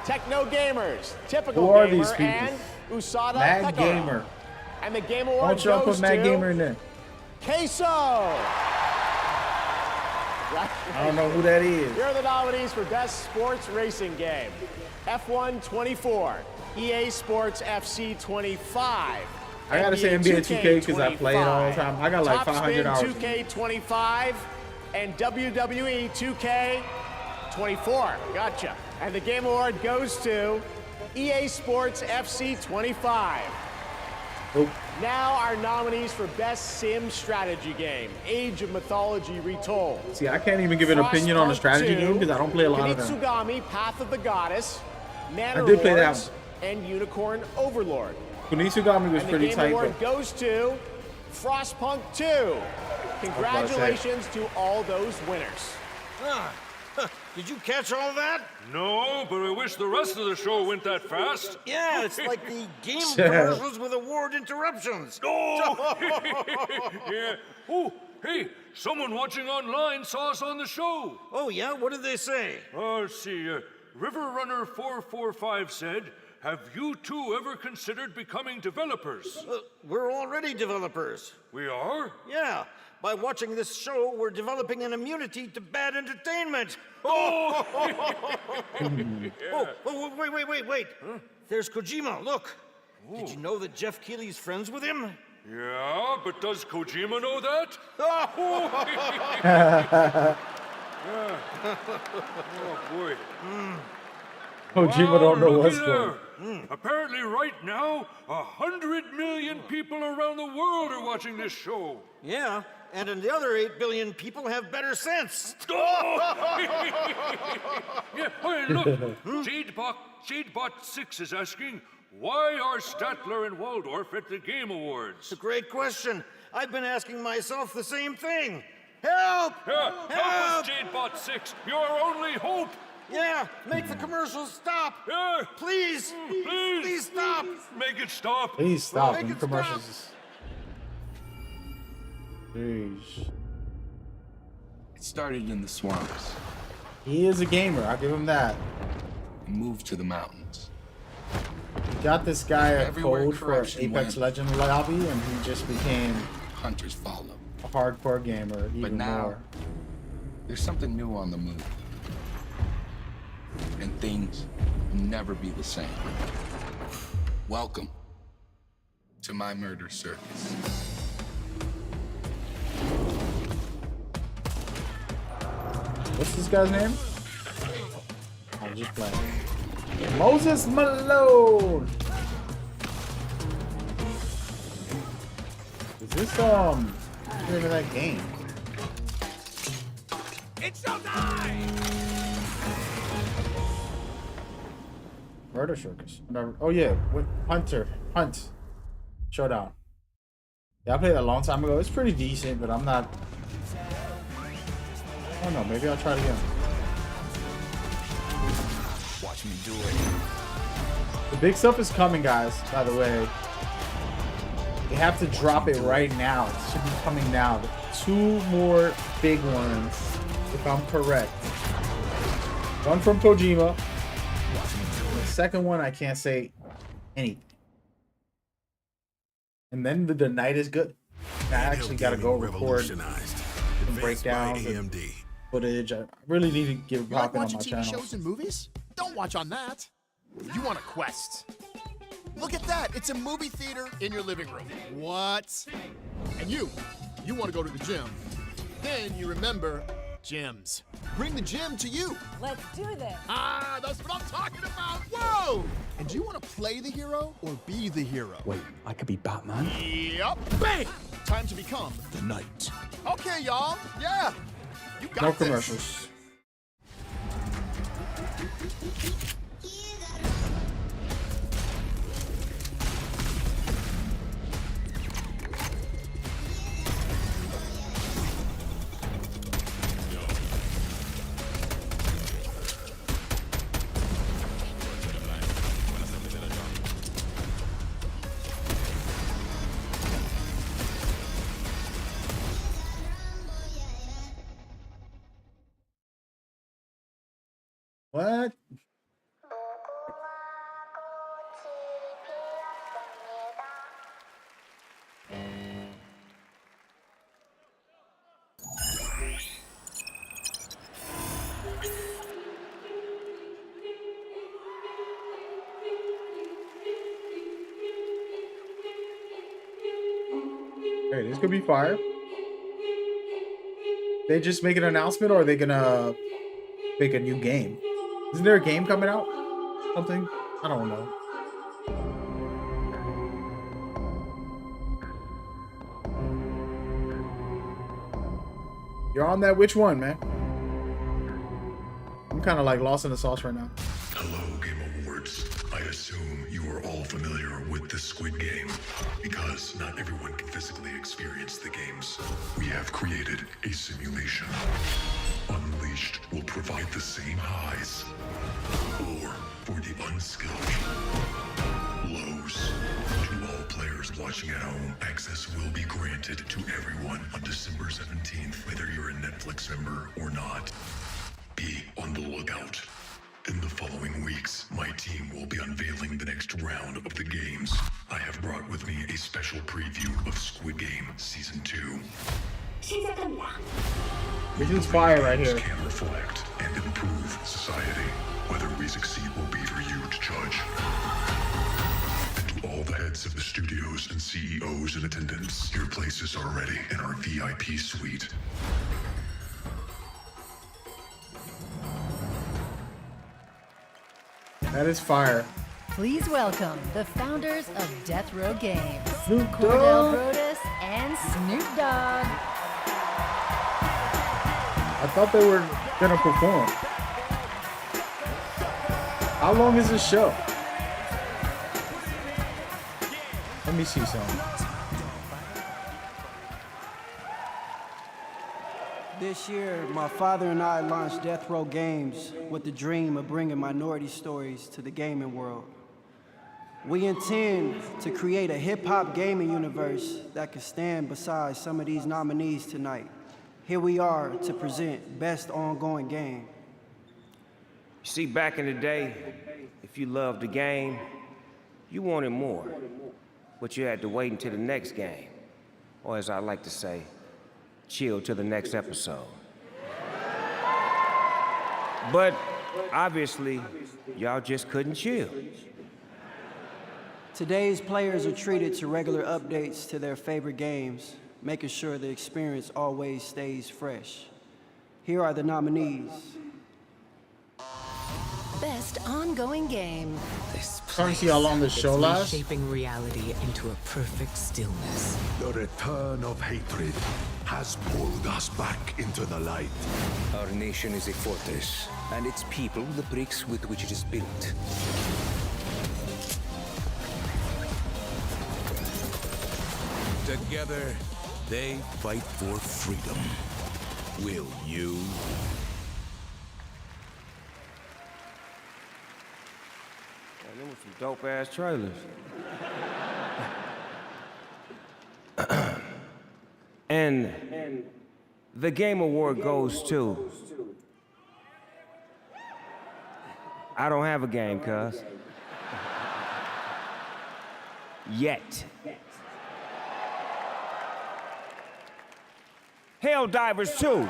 Techno Gamers, Typical Who are Gamer, these people? and Usada Mad Pekara. Gamer. And the Game Why Award don't y'all goes put Mad to Gamer in there? Queso. I don't know who that is. Here are the nominees for Best Sports Racing Game. F1 24, EA Sports FC 25. I gotta say NBA 2K because I play it all the time. I got like 500 hours. Top Spin 2K 25 and WWE 2K 24. Gotcha. And the Game Award goes to EA Sports FC 25. Nope. Now our nominees for Best Sim Strategy Game, Age of Mythology Retold. See, I can't even give an opinion on the strategy game because I don't play a lot of them. Kunitsugami, Path of the Goddess, Manor I did play that Lords, and Unicorn Overlord. Kunitsugami was And pretty the Game tight. Award Though. goes to Frostpunk 2. Congratulations to all those winners. Did you catch all that? No, but I wish the rest of the show went that fast. Yeah, it's like the game commercials with award interruptions. Oh! Yeah. Oh, hey, someone watching online saw us on the show. Oh, yeah? What did they say? Let's see. Riverrunner445 said, "Have you two ever considered becoming developers?" We're already developers. We are? Yeah. By watching this show, we're developing an immunity to bad entertainment. Oh! Wait. Huh? There's Kojima, look. Ooh. Did you know that Jeff Keighley's friends with him? Yeah, but does Kojima know that? Yeah. Oh, boy. Kojima don't know what's going on. Apparently right now, 100 million people around the world are watching this show. Yeah, and the other 8 billion people have better sense. Yeah, hey, look, Jadebot6 is asking, why are Statler and Waldorf at the Game Awards? It's a great question. I've been asking myself the same thing. Help! Yeah, help us, Jadebot6, you're our only hope. Yeah, make the commercials stop. Yeah. Please stop. Make it stop. Please stop the commercials. Jeez. It started in the swamps. He is a gamer, I'll give him that. And moved to the mountains. He got this guy a Everywhere code for corruption Apex went, Legends lobby and he just became hunters follow. A hardcore gamer even but now, more. There's something new on the move. And things will never be the same. Welcome to my murder circus. What's this guy's name? I'm just playing. Moses Malone. Is this name of that game? It's showtime! Murder Circus. Remember? Oh yeah, with Hunt Showdown. Yeah, I played that a long time ago. It's pretty decent, but I'm not. I don't know. Maybe I'll try it again. Watch me do it. The big stuff is coming, guys. By the way, they have to drop it right now. It should be coming now. 2 more big ones, if I'm correct. One from Kojima. The second one, I can't say anything. And then the night is good. I actually got to go record some breakdowns and footage. I really need to get You like popping on watching my TV channel. shows and movies? Don't watch on that. You want a Quest. Look at that. It's a movie theater in your living room. What? And you want to go to the gym. Then you remember gyms. Bring the gym to you. Let's do this. Ah, that's what I'm talking about. Whoa! And do you want to play the hero or be the hero? Wait, I could be Batman? Yep. Bang! Time to become The Knight. Okay, y'all. Yeah. You got No this. commercials. What? Hey, this could be fire. They just make an announcement, or are they gonna make a new game? Isn't there a game coming out? Something? I don't know. You're on that which one, man? I'm kind of like lost in the sauce right now. Hello, Game Awards. I assume you are all familiar with the Squid Game, because not everyone can physically experience the games. We have created a simulation. Unleashed will provide the same highs, or for the unskilled, lows. To all players watching at home, access will be granted to everyone on December 17th, whether you're a Netflix member or not. Be on the lookout. In the following weeks, my team will be unveiling the next round of the games. I have brought with me a special preview of Squid Game Season 2. This is fire right here. Can reflect and improve society. Whether we succeed will be for you to judge. And to all the heads of the studios and CEOs in attendance, your places are ready in our VIP suite. That is fire. Please welcome the founders of Death Row Games, Snoop Cordell Dogg. Brodus and Snoop Dogg. I thought they were gonna perform. How long is this show? Let me see something. This year, my father and I launched Death Row Games with the dream of bringing minority stories to the gaming world. We intend to create a hip-hop gaming universe that could stand beside some of these nominees tonight. Here we are to present Best Ongoing Game. You see, back in the day, if you loved the game, you wanted more. But you had to wait until the next game. Or as I like to say, chill till the next episode. But obviously, y'all just couldn't chill. Today's players are treated to regular updates to their favorite games, making sure the experience always stays fresh. Here are the nominees. Best Ongoing Game. Trying to see how long this show lasts. Shaping reality into a perfect stillness. The return of hatred has pulled us back into the light. Our nation is a fortress, and its people the bricks with which it is built. Together, they fight for freedom. Will you? Man, them were some dope-ass trailers. And the Game Award goes to... I don't have a game, cuz. Yet. Helldivers 2.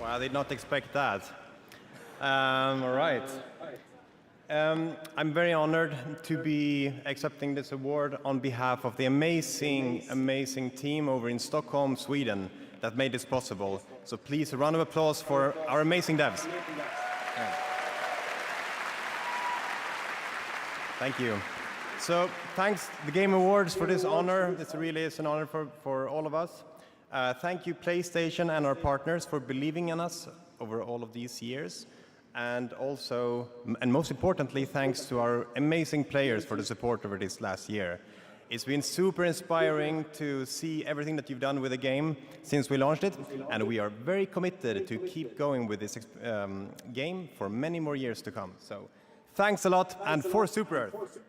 I did not expect that. All right. I'm very honored to be accepting this award on behalf of the amazing team over in Stockholm, Sweden that made this possible. So please, a round of applause for our amazing devs. Yeah. Thank you. So thanks the Game Awards for this honor. This really is an honor for all of us. Thank you, PlayStation and our partners, for believing in us over all of these years. And also, and most importantly, thanks to our amazing players for the support over this last year. It's been super inspiring to see everything that you've done with the game since we launched it, and we are very committed to keep going with this game for many more years to come. So, thanks a lot, and for Super Earth.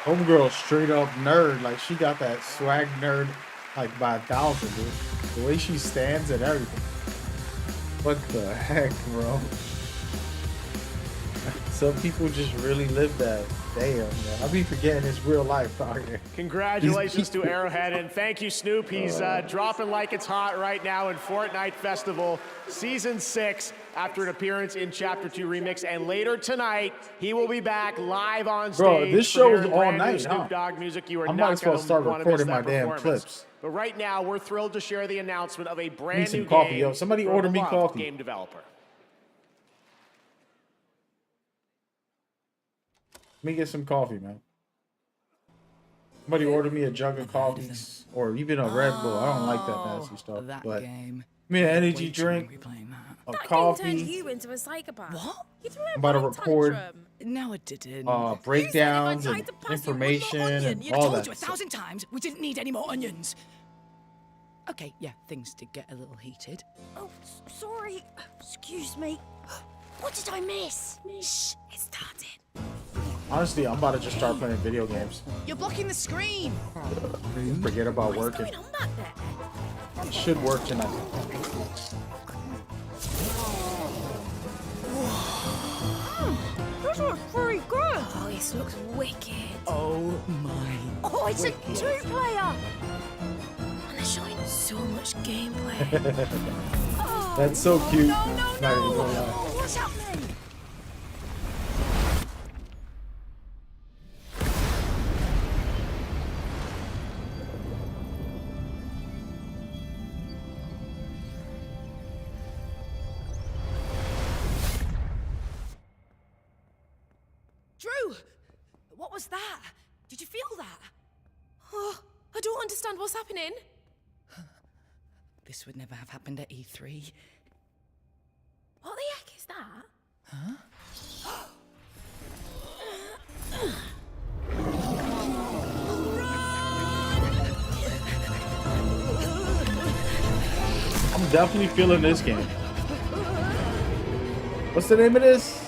Homegirl straight up nerd, like she got that swag nerd like by 1,000, dude. The way she stands and everything. What the heck, bro? Some people just really live that. Damn, man. I be forgetting it's real life out here. Congratulations to Arrowhead, and thank you, Snoop. He's dropping like it's hot right now in Fortnite Festival Season 6 after an appearance in Chapter 2 Remix, and later tonight, he will be back live on stage. Bro, this show is all night, Snoop huh? Dogg music. You are I might as well start recording my damn clips. But right now, we're thrilled to share the announcement of a brand new coffee, game yo. Somebody from order a me beloved coffee. game developer. Let me get some coffee, man. Somebody order me a jug of coffee or even a Red Bull. I don't like that nasty stuff. But game. me an energy drink, a coffee. That game turned you into a psychopath. What? You threw I'm about to record No, it didn't. breakdowns and information and I all told that. you 1,000 times we didn't need any more onions. Okay, yeah, things did get a little heated. Oh, sorry. Excuse me. What did I miss? Shh, it started. Honestly, I'm about to just start playing video games. You're blocking the screen. Forget about working. What's going on back there? It should work tonight. This looks pretty good. Oh, this looks wicked. Oh my. Oh, it's a two-player. And they're showing so much gameplay. Oh, That's so cute. No. Not even gonna lie. What's happening? Drew, what was that? Did you feel that? Oh, I don't understand what's happening. This would never have happened at E3. What the heck is that? Huh? I'm definitely feeling this game. What's the name of this?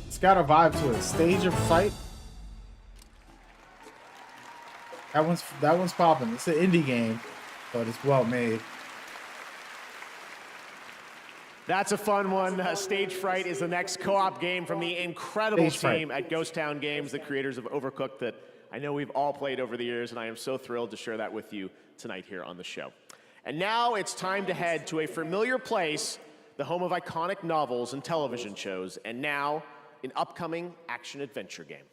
It's got a vibe to it. Stage of Sight. That one's popping. It's an indie game, but it's well made. That's a fun one. Stage Fright is the next co-op game from the incredible team at Ghost Town Games, the creators of Overcooked, that I know we've all played over the years, and I am so thrilled to share that with you tonight here on the show. And now it's time to head to a familiar place, the home of iconic novels and television shows, and now an upcoming action-adventure game.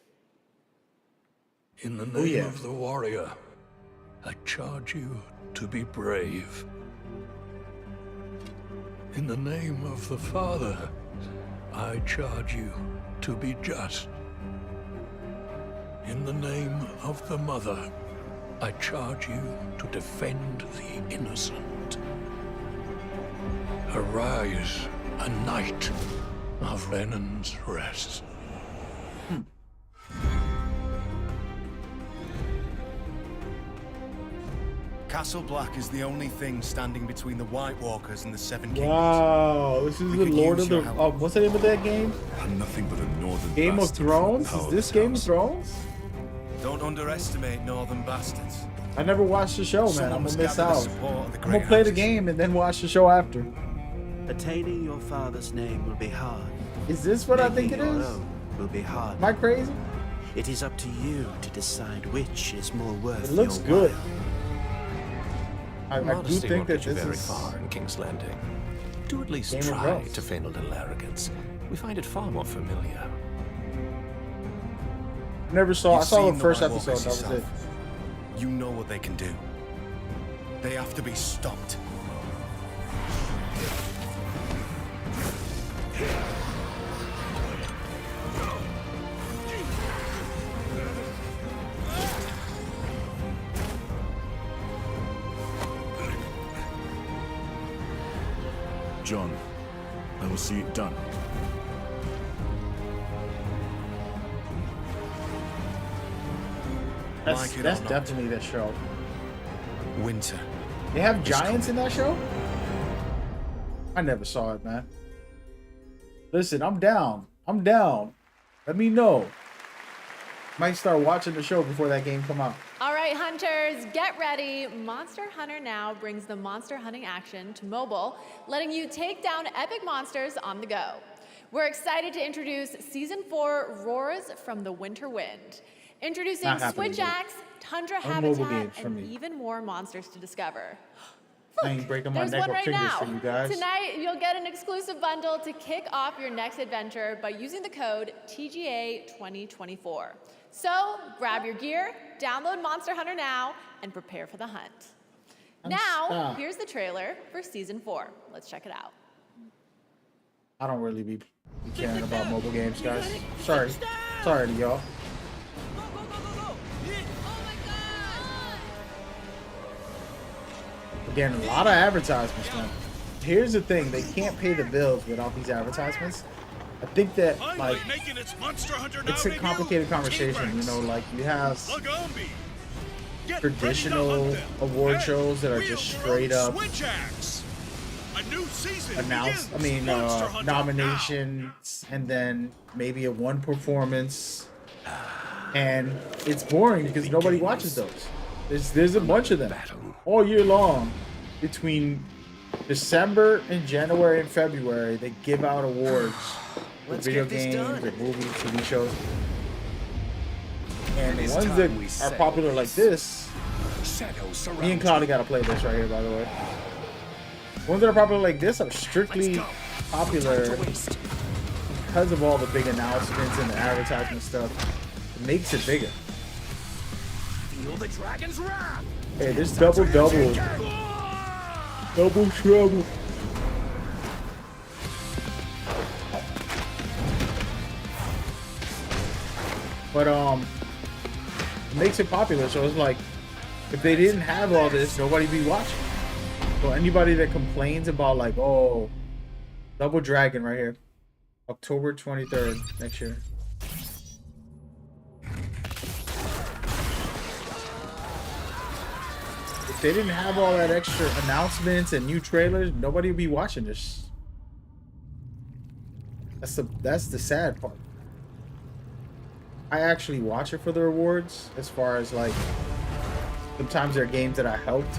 In the name of the warrior I charge you to be brave. In the name of the Father, I charge you to be just. In the name of the Mother, I charge you to defend the innocent. Arise, a knight of Lennon's Rest. Castle Black is the only thing standing between the White Walkers and the Seven Kingdoms. Wow, this is the Lord of the. What's the name of that game? I'm nothing but a northern Game of Thrones? Is this Game of Thrones? Don't underestimate northern bastards. I never watched the show, man. I'm gonna miss out. I'm the gonna play the game and then watch the show after. Attaining your father's name will be hard. Is this what I think it Making your is? own will be hard. Am I crazy? It is up to you to decide which is more worth It looks your good. while. I do Modesty think won't that get you this very is far in King's Landing. Do at least Game of try Thrones. to feign a little arrogance. We find it far more familiar. Never saw. I You've saw the seen first White episode. Walkers That was it. yourself. You know what they can do. They have to be stopped. John, I will see it done. That's, Like it that's or not. definitely the show. Winter. They have It's giants in that show? I never saw it, man. Listen, I'm down. I'm down. Let me know. Might start watching the show before that game come out. All right, hunters, get ready. Monster Hunter Now brings the monster hunting action to mobile, letting you take down epic monsters on the go. We're excited to introduce Season 4 Roars from the Winter Wind. Introducing Not happening, Switchbacks, Tundra No mobile Habitat, games for and me. even more monsters to discover. I ain't breaking my There's neck one or right fingers now. for you guys. Tonight, you'll get an exclusive bundle to kick off your next adventure by using the code TGA2024. So, grab your gear, download Monster Hunter Now, and prepare for the hunt. Now, stop. here's the trailer for Season 4. Let's check it out. I don't really be caring about mobile games, guys. Sorry. Sorry to y'all. Again, a lot of advertisements, man. Here's the thing, they can't pay the bills without these advertisements. I think that, like, it's a complicated conversation, you know, like, you have traditional award shows that are just straight up nominations, and then maybe a one performance, and it's boring because nobody watches those. There's a bunch of them all year long. Between December and January and February, they give out awards for video games, or movies, TV shows. And the ones that are popular like this, me and Cloudy gotta play this right here, by the way. The ones that are popular like this are strictly popular because of all the big announcements and the advertisement stuff. It makes it bigger. Feel the dragon's wrath. Hey, this double trouble. But it makes it popular, so it's like if they didn't have all this, nobody'd be watching. So anybody that complains about like, oh, Double Dragon right here, October 23rd next year. If they didn't have all that extra announcements and new trailers, nobody would be watching this. That's the sad part. I actually watch it for the rewards, as far as like sometimes there are games that I helped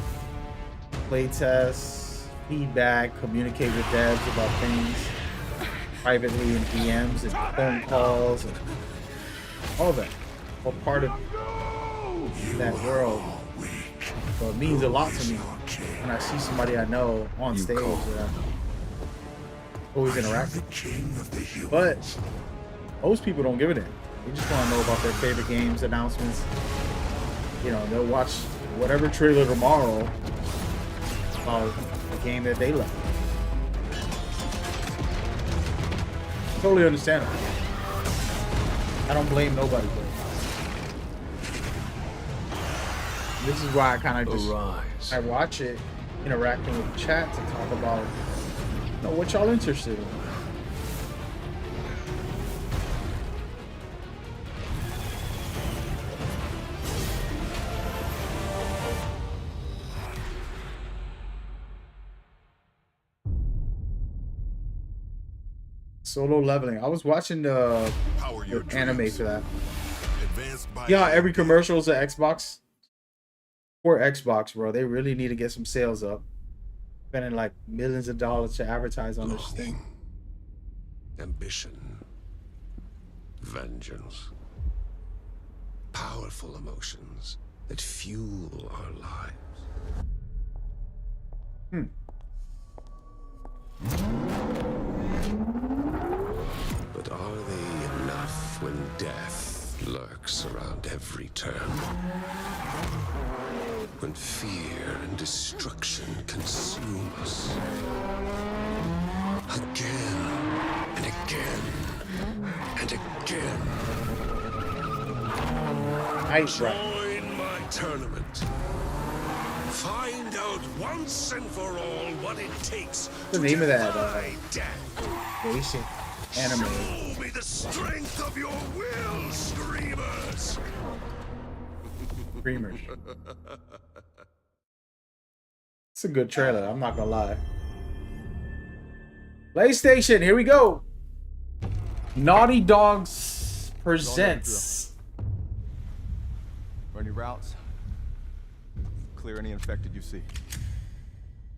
play tests, feedback, communicate with devs about things privately in DMs and phone calls and all that. All part of that world. So it means a lot to me when I see somebody I know on stage that I always interact with. But most people don't give a damn. They just want to know about their favorite games, announcements. You know, they'll watch whatever trailer tomorrow about the game that they love. Totally understandable. I don't blame nobody for it. This is why I kind of just I watch it, interacting with the chat to talk about what y'all interested in. Solo leveling. I was watching the anime for that. Yeah, every commercial is an Xbox. Poor Xbox, bro. They really need to get some sales up. Spending like millions of dollars to advertise on this thing. Ambition. Vengeance. Powerful emotions that fuel our lives. But are they enough when death lurks around every turn? When fear and destruction consume us. Again and again and again. Join my tournament. Find out once and for all what it takes The name of that death. basic anime. Show me the strength of your will, Screamers. Screamers. It's a good trailer, I'm not gonna lie. PlayStation, here we go. Naughty Dogs presents. Run your routes. Clear any infected you see.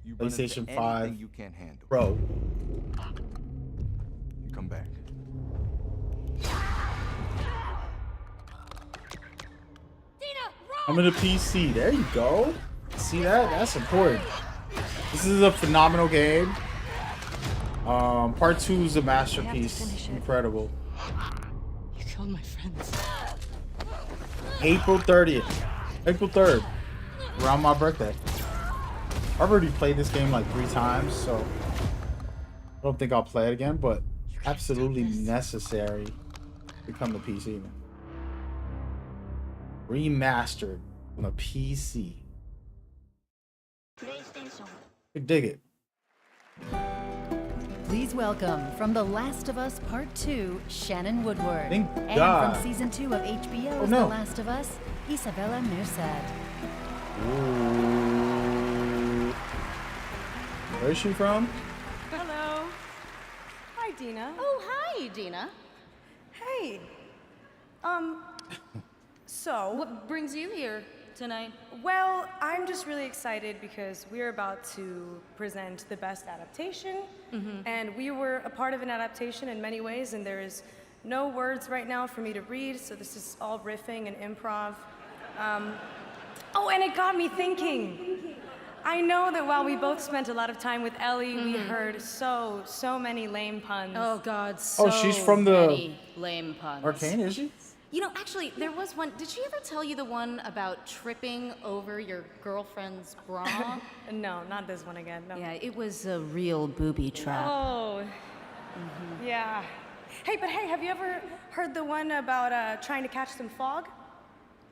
You run into PlayStation anything 5 you can't handle. Pro. You come back. I'm in a PC. There you go. See that? That's important. This is a phenomenal game. Part 2 is a masterpiece. Incredible. You killed my friends. April 30th. April 3rd. Around my birthday. I've already played this game like 3 times, so I don't think I'll play it again, but absolutely necessary to come to PC. Remastered on a PC. I dig it. Please welcome from The Last of Us Part 2, Shannon Woodward. Thank and God. from Season 2 of HBO's no. The Last of Us, Isabella Mirsad. Ooh. Where is she from? Hello. Hi, Dina. Oh, hi, Dina. Hey. So... What brings you here tonight? Well, I'm just really excited because we're about to present the best adaptation. And we were a part of an adaptation in many ways, and there is no words right now for me to read, so this is all riffing and improv. Oh, and it got me thinking. I know that while we both spent a lot of time with Ellie, we heard so many lame puns. Oh, God, so she's from the many lame puns. Arcane, is she? You know, actually, there was one. Did she ever tell you the one about tripping over your girlfriend's bra? No, not this one again. No. Yeah, it was a real booby trap. Oh, yeah. Hey, but hey, have you ever heard the one about trying to catch some fog?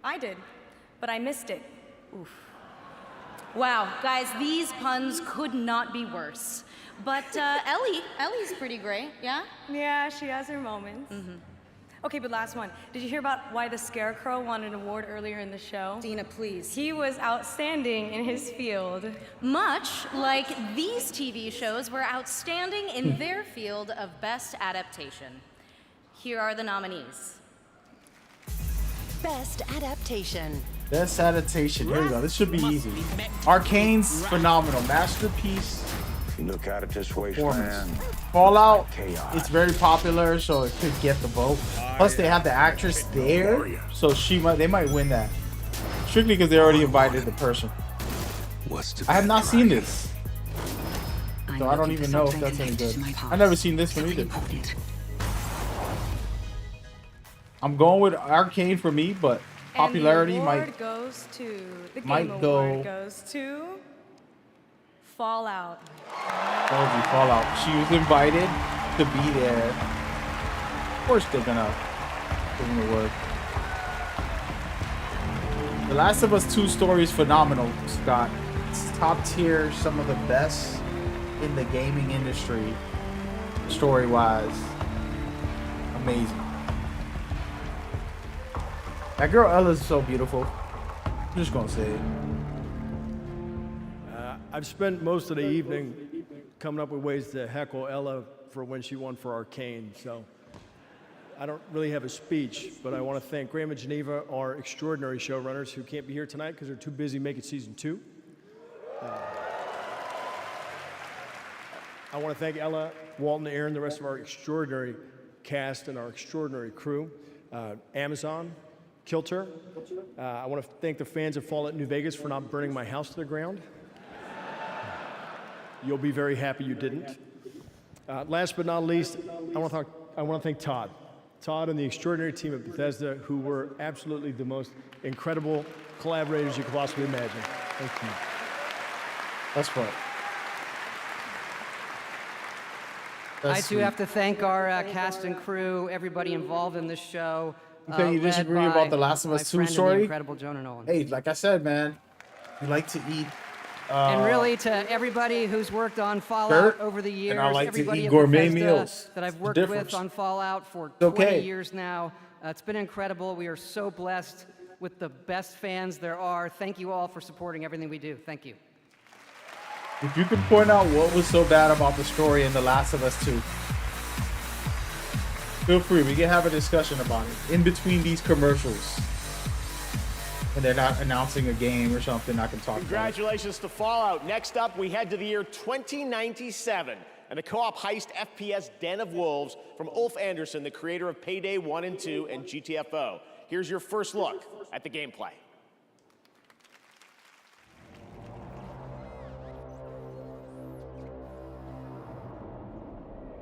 I did, but I missed it. Oof. Wow, guys, these puns could not be worse. But Ellie's pretty great, yeah? Yeah, she has her moments. Okay, but last one. Did you hear about why the Scarecrow won an award earlier in the show? Dina, please. He was outstanding in his field. Much like these TV shows were outstanding in their field of best adaptation. Here are the nominees. Best Adaptation. Best adaptation. Here we go. This should be easy. Arcane's phenomenal. Masterpiece. Look at it this way, Performance. man. Fallout, it's very popular, so it could get the vote. Plus, they have the actress there, so they might win that. Strictly because they already invited the person. I have not seen this, so I don't even know if that's any good. I've never seen this one either. I'm going with Arcane for me, but popularity and the award might goes to the might Game go- Award goes to Fallout. That would be Fallout. She was invited to be there. Of course they're gonna give him the award. The Last of Us 2 story is phenomenal, Scott. It's top tier, some of the best in the gaming industry, story-wise. Amazing. That girl Ella's so beautiful. I'm just gonna say it. I've spent most of the evening coming up with ways to heckle Ella for when she won for Arcane, so I don't really have a speech, but I want to thank Graham and Geneva, our extraordinary showrunners who can't be here tonight because they're too busy making season 2. I want to thank Ella, Walton, Aaron, the rest of our extraordinary cast and our extraordinary crew. Amazon, Kilter. I want to thank the fans of Fallout New Vegas for not burning my house to the ground. You'll be very happy you didn't. Last but not least, I want to thank Todd. Todd and the extraordinary team at Bethesda, who were absolutely the most incredible collaborators you could possibly imagine. Thank you. That's right. I too have to thank our cast and crew, everybody involved in this show. Okay, you disagree about The Last of Us 2 story? The incredible Jonah Nolan. Hey, like I said, man, you like to eat. And really, to everybody who's worked on Fallout dirt, over the years, and I like to everybody eat at gourmet Bethesda meals. that I've It's worked different. with on Fallout for It's okay. 20 years now, it's been incredible. We are so blessed with the best fans there are. Thank you all for supporting everything we do. Thank you. If you could point out what was so bad about the story in The Last of Us 2, feel free. We can have a discussion about it in between these commercials. When they're not announcing a game or something, I can talk about it. Congratulations to Fallout. Next up, we head to the year 2097 and the co-op heist FPS Den of Wolves from Ulf Anderson, the creator of Payday 1 and 2 and GTFO. Here's your first look at the gameplay.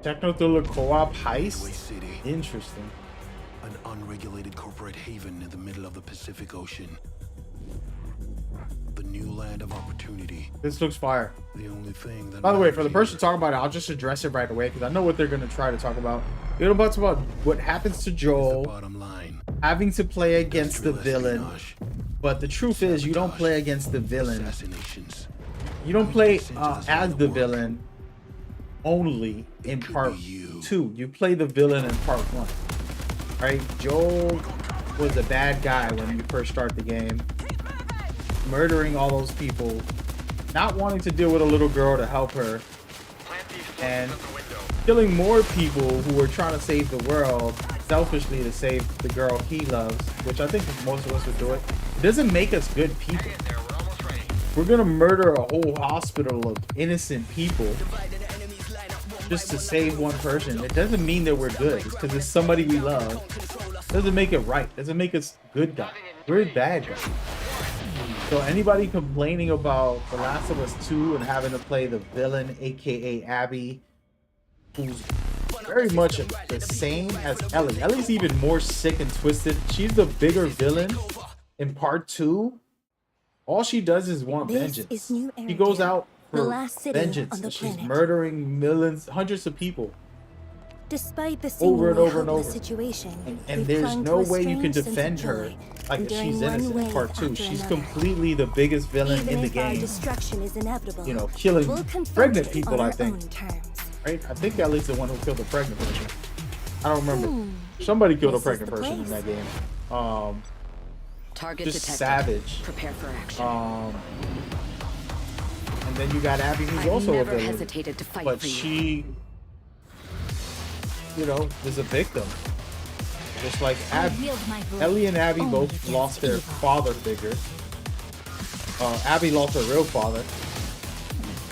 Techno thriller co-op heist? City. Interesting. An unregulated corporate haven in the middle of the Pacific Ocean. The new land of opportunity. This looks fire. The only thing that By the way, for the person talking about it, I'll just address it right away because I know what they're going to try to talk about. They're about to talk about what happens to Joel having to play against the villain. But the truth is, you don't play against the villain. You don't play as the villain only in part 2. You play the villain in part 1. Right? Joel was a bad guy when you first start the game. Murdering all those people. Not wanting to deal with a little girl to help her. And killing more people who were trying to save the world selfishly to save the girl he loves. Which I think most of us would do it. It doesn't make us good people. We're gonna murder a whole hospital of innocent people just to save one person. It doesn't mean that we're good. It's because it's somebody we love. It doesn't make it right. It doesn't make us good guys. We're bad guys. So anybody complaining about The Last of Us 2 and having to play the villain, aka Abby, who's very much the same as Ellie. Ellie's even more sick and twisted. She's the bigger villain in part 2. All she does is want vengeance. She goes out for vengeance. And she's murdering millions, hundreds of people. Despite the Over and seemingly over and hopeless over. situation, And we've there's clung no to a way you can strange sense of defend joy, her like enduring she's one innocent in wave part 2. after She's another. completely the biggest villain Even in the if our game. destruction is inevitable, You know, killing we'll confront pregnant it people, on I our think. own terms. Right? I think Ellie's the one who killed the pregnant person. I don't remember. Somebody killed a This is pregnant the person in place. that game. Target Just detected. savage. Prepare for action. And then you got Abby, who's I've also a never villain. hesitated to fight But for you. she, you know, is a victim. Just like Abby. wield my blade Ellie and Abby only both against lost their evil. father figure. Abby lost her real father.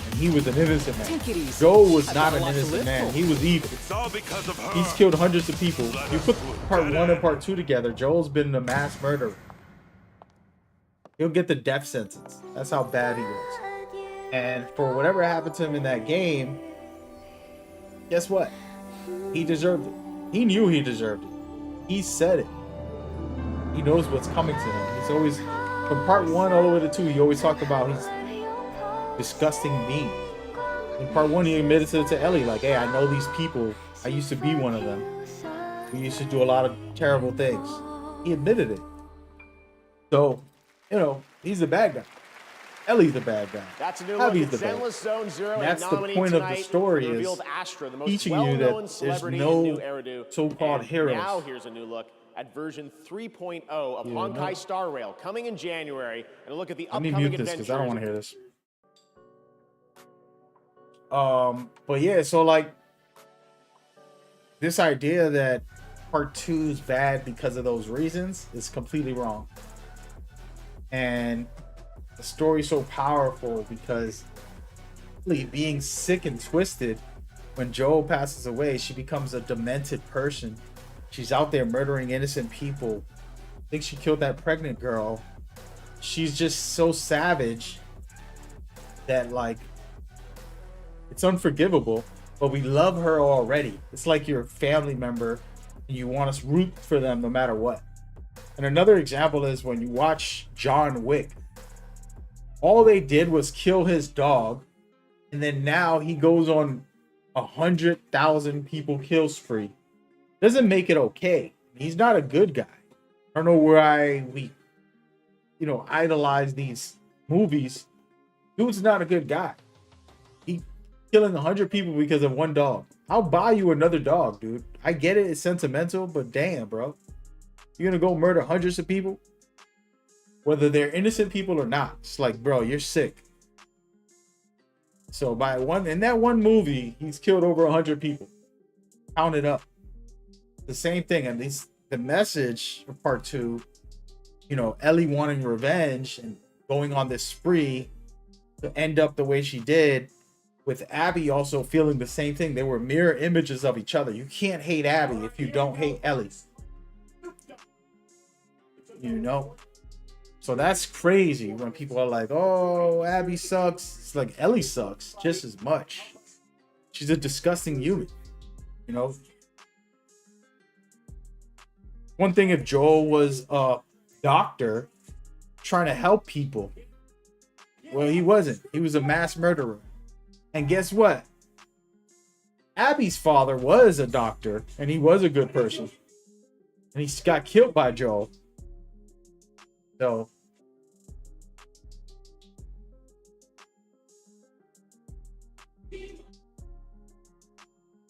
And he was an innocent man. Take it easy. Joel was I've not got a an lot to innocent live man. for. He was evil. It's all because of her. He's killed hundreds of people. You put part 1 and part 2 together, Joel's been a mass murderer. He'll get the death sentence. That's how bad he was. And for whatever happened to him in that game, guess what? He deserved it. He knew he deserved it. He said it. he knows what's coming to him. He's always, from part 1 all the way to 2, he always talked about he's disgusting mean. In part 1, he admitted to Ellie, like, hey, I know these people. I used to be one of them. We used to do a lot of terrible things. He admitted it. So, you know, he's the bad guy. Ellie's the bad guy. That's a new look Abby's at the bad Zenless Zone Zero. And that's and the nominee point tonight, of the story, revealed is Astra, the most teaching you well-known that there's celebrity no in New Eridu. so-called And heroes. Now here's a new look at version 3.0 of Yeah, Honkai no. Star Rail, coming in January, and a look at the Let me upcoming mute this adventures. because I don't want to hear this. But yeah, so like this idea that part 2 is bad because of those reasons is completely wrong. And the story's so powerful because really being sick and twisted, when Joel passes away, she becomes a demented person. She's out there murdering innocent people. I think she killed that pregnant girl. She's just so savage that, like, it's unforgivable, but we love her already. It's like you're a family member and you want us root for them no matter what. And another example is when you watch John Wick. All they did was kill his dog, and then now he goes on 100,000 people kill spree. Doesn't make it okay. He's not a good guy. I don't know why we, you know, idolize these movies. Dude's not a good guy. He killing 100 people because of one dog. I'll buy you another dog, dude. I get it, it's sentimental, but damn, bro. You're gonna go murder hundreds of people? Whether they're innocent people or not. It's like, bro, you're sick. So in that one movie, he's killed over 100 people. Count it up. The same thing. And the message of part 2, you know, Ellie wanting revenge and going on this spree to end up the way she did, with Abby also feeling the same thing. They were mirror images of each other. You can't hate Abby if you don't hate Ellie. You know? So that's crazy when people are like, oh, Abby sucks. It's like, Ellie sucks just as much. She's a disgusting human, you know? One thing if Joel was a doctor trying to help people. Well, he wasn't. He was a mass murderer. And guess what? Abby's father was a doctor, and he was a good person. And he got killed by Joel. So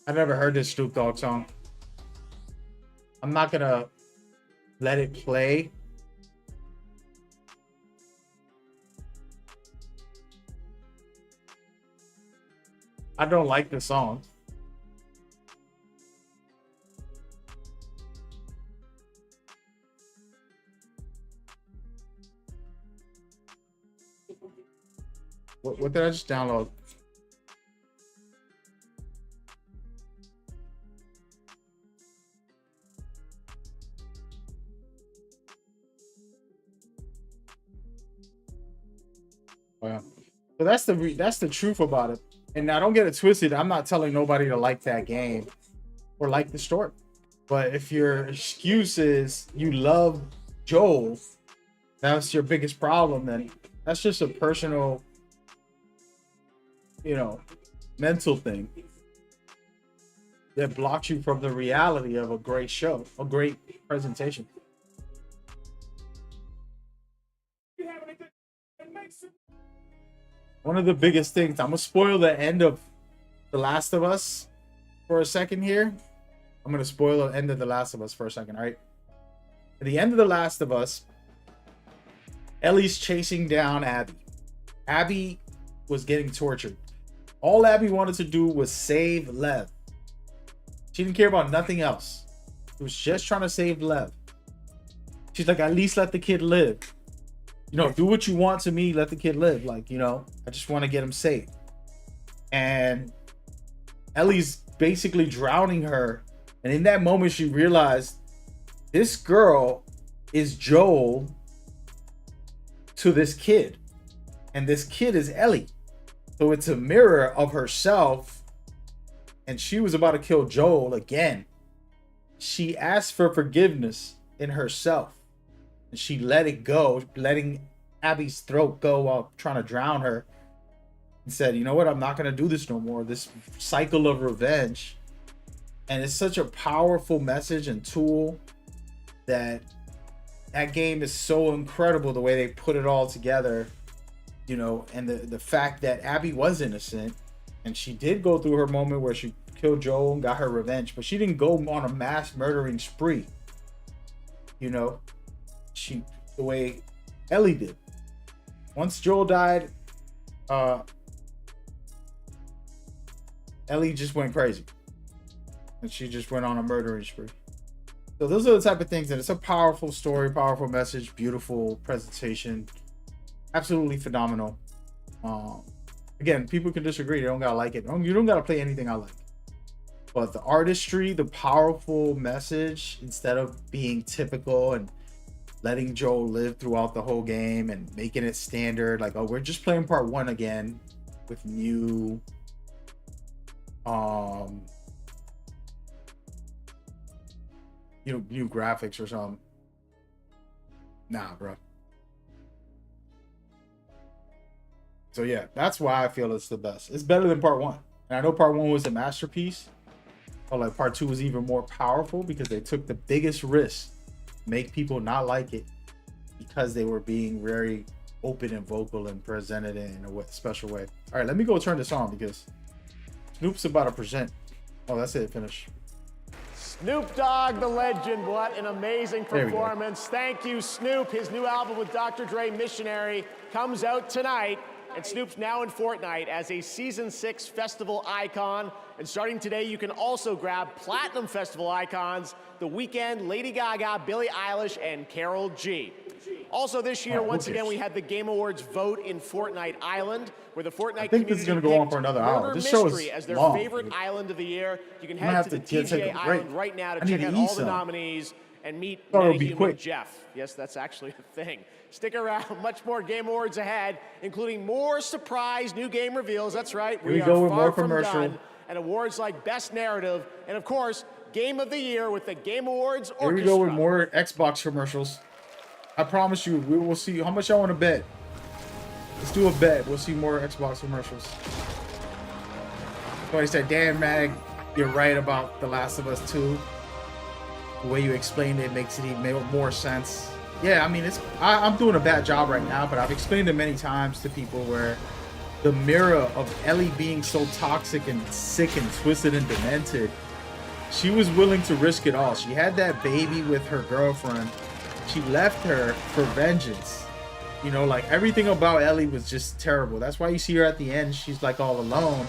I never heard this Snoop Dogg song. I'm not gonna let it play. I don't like the song. What did I just download? Wow. So that's the truth about it. And now don't get it twisted. I'm not telling nobody to like that game or like the story. But if your excuse is you love Joel, that's your biggest problem, then that's just a personal, you know, mental thing that blocks you from the reality of a great show, a great presentation. One of the biggest things, I'm gonna spoil the end of The Last of Us for a second here. I'm gonna spoil the end of The Last of Us for a second, all right? At the end of The Last of Us, Ellie's chasing down Abby. Abby was getting tortured. All Abby wanted to do was save Lev. She didn't care about nothing else. She was just trying to save Lev. She's like, at least let the kid live. You know, do what you want to me, let the kid live. Like, you know, I just want to get him safe. And Ellie's basically drowning her. And in that moment, she realized this girl is Joel to this kid. And this kid is Ellie. So it's a mirror of herself. And she was about to kill Joel again. She asked for forgiveness in herself. and she let it go, letting Abby's throat go while trying to drown her, and said, you know what, I'm not going to do this no more, this cycle of revenge. And it's such a powerful message and tool that game is so incredible, the way they put it all together, you know, and the fact that Abby was innocent, and she did go through her moment where she killed Joel and got her revenge, but she didn't go on a mass murdering spree, you know, the way Ellie did. Once Joel died, Ellie just went crazy, and she just went on a murdering spree. So those are the type of things, and it's a powerful story, powerful message, beautiful presentation, absolutely phenomenal. Again, people can disagree, they don't gotta like it, you don't gotta play anything I like, but the artistry, the powerful message, instead of being typical and letting Joel live throughout the whole game and making it standard, like, oh, we're just playing part 1 again with new new graphics or something. Nah, bro. So yeah, that's why I feel it's the best. It's better than part 1. And I know part 1 was a masterpiece, but like part 2 was even more powerful because they took the biggest risk, make people not like it, because they were being very open and vocal and presented in a special way. All right, let me go turn this on because Snoop's about to present. Oh, that's it. Finish. Snoop Dogg, the legend. What an amazing performance. Thank you, Snoop. His new album with Dr. Dre, Missionary, comes out tonight. And Snoop's now in Fortnite as a Season 6 festival icon. And starting today, you can also grab Platinum Festival icons, The Weeknd, Lady Gaga, Billie Eilish, and Karol G. Also this year, once again, we had the Game Awards vote in Fortnite Island, where the Fortnite community this is going to go on for another hour. This show is as their long, favorite dude. island of the year. You can head to the TGA Island right now to check out all the nominees and meet Metahuman Jeff. Yes, that's actually a thing. Stick around, much more Game Awards ahead, including more surprise new game reveals. That's right, we are far from done. And awards like Best Narrative, and of course, Game of the Year with the Game Awards Orchestra. Here we go with more Xbox commercials. I promise you, we will see. How much y'all want to bet? Let's do a bet. We'll see more Xbox commercials. Somebody said, damn, Mag, you're right about The Last of Us 2. The way you explained it makes it even more sense. Yeah, I mean, I'm doing a bad job right now, but I've explained it many times to people where the mirror of Ellie being so toxic and sick and twisted and demented, she was willing to risk it all. She had that baby with her girlfriend. She left her for vengeance. You know, like everything about Ellie was just terrible. That's why you see her at the end, she's like all alone.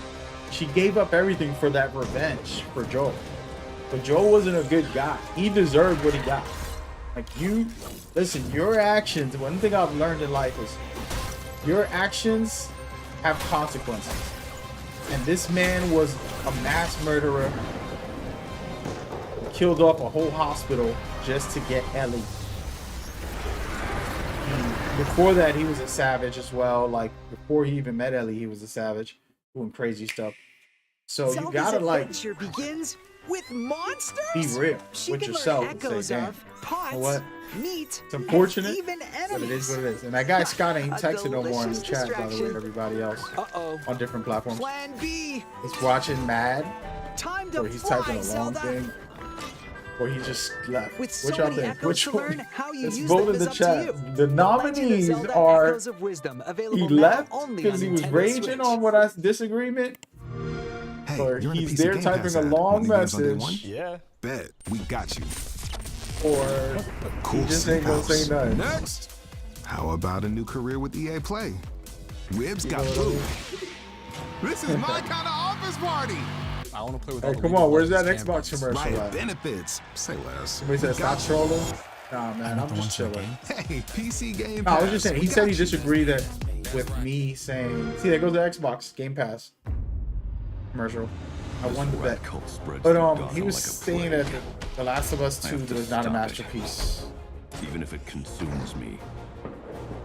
She gave up everything for that revenge for Joel. But Joel wasn't a good guy. He deserved what he got. Like, you, listen, your actions, one thing I've learned in life is your actions have consequences. And this man was a mass murderer. Killed off a whole hospital just to get Ellie. And before that, he was a savage as well. Like, before he even met Ellie, he was a savage, doing crazy stuff. So you gotta, like, adventure begins with monsters. be real She with can learn yourself and echoes say, damn, of you pots, know what? meat, It's unfortunate, and even but it is enemies. what it is. And that guy Scott ain't A texting no more in the delicious chat, by the way, distraction. to everybody else on different platforms. Plan B. He's watching Mad, Time to or he's fly, typing a long Zelda. thing, or he just left. With so Which y'all many think? echoes Which to one? learn, how you Let's use vote them in is the up to chat. you. The Legend of nominees Zelda: are Echoes of Wisdom, available he now left only because on he was Nintendo raging Switch. on what I disagreement, or you're in the he's PC there Game typing Pass a app. long Want the games on day one? message, Yeah. Bet. We got you. or Cool he just ain't gonna say house. nothing. Next. How about a new career with EA Play? Ribs got blue. This is my kind of office party. I want to play with Hey, come on, where's that Xbox commercial Right, at? benefits. Say less. Somebody said We stop got you. trolling. Nah, man, I'm just chilling. Hey, PC Game No, Pass. I was just saying, he We said got he you. disagreed that with me saying, see, there goes the Xbox Game Pass commercial. I won the bet. But he was saying that The Last of Us 2 was not a masterpiece. Even if it consumes me.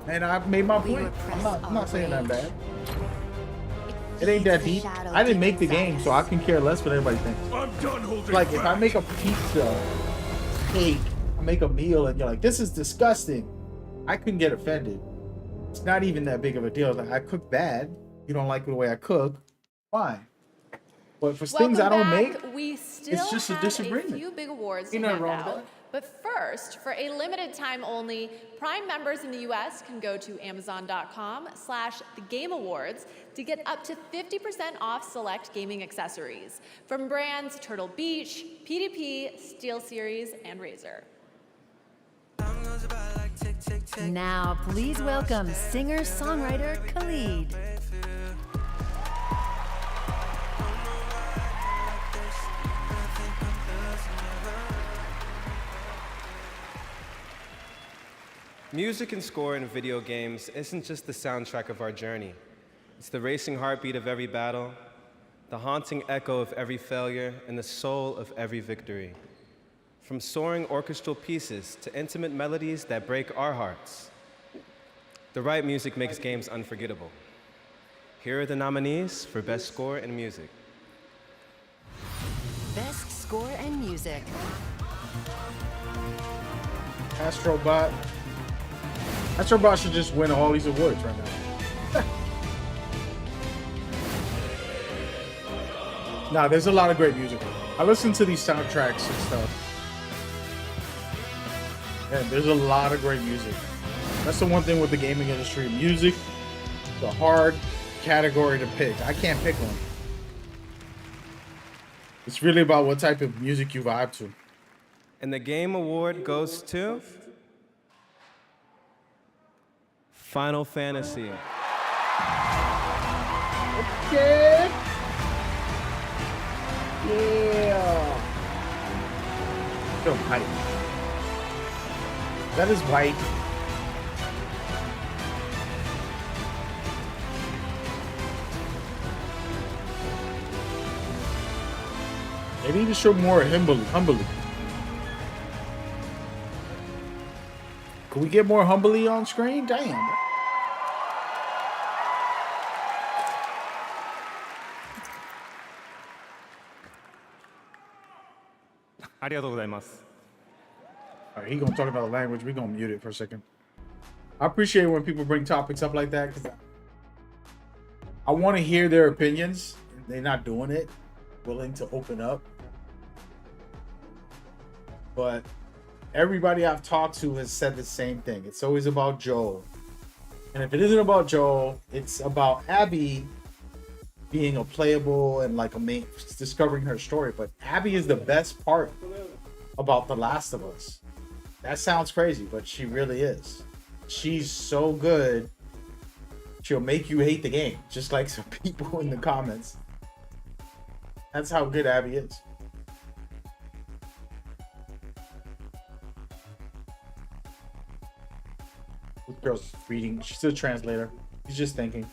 And I made my point. I'm not saying that bad. It ain't that deep. I didn't make the game, so I can care less what everybody thinks. I'm done holding Like, if I back. make a pizza cake, I'm make a meal and you're like, this is disgusting, I couldn't get offended. It's not even that big of a deal. Like, I cook bad. You don't like the way I cook, fine. But for things I don't make, we still it's just a have disagreement. A few big awards to Ain't nothing hand wrong with out. that. But first, for a limited time only, Prime members in the US can go to Amazon.com/TheGameawards to get up to 50% off select gaming accessories from brands Turtle Beach, PDP, SteelSeries, and Razer. Now, please welcome singer-songwriter Khalid. Music and score in video games isn't just the soundtrack of our journey. It's the racing heartbeat of every battle, the haunting echo of every failure, and the soul of every victory. From soaring orchestral pieces to intimate melodies that break our hearts, the right music makes games unforgettable. Here are the nominees for Best Score in Music. Best Score and Music. Astrobot. Astrobot should just win all these awards right now. Nah, there's a lot of great music. I listen to these soundtracks and stuff. And there's a lot of great music. That's the one thing with the gaming industry. Music, the hard category to pick. I can't pick one. It's really about what type of music you vibe to. And the Game Award goes to Final Fantasy. Okay. Yeah. Feel hype. That is white. They need to show more humbly. Can we get more humbly on screen? Damn. Alright, he gonna talk about the language. We gonna mute it for a second. I appreciate when people bring topics up like that because I want to hear their opinions. They're not doing it, willing to open up. But everybody I've talked to has said the same thing. It's always about Joel. And if it isn't about Joel, it's about Abby being a playable and like a main, discovering her story. But Abby is the best part about The Last of Us. That sounds crazy, but she really is. She's so good. She'll make you hate the game, just like some people in the comments. That's how good Abby is. This girl's reading. She's a translator. She's just thinking.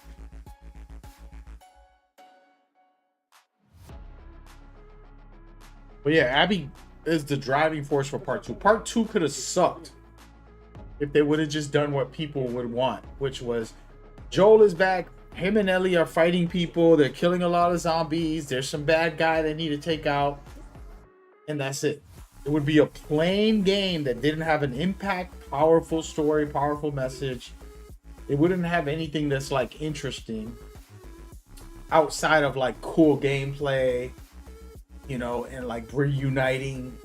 But yeah, Abby is the driving force for part two. Part two could have sucked if they would have just done what people would want, which was Joel is back. Him and Ellie are fighting people. They're killing a lot of zombies. There's some bad guy they need to take out. And that's it. It would be a plain game that didn't have an impact, powerful story, powerful message. It wouldn't have anything that's like interesting outside of like cool gameplay, you know, and like reuniting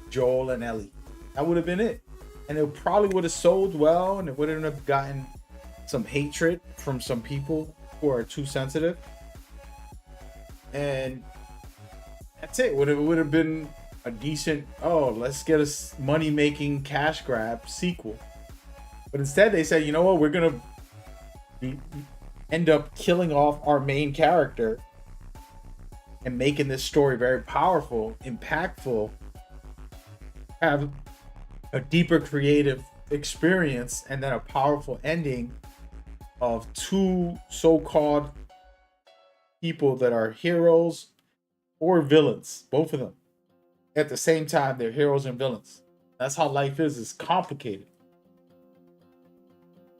Joel and Ellie. That would have been it. And it probably would have sold well, and it wouldn't have gotten some hatred from some people who are too sensitive. And that's it. It would have been a decent, oh, let's get a money-making cash grab sequel. But instead they said, you know what, we're gonna end up killing off our main character and making this story very powerful, impactful, have a deeper creative experience, and then a powerful ending of two so-called people that are heroes or villains, both of them. At the same time, they're heroes and villains. That's how life is. It's complicated.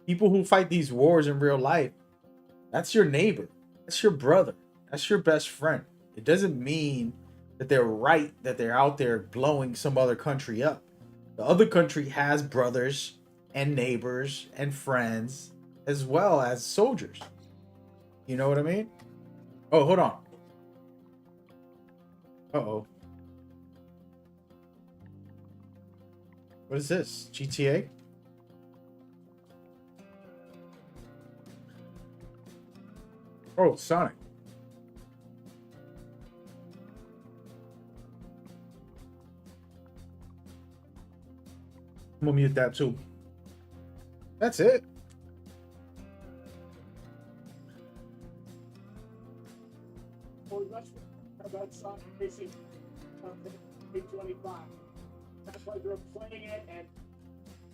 People who fight these wars in real life, that's your neighbor. That's your brother. That's your best friend. It doesn't mean that they're right, that they're out there blowing some other country up. The other country has brothers and neighbors and friends as well as soldiers. You know what I mean? Oh, hold on. Uh-oh. What is this? GTA? Oh, it's Sonic. I'm gonna mute that too. That's it.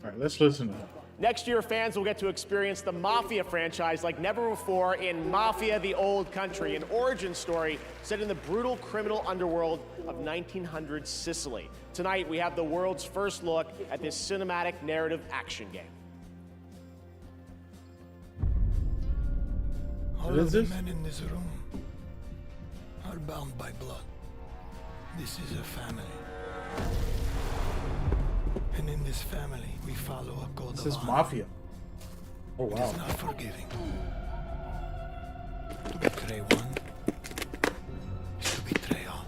All right, let's listen to that. Next year, fans will get to experience the Mafia franchise like never before in Mafia: The Old Country, an origin story set in the brutal criminal underworld of 1900 Sicily. Tonight, we have the world's first look at this cinematic narrative action game. All of the men in this room are bound by blood. This is a family. And in this family, we follow a code of honor. This is Mafia. Oh, wow. It is not forgiving. To betray one is to betray all.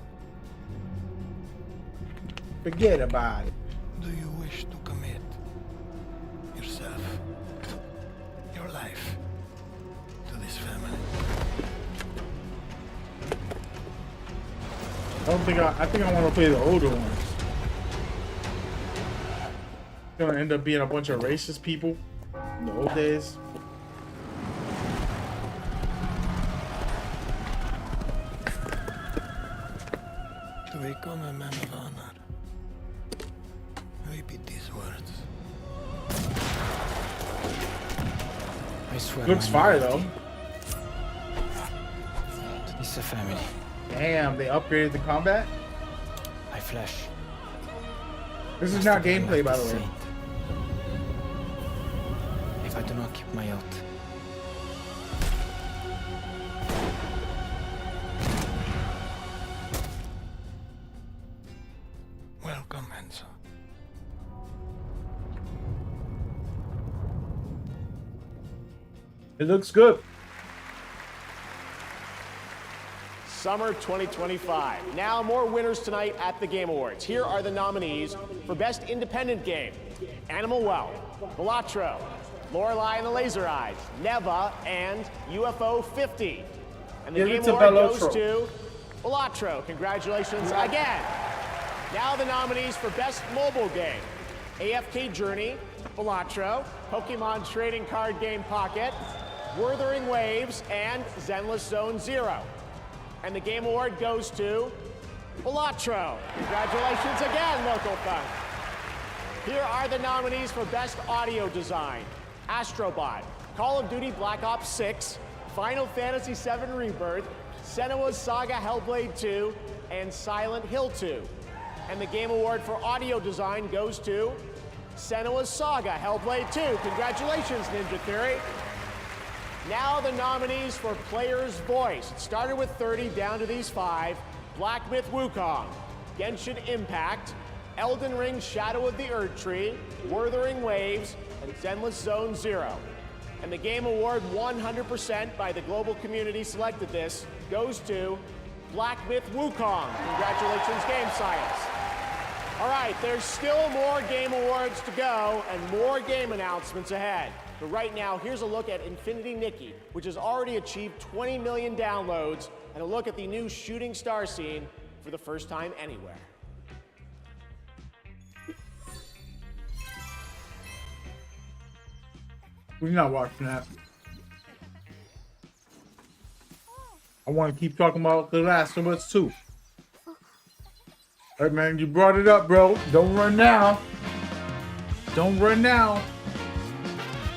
Forget about it. Do you wish to commit yourself, your life, to this family? I think I want to play the older ones. It's gonna end up being a bunch of racist people in the old days. To become a man of honor, repeat these words. I swear. Looks fire though. It's a family. Damn, they upgraded the combat. I flash. This is not gameplay, by the way. If I do not keep my oath. Welcome, Enzo. It looks good. Summer 2025. Now more winners tonight at the Game Awards. Here are the nominees for Best Independent Game: Animal Well, Balatro, Lorelei and the Laser Eyes, Neva, and UFO 50. And the Give Game it to Award Balatro. goes to Balatro. Congratulations again. Now the nominees for Best Mobile Game: AFK Journey, Balatro, Pokemon Trading Card Game Pocket, Wuthering Waves, and Zenless Zone Zero. And the Game Award goes to Balatro. Congratulations again, Local Fun. Here are the nominees for Best Audio Design: Astrobot, Call of Duty Black Ops 6, Final Fantasy VII Rebirth, Senua's Saga Hellblade 2, and Silent Hill 2. And the Game Award for Audio Design goes to Senua's Saga Hellblade 2. Congratulations, Ninja Theory. Now the nominees for Player's Voice. It started with 30 down to these 5. Black Myth Wukong, Genshin Impact, Elden Ring Shadow of the Erdtree, Wuthering Waves, and Zenless Zone Zero. And the Game Award, 100% by the global community selected this, goes to Black Myth Wukong. Congratulations, Game Science. All right, there's still more Game Awards to go and more game announcements ahead. But right now, here's a look at Infinity Nikki, which has already achieved 20 million downloads, and a look at the new shooting star scene for the first time anywhere. We're not watching that. I want to keep talking about The Last of Us 2. Hey man, you brought it up, bro. Don't run now. Don't run now.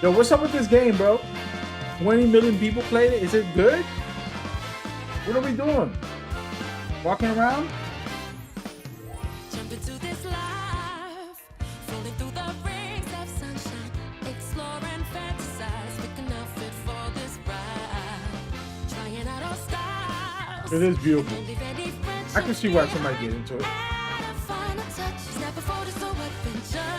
Yo, what's up with this game, bro? 20 million people played it. Is it good? What are we doing? Walking around? Jump into this life, falling through the rings of sunshine, explore and fantasize, picking a fit for this ride, trying out all styles. It is beautiful. I can see why somebody get into it. Final touch is never for the so adventure.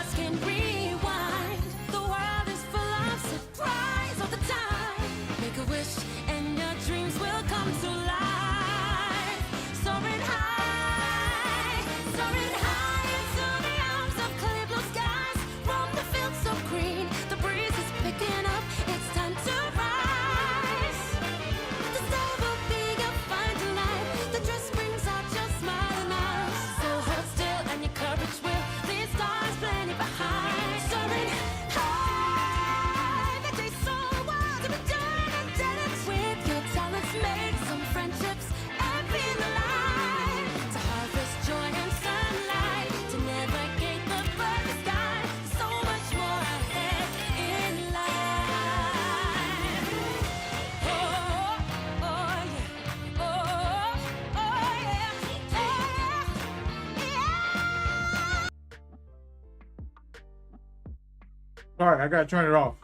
Sorry, I gotta turn it off.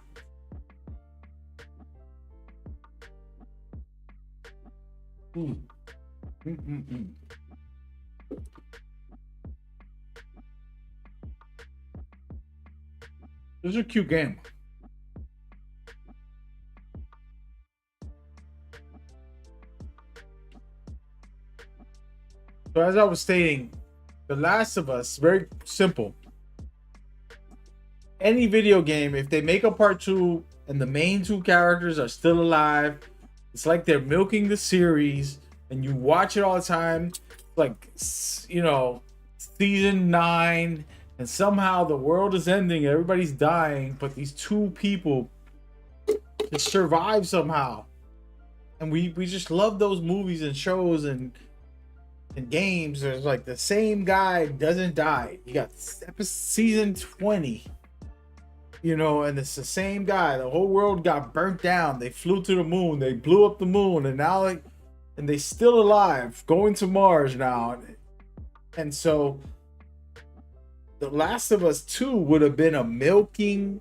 Mm. Mm-mm-mm. This is a cute game. So as I was stating, The Last of Us, very simple. Any video game, if they make a part 2 and the main 2 characters are still alive, it's like they're milking the series and you watch it all the time. Like, you know, season 9 and somehow the world is ending, everybody's dying, but these 2 people just survive somehow. And we just love those movies and shows and games. There's like the same guy doesn't die. You got season 20, you know, and it's the same guy. The whole world got burnt down. They flew to the moon. They blew up the moon, and now and they still alive, going to Mars now. And so The Last of Us 2 would have been a milking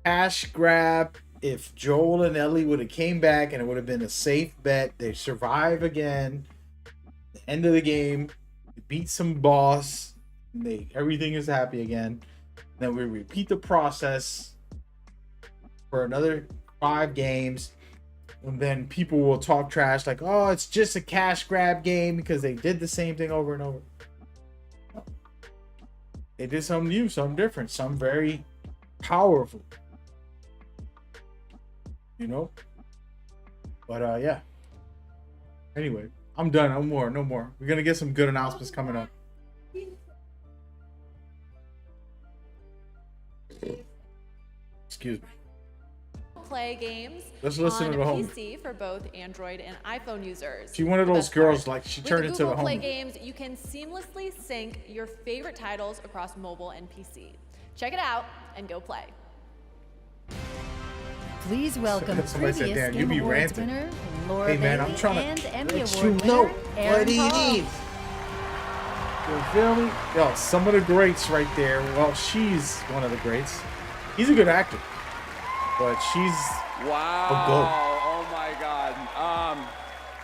cash grab if Joel and Ellie would have came back, and it would have been a safe bet. They survive again. End of the game, you beat some boss, and everything is happy again. Then we repeat the process for another 5 games, and then people will talk trash like, oh, it's just a cash grab game because they did the same thing over and over. They did something new, something different, something very powerful, you know. But yeah, anyway, I'm done. No more. We're gonna get some good announcements coming up. Excuse me. Play games Let's listen on to the home. PC for both Android and iPhone users. She's one of those girls, like she turned into the With Google Play home. Games, you can seamlessly sync your favorite titles across mobile and PC. Check it out and go play. Please welcome Somebody said, previous "Damn, you Game be Awards ranting." winner, Laura Hey man, I'm Bailey, trying and to Emmy let Award you know winner, what Aaron he Paul. needs. You feel me? Yo, some of the greats right there. Well, she's one of the greats. He's a good actor, but she's Wow. a goat. Oh my God.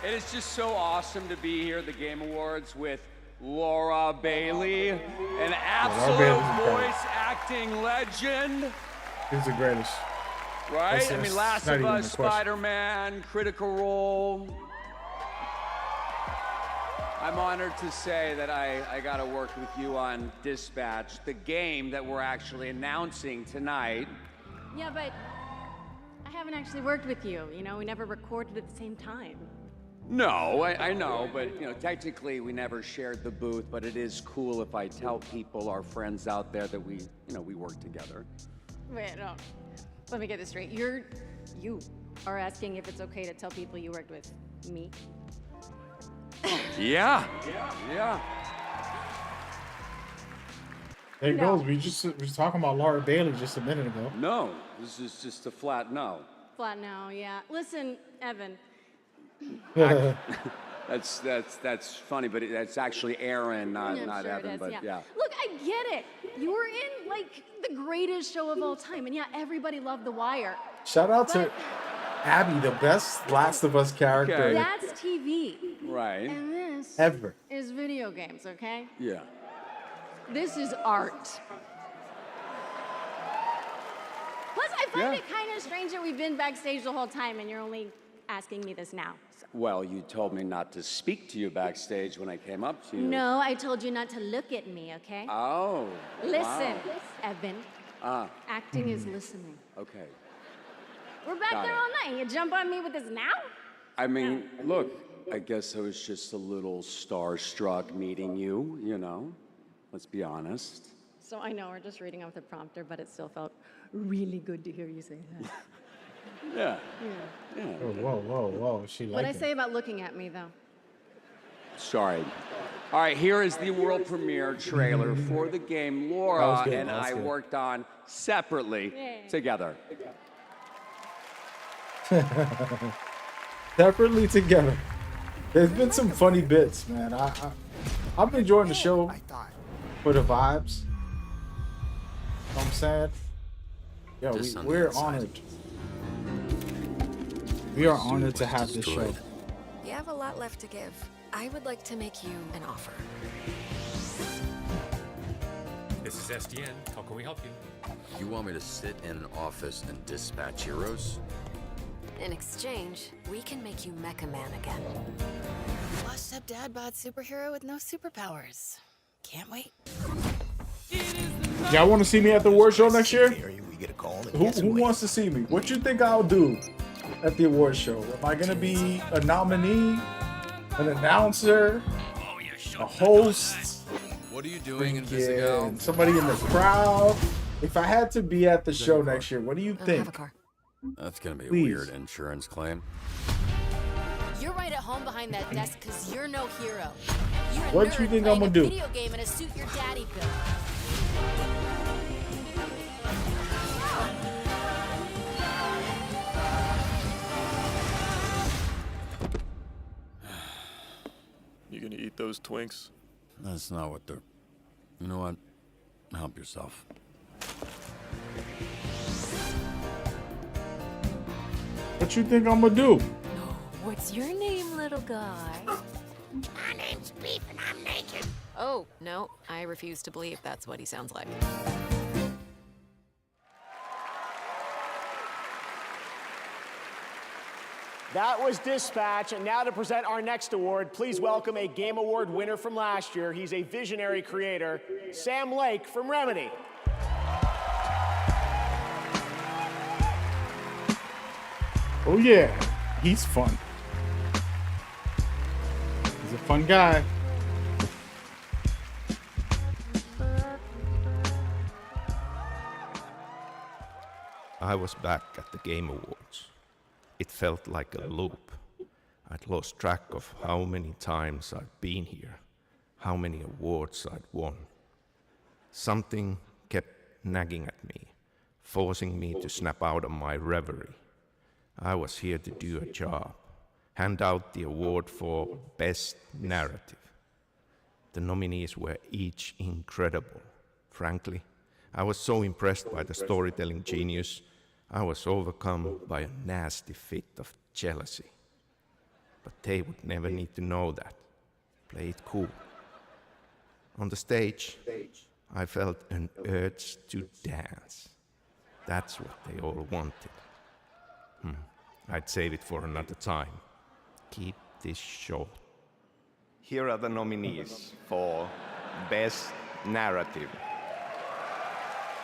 It is just so awesome to be here at the Game Awards with Laura Bailey, an absolute Bailey's incredible. voice acting legend. He's the greatest. Right? That's- I mean, that's Last not of even Us, a question. Spider-Man, Critical Role. I'm honored to say that I got to work with you on Dispatch, the game that we're actually announcing tonight. Yeah, but I haven't actually worked with you. You know, we never recorded at the same time. No, I know, but you know, technically we never shared the booth, but it is cool if I tell people, our friends out there, that we work together. Wait, no. Let me get this straight. You are asking if it's okay to tell people you worked with me? Yeah. There it No. goes. We was talking about Laura Bailey just a minute ago. No, this is just a flat no. Flat no, yeah. Listen, Evan. That's funny, but that's actually Aaron, I'm not sure it Evan, is, but yeah. Look, I get it. You were in, like, the greatest show of all time. And yeah, everybody loved The Wire. Shout out to Abby, the best Last of Us character That's TV. Right. And this ever. is video games, okay? Yeah. This is art. Plus, I find it kind of strange that we've been backstage the whole time and you're only asking me this now. So. Well, you told me not to speak to you backstage when I came up to you. No, I told you not to look at me, okay? Oh. Listen, wow. Evan. Mm. Acting is listening. Okay. We're back Got there it. all night. You jump on me with this now? I mean, look, I guess I was just a little starstruck meeting you, you know. Let's be honest. So I know we're just reading off the prompter, but it still felt really good to hear you say that. Yeah. Yeah. Yeah. Oh, whoa. She What'd I liked it. say about looking at me, though? Sorry. All right, here is the world premiere trailer for the game Laura good, and that was I good. worked on separately together. Separately together. There's been some funny bits, man. I'm enjoying the show for the vibes. You know what I'm saying? Yeah, This on the we're inside. honored. We are honored to have this show. You have a lot left to give. I would like to make you an offer. This is SDN. How can we help you? You want me to sit in an office and dispatch heroes? In exchange, we can make you Mecha Man again. Washed up dad bod superhero with no superpowers. Can't wait. Y'all want to see me at the award show next year? Who wants to see me? What you think I'll do at the award show? Am I gonna be a nominee, an announcer, a host? What are you doing in Yeah, somebody in the crowd? If I had to be at the show next year, what do you think? That's gonna be a Please. weird insurance claim. You're right at home behind that desk because you're no hero. You're a What nerd you think playing I'ma a do? video game in a suit your daddy built. You gonna eat those Twinks? That's not what they're... You know what? Help yourself. What you think I'm gonna do? What's your name, little guy? My name's Beef and I'm naked. Oh, no, I refuse to believe that's what he sounds like. That was Dispatch, and now to present our next award, please welcome a Game Award winner from last year. He's a visionary creator, Sam Lake from Remedy. Oh yeah, he's fun. He's a fun guy. I was back at the Game Awards. It felt like a loop. I'd lost track of how many times I'd been here, how many awards I'd won. Something kept nagging at me, forcing me to snap out of my reverie. I was here to do a job, hand out the award for Best Narrative. The nominees were each incredible. Frankly, I was so impressed by the storytelling genius, I was overcome by a nasty fit of jealousy. But they would never need to know that. Play it cool. On the stage, I felt an urge to dance. That's what they all wanted. I'd save it for another time. Keep this short. Here are the nominees for Best Narrative.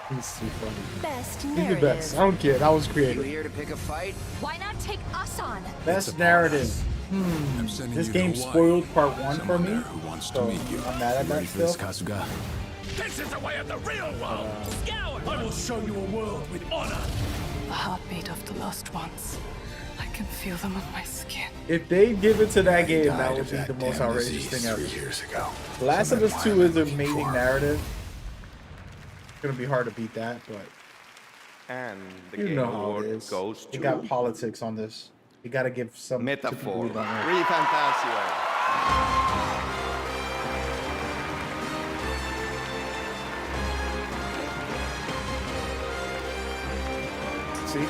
He's too funny. Best He's narrative. the best. I don't care. That was creative. here to pick a fight? Why not take us on? Best narrative. This game spoiled part 1 for me, so I'm mad at that still. Kasuga? This is the way of the real world! Scour! I will show you a world with honor! The heartbeat of the lost ones. I can feel them on my skin. If they give it to that game, that would be the most outrageous thing ever. 3 years ago. The Last of Us 2 is an amazing narrative. It's gonna be hard to beat that, but And the you Game know how Award it is. goes You to got politics on this. You gotta give some to people Metaphor. who don't know. Re Fantasio. See?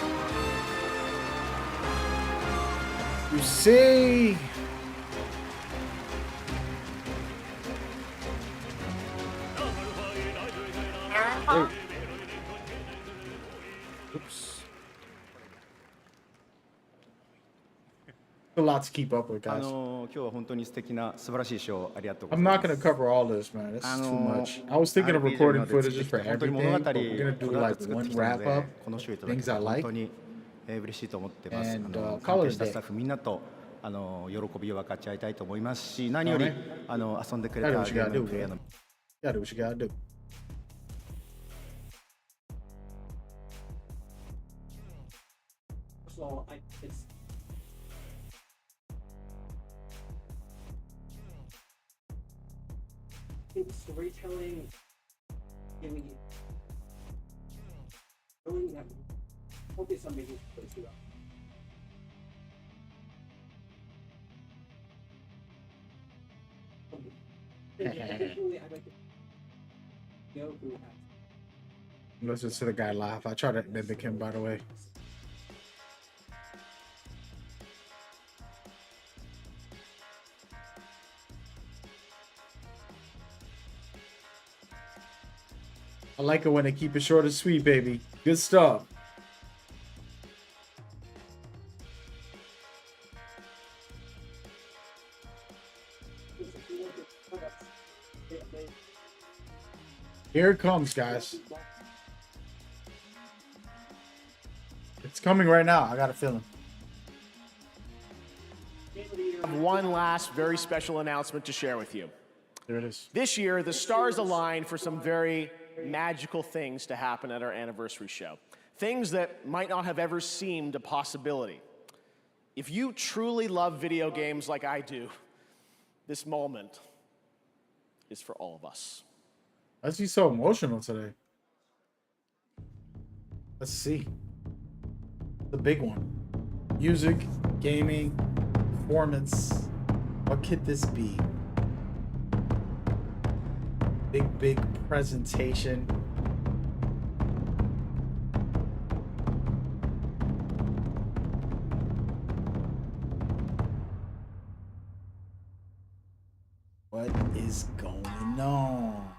You see? Wait. Oops. A lot to keep up with, guys. 今日は本当に素敵な素晴らしいショーありがとうござ I'm います。 not gonna cover all this, man. This is too much. I was thinking of recording footage for everything, but we're gonna do like one wrap up, このショーいただき things I 本 like. 当に嬉しいと思ってます。 And, 関 colors 係した day. スタッフみんなと喜びを分かち合いたいと思いますし、何より Alright. 遊んでくれた Gotta do what you ゲー gotta ム do, プレイヤーの man. Gotta do what you gotta do. So it's storytelling, giving you showing that focus on making place to go. Additionally, I'd like to know who has Listen to the guy laugh. I try to mimic him, by the way. I like it when they keep it short and sweet, baby. Good stuff. Here it comes, guys. It's coming right now. I got a feeling. I have one last very special announcement to share with you. There it is. This year, the stars aligned for some very magical things to happen at our anniversary show. Things that might not have ever seemed a possibility. If you truly love video games like I do, this moment is for all of us. Why is he so emotional today? Let's see. The big one. Music, gaming, performance. What could this be? Big presentation. What is going on?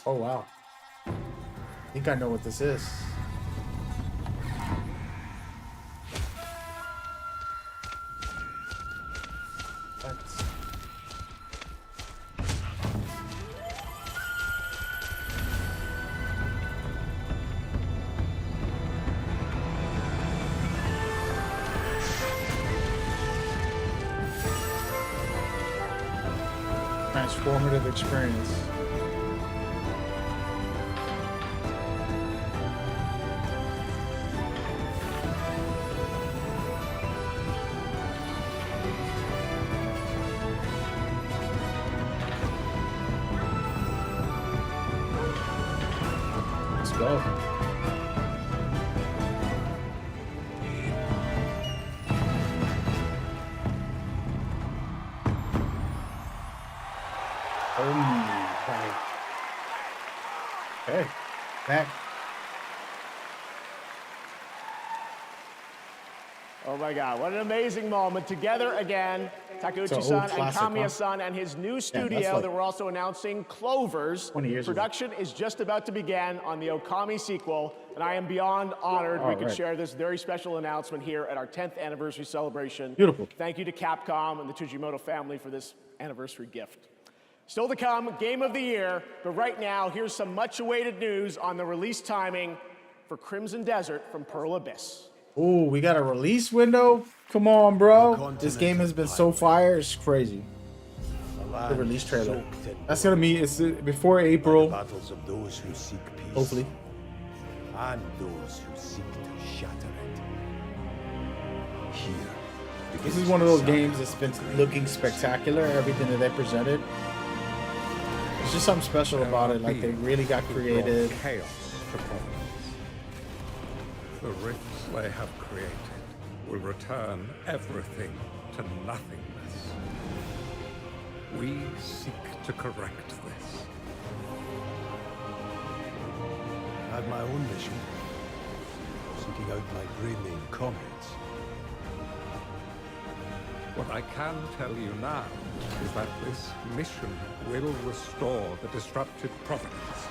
Oh, wow. I think I know what this is. Let's... Transformative experience. Let's go. Right. Okay, back. Oh my God, what an amazing moment. Together again, Takeuchi-san and Kamiya-san and his new studio that we're also announcing, Clovers. 20 years Production is just about to begin on the Okami sequel, and I am beyond honored we could share this very special announcement here at our 10th anniversary celebration. Beautiful. Thank you to Capcom and the Tujimoto family for this anniversary gift. Still to come, Game of the Year, but right now, here's some much-awaited news on the release timing for Crimson Desert from Pearl Abyss. Ooh, we got a release window? Come on, bro. This game has been so fire, it's crazy. The release trailer. That's gonna be before April. Battles of those who seek peace. Hopefully. And those who seek to shatter it. Here. This is one of those games that's been looking spectacular, everything that they presented. There's just something special about it, like they really got creative. Chaos to providence. The rifts they have created will return everything to nothingness. We seek to correct this. I have my own mission, seeking out my Greyling comrades. What I can tell you now is that this mission will restore the disrupted providence.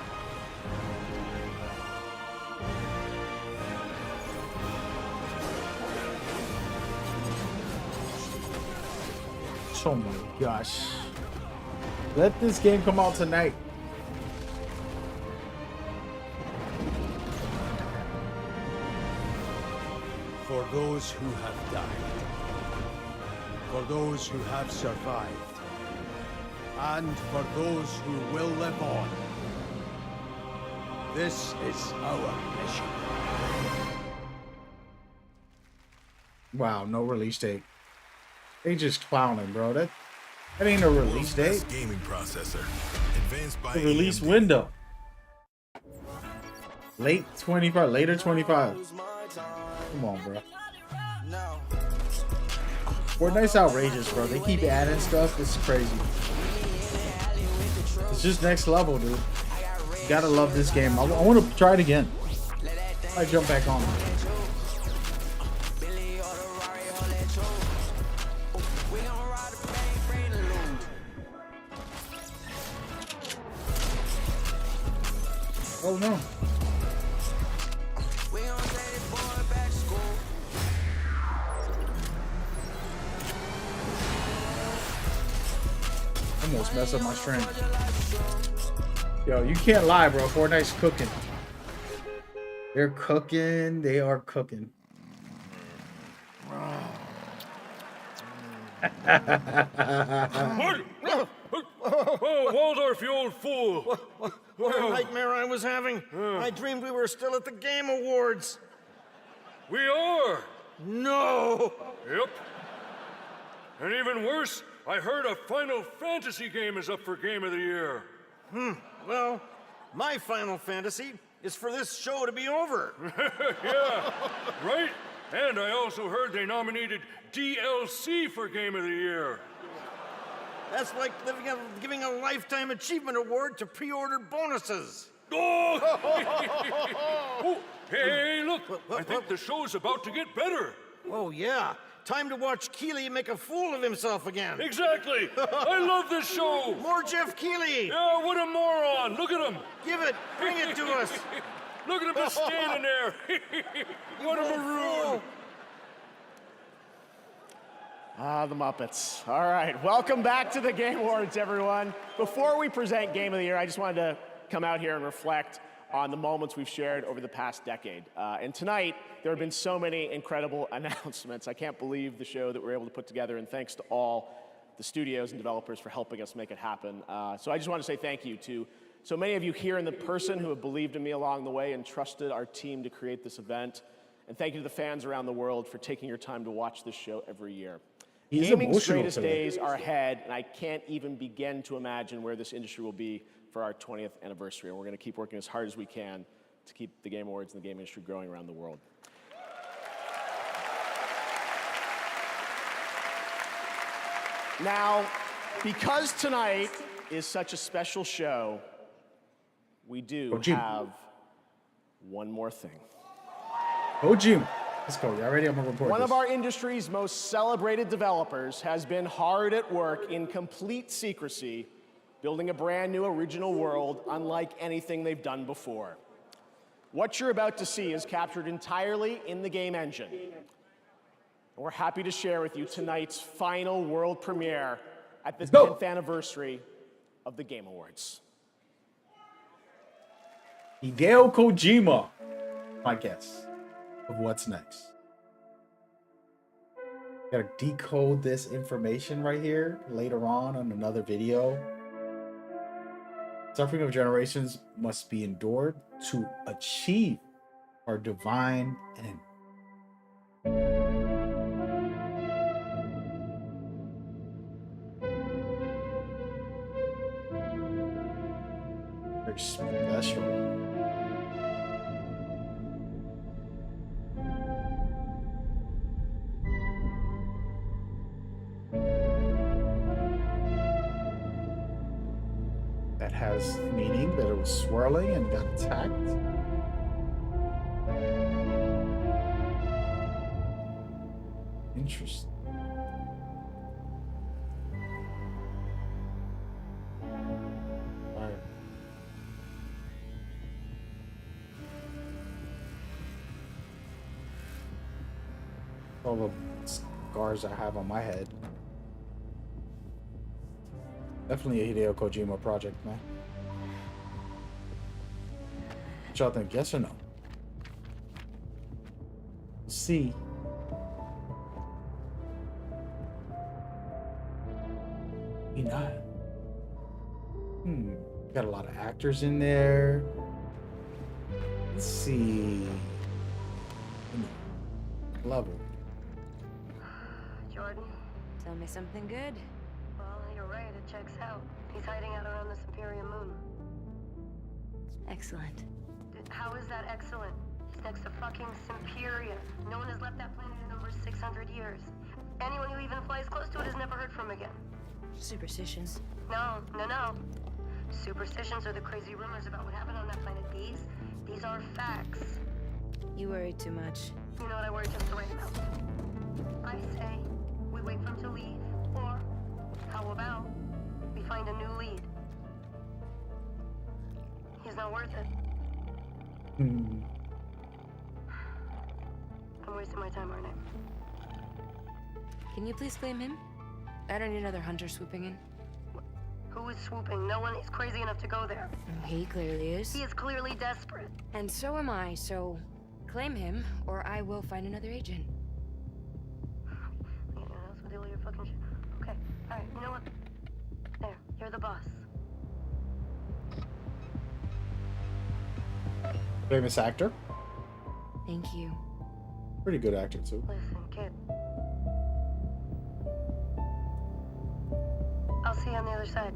Oh my gosh. Let this game come out tonight. For those who have died, for those who have survived, and for those who will live on, this is our mission. Wow, no release date. They just clowning, bro. That ain't a release date. Gaming processor, advanced by The release window. Late 25, later 25. Come on, bro. Fortnite's outrageous, bro. They keep adding stuff. This is crazy. It's just next level, dude. Gotta love this game. I want to try it again. I jump back on. Oh no. Almost mess up my stream. Yo, you can't lie, bro. Fortnite's cooking. They're cooking. They are cooking. Oh, Waldorf, you old fool! What a nightmare I was having. I dreamed we were still at the Game Awards. We are! No! Yep. And even worse, I heard a Final Fantasy game is up for Game of the Year. Well, my Final Fantasy is for this show to be over. Yeah, right? And I also heard they nominated DLC for Game of the Year. That's like giving a Lifetime Achievement Award to pre-order bonuses. Oh! Oh, hey, look! I think the show's about to get better. Oh, yeah. Time to watch Keighley make a fool of himself again. Exactly! I love this show! More Jeff Keighley! Yeah, what a moron! Look at him! Give it! Bring it to us! Look at him just standing there! What a maroon! Ah, the Muppets. All right, welcome back to the Game Awards, everyone. Before we present Game of the Year, I just wanted to come out here and reflect on the moments we've shared over the past decade. And tonight, there have been so many incredible announcements. I can't believe the show that we're able to put together, and thanks to all the studios and developers for helping us make it happen. So I just want to say thank you to so many of you here in the person who have believed in me along the way and trusted our team to create this event. And thank you to the fans around the world for taking your time to watch this show every year. Gaming's greatest days are ahead, and I can't even begin to imagine where this industry will be for our 20th anniversary. And we're going to keep working as hard as we can to keep the Game Awards and the game industry growing around the world. Now, because tonight is such a special show, we do have one more thing. Oh, Jim. Let's go. Y'all ready? I'm going to report One of our industry's most celebrated developers has been hard at work in complete secrecy, building a brand new original world unlike anything they've done before. What you're about to see is captured entirely in the game engine. We're happy to share with you tonight's final world premiere at the 10th anniversary of the Game Awards. Hideo Kojima, my guess of what's next. Gotta decode this information right here later on another video. Suffering of generations must be endured to achieve our divine end. Very special. That has meaning that it was swirling and got attacked. Interesting. Alright. All the scars I have on my head. Definitely a Hideo Kojima project, man. What y'all think? Yes or no? See. Maybe not. Got a lot of actors in there. Let's see. Level. Jordan, Tell me something good. well, you're right, it checks out. He's hiding out around the Superior Moon. Excellent. How is that excellent? He's next to fucking Superior. No one has left that planet in over 600 years. Anyone who even flies close to it is never heard from again. Superstitions. No. Superstitions are the crazy rumors about what happened on that planet. These are facts. You worry too much. You know what I worry just the right amount. I say we wait for him to leave, or how about we find a new lead? He's not worth it. I'm wasting my time, aren't I? Can you please claim him? I don't need another hunter swooping in. Who is swooping? No one is crazy enough to go there. He clearly is. He is clearly desperate. And so am I, so claim him, or I will find another agent. Anyone else with all your fucking shit? Okay, alright, you know what? There, you're the boss. Famous actor. Thank you. Pretty good actor too. Listen, kid. I'll see you on the other side.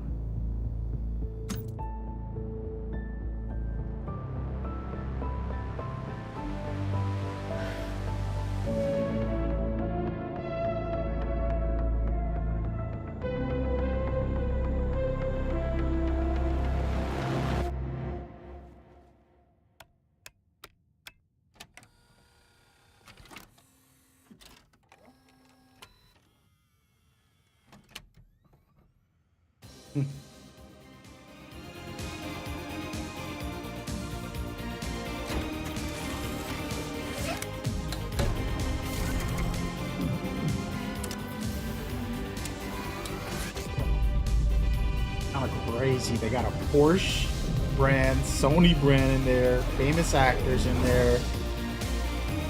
Kind of crazy. They got a Porsche brand, Sony brand in there, famous actors in there.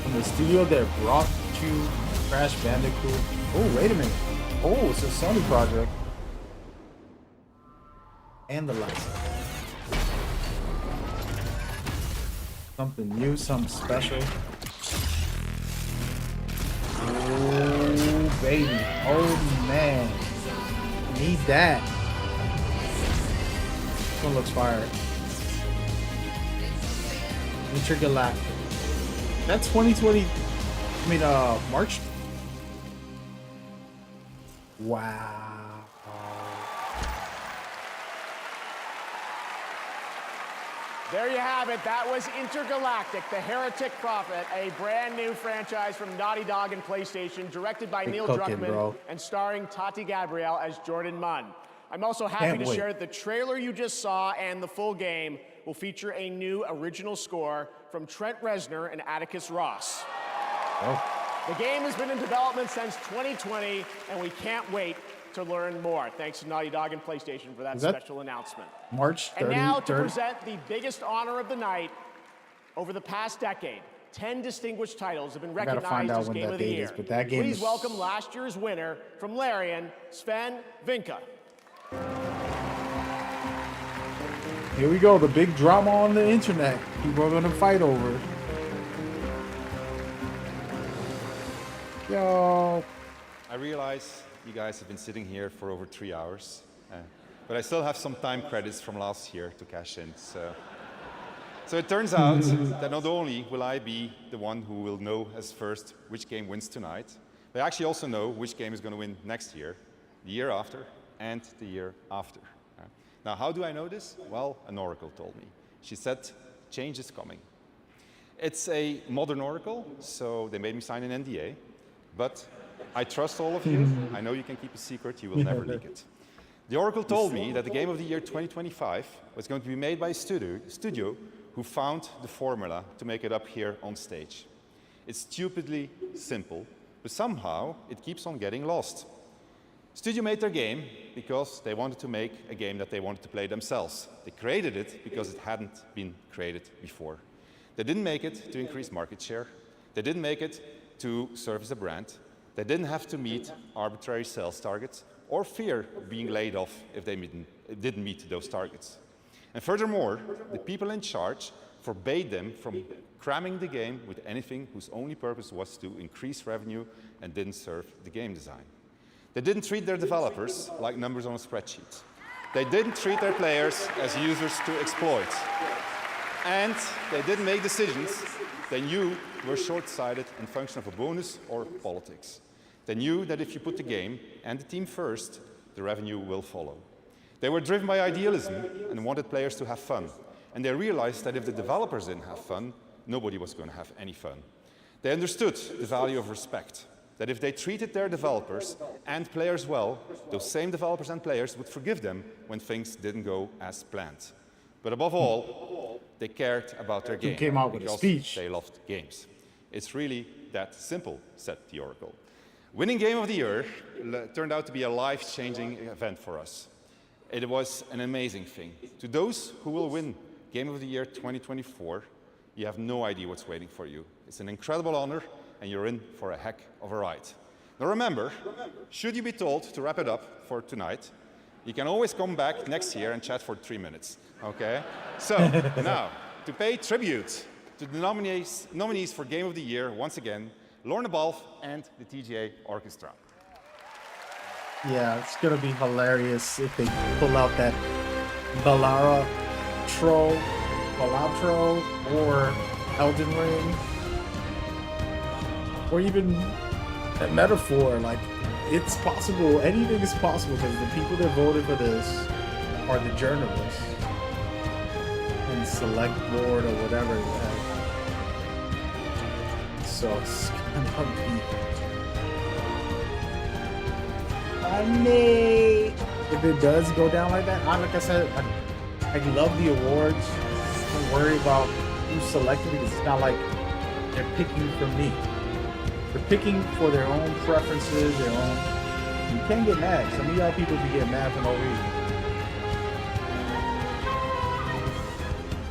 From the studio that brought you Crash Bandicoot. Oh, wait a minute. Oh, it's a Sony project. And the lights. Something new, something special. Oh, baby. Oh, man. Need that. This one looks fire. Intergalactic. That's 2020. I mean, March. Wow. There you have it. That was Intergalactic, the Heretic Prophet, a brand new franchise from Naughty Dog and PlayStation, directed by Neil Druckmann and starring Tati Gabrielle as Jordan Munn. I'm also happy to share that the trailer you just saw and the full game will feature a new original score from Trent Reznor and Atticus Ross. Oh. The game has been in development since 2020, and we can't wait to learn more. Thanks to Naughty Dog and PlayStation for that special announcement. March 30th. And now to present the biggest honor of the night. Over the past decade, 10 distinguished titles have been recognized as Game of the Year. But that game Please welcome last year's winner from Larian, Sven Vinka. Here we go, the big drama on the internet. People are gonna fight over. Yo. I realize you guys have been sitting here for over 3 hours, but I still have some time credits from last year to cash in. So it turns out that not only will I be the one who will know as first which game wins tonight, but I actually also know which game is going to win next year, the year after, and the year after. Now, how do I know this? Well, an oracle told me. She said, change is coming. It's a modern oracle, so they made me sign an NDA, but I trust all of you. I know you can keep a secret. You will never leak it. The oracle told me that the Game of the Year 2025 was going to be made by a studio who found the formula to make it up here on stage. It's stupidly simple, but somehow it keeps on getting lost. Studio made their game because they wanted to make a game that they wanted to play themselves. They created it because it hadn't been created before. They didn't make it to increase market share. They didn't make it to serve as a brand. They didn't have to meet arbitrary sales targets or fear being laid off if they didn't meet those targets. And furthermore, the people in charge forbade them from cramming the game with anything whose only purpose was to increase revenue and didn't serve the game design. They didn't treat their developers like numbers on a spreadsheet. They didn't treat their players as users to exploit. And they didn't make decisions they knew were short-sighted in function of a bonus or politics. They knew that if you put the game and the team first, the revenue will follow. They were driven by idealism and wanted players to have fun. And they realized that if the developers didn't have fun, nobody was going to have any fun. They understood the value of respect, that if they treated their developers and players well, those same developers and players would forgive them when things didn't go as planned. But above all, they cared about their game. Came out with a because speech. They loved games. It's really that simple, said the Oracle. Winning Game of the Year turned out to be a life-changing event for us. It was an amazing thing. To those who will win Game of the Year 2024, you have no idea what's waiting for you. It's an incredible honor, and you're in for a heck of a ride. Now remember, should you be told to wrap it up for tonight, you can always come back next year and chat for 3 minutes, okay? So, now, to pay tribute to the nominees for Game of the Year, once again, Lorna Balfe and the TGA Orchestra. Yeah, it's gonna be hilarious if they pull out that Balatro, or Elden Ring, or even a metaphor. Like, it's possible. Anything is possible because the people that voted for this are the journalists and select board or whatever. So it's gonna be. If it does go down like that, like I said, I love the awards. Don't worry about who's selected because it's not like they're picking for me. They're picking for their own preferences, their own. You can't get mad. Some of y'all people be getting mad for no reason.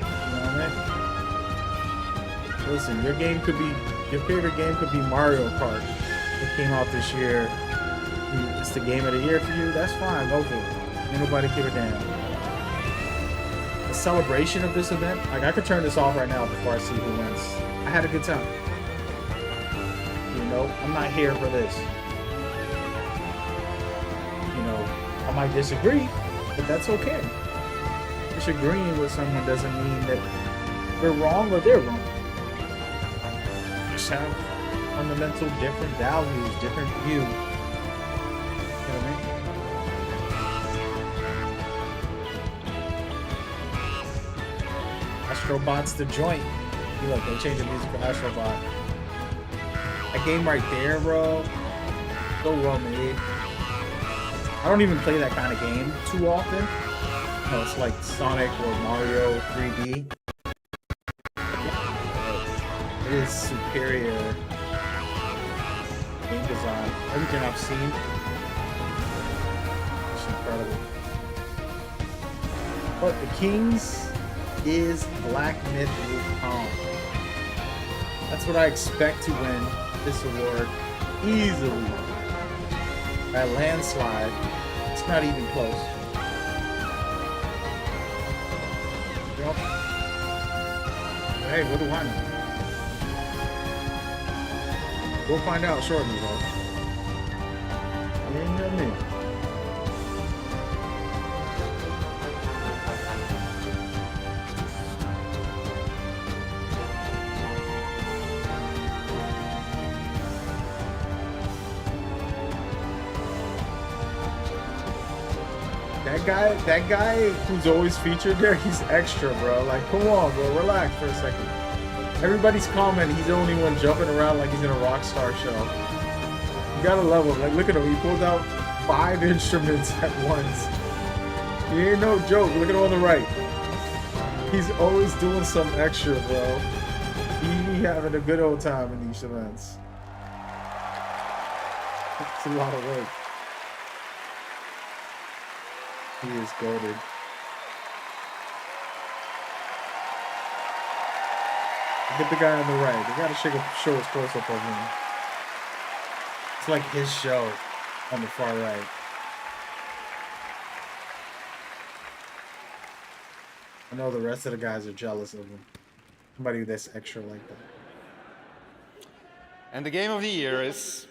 You know what I mean? Listen, your favorite game could be Mario Kart. It came out this year. It's the game of the year for you. That's fine. Go for it. Ain't nobody give a damn. The celebration of this event, like I could turn this off right now before I see who wins. I had a good time. You know, I'm not here for this. You know, I might disagree, but that's okay. Disagreeing with someone doesn't mean that they're wrong or they're wrong. Just have fundamental different values, different views. Astrobot's the joint. Look, they changed the music for Astrobot. That game right there, bro, so well made. I don't even play that kind of game too often. No, it's like Sonic or Mario 3D. It is superior game design. Everything I've seen. It's incredible. But the Kings is Black Myth Wukong. That's what I expect to win this award easily. By a landslide. It's not even close. Yep. Hey, what do I know? We'll find out shortly, though. You ain't know me. That guy who's always featured there, he's extra, bro. Like, come on, bro, relax for a second. Everybody's commenting he's the only one jumping around like he's in a rock star show. You gotta love him. Like, look at him. He pulled out 5 instruments at once. He ain't no joke. Look at him on the right. He's always doing some extra, bro. He having a good old time in these events. It's a lot of work. He is goated. Get the guy on the right. They gotta show his close up of him. It's like his show on the far right. I know the rest of the guys are jealous of him. Somebody that's extra like that. And the game of the year is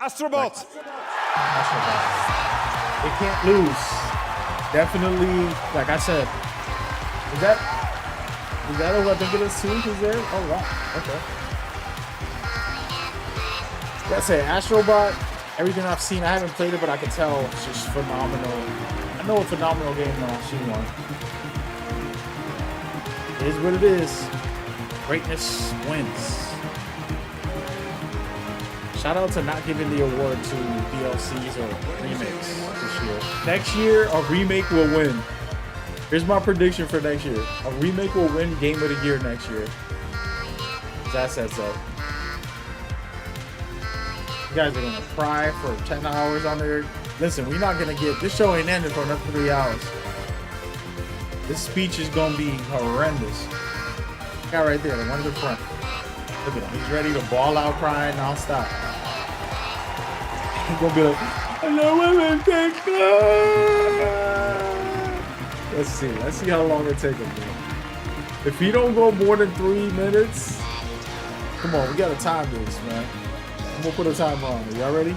Astrobot. Astrobot. They can't lose. Definitely, like I said. Is that who I think it is too? Who's there? Oh wow. Okay. That's it. Astrobot everything I've seen, I haven't played it, but I can tell it's just phenomenal. I know a phenomenal game when I see one. It is what it is. Greatness wins. Shout out to not giving the award to DLCs or remakes this year. Next year, a remake will win. Here's my prediction for next year. A remake will win Game of the Year next year. That said so. You guys are gonna cry for 10 hours on there. Listen, we're not gonna get, this show ain't ending for another 3 hours. This speech is gonna be horrendous. Guy right there, the one in the front. Look at him, he's ready to ball out crying nonstop. He's gonna be like, hello, women, take Let's see how long it takes him, man. If he don't go more than 3 minutes, come on, we gotta time this, man. I'm gonna put a timer on it. Y'all ready?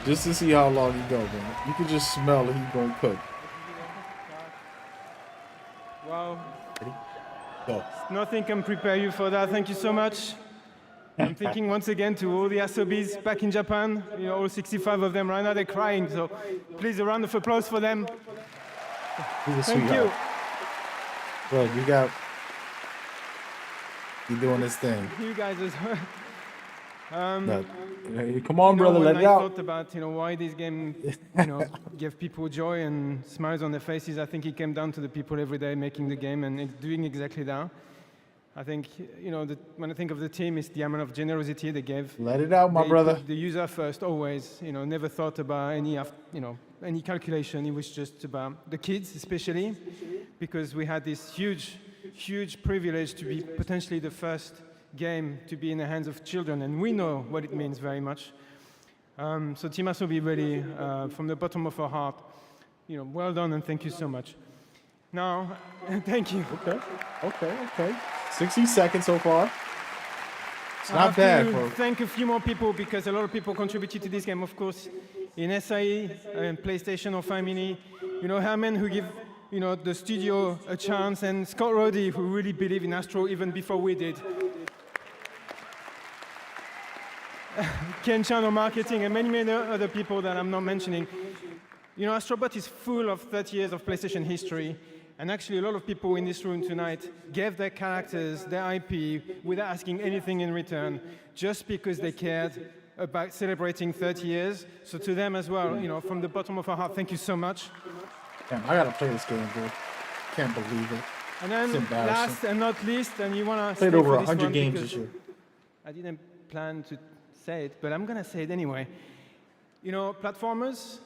Just to see how long he go, man. You can just smell it. He gonna cook. Wow. Ready? Go. Nothing can prepare you for that. Thank you so much. I'm thinking once again to all the Asobis back in Japan. You know, all 65 of them right now, they're crying. So please, a round of applause for them. Thank you. Bro, you doing this thing. You guys as well. Hey, come on, brother, let it out. I thought about why this game give people joy and smiles on their faces. I think it came down to the people every day making the game and doing exactly that. I think when I think of the team, it's the amount of generosity they gave. Let it out, my brother. The user first, always. Never thought about any calculation. It was just about the kids, especially, because we had this huge privilege to be potentially the first game to be in the hands of children, and we know what it means very much. So Team Asobi, really, from the bottom of our heart, well done and thank you so much. Now, thank you. Okay. 60 seconds so far. It's not bad, bro. Thank a few more people because a lot of people contributed to this game, of course, in SIE and PlayStation or Family. Herman, who give the studio a chance, and Scott Roddy, who really believed in Astro even before we did. Ken Chan on marketing, and many other people that I'm not mentioning. Astrobot is full of 30 years of PlayStation history, and actually a lot of people in this room tonight gave their characters, their IP, without asking anything in return, just because they cared about celebrating 30 years. So to them as well, from the bottom of our heart, thank you so much. Damn, I gotta play this game, dude. Can't believe it. And then last and not least, and you wanna played over 100 games this year. I didn't plan to say it, but I'm gonna say it anyway. Platformers,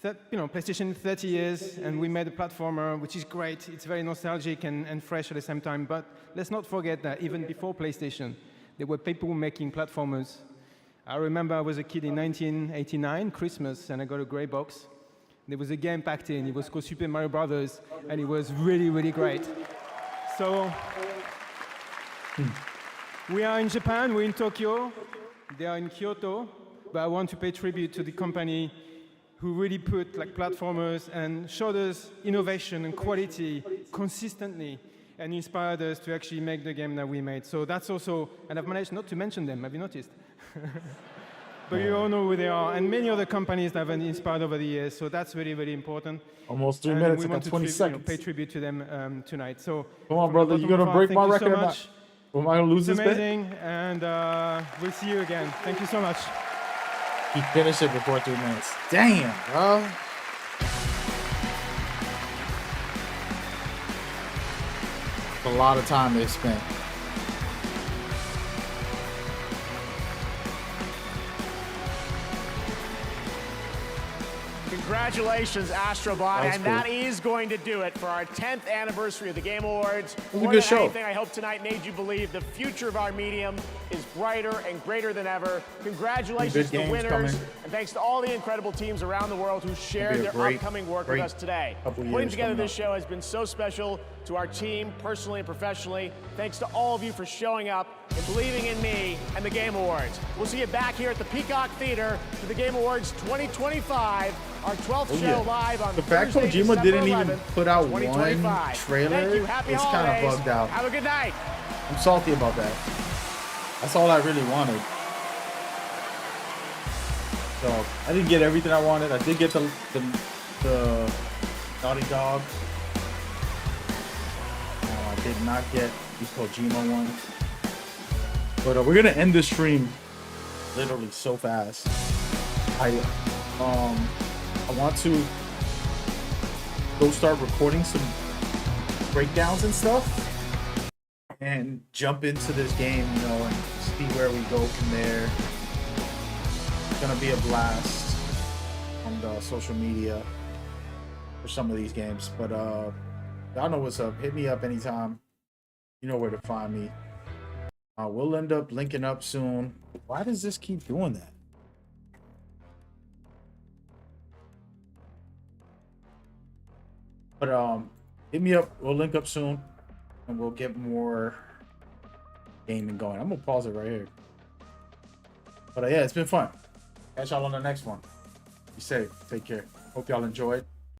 PlayStation 30 years, and we made a platformer, which is great. It's very nostalgic and fresh at the same time, but let's not forget that even before PlayStation, there were people making platformers. I remember I was a kid in 1989, Christmas, and I got a gray box. There was a game packed in. It was called Super Mario Brothers, and it was really, really great. So we are in Japan, we're in Tokyo, they are in Kyoto, but I want to pay tribute to the company who really put platformers and showed us innovation and quality consistently and inspired us to actually make the game that we made. So that's also, and I've managed not to mention them, have you noticed? But you all know who they are, and many other companies that have been inspired over the years, so that's really, really important. Almost 3 minutes, I got 20 seconds. Pay tribute to them tonight. So come on, brother, you gonna break my record or not? Am I gonna lose this bet? It's amazing, and we'll see you again. Thank you so much. He finished it before 3 minutes. Damn, bro. A lot of time they spent. Congratulations, Astrobot, and cool. that is going to do it for our 10th anniversary of the Game Awards. It was a More good than show. anything, I hope tonight made you believe the future of our medium is brighter and greater than ever. Congratulations to the winners, coming. and thanks to all the incredible teams around the world who shared their upcoming work with us today. Putting together this show has been so special to our team, personally and professionally. Thanks to all of you for showing up and believing in me and the Game Awards. We'll see you back here at the Peacock Theater for the Game Awards 2025, our 12th show live on the fact Thursday, Kojima December didn't 11th, even put out one 2025. trailer Thank you. Happy is kind of holidays. bugged out. Have a good night. I'm salty about that. That's all I really wanted. So I didn't get everything I wanted. I did get the Naughty Dog. I did not get these Kojima ones. But we're gonna end this stream literally so fast. I want to go start recording some breakdowns and stuff and jump into this game, you know, and see where we go from there. It's gonna be a blast on the social media for some of these games, but y'all know what's up. Hit me up anytime. You know where to find me. We'll end up linking up soon. Why does this keep doing that? But hit me up. We'll link up soon, and we'll get more gaming going. I'm gonna pause it right here. But yeah, it's been fun. Catch y'all on the next one. Be safe. Take care. Hope y'all enjoyed.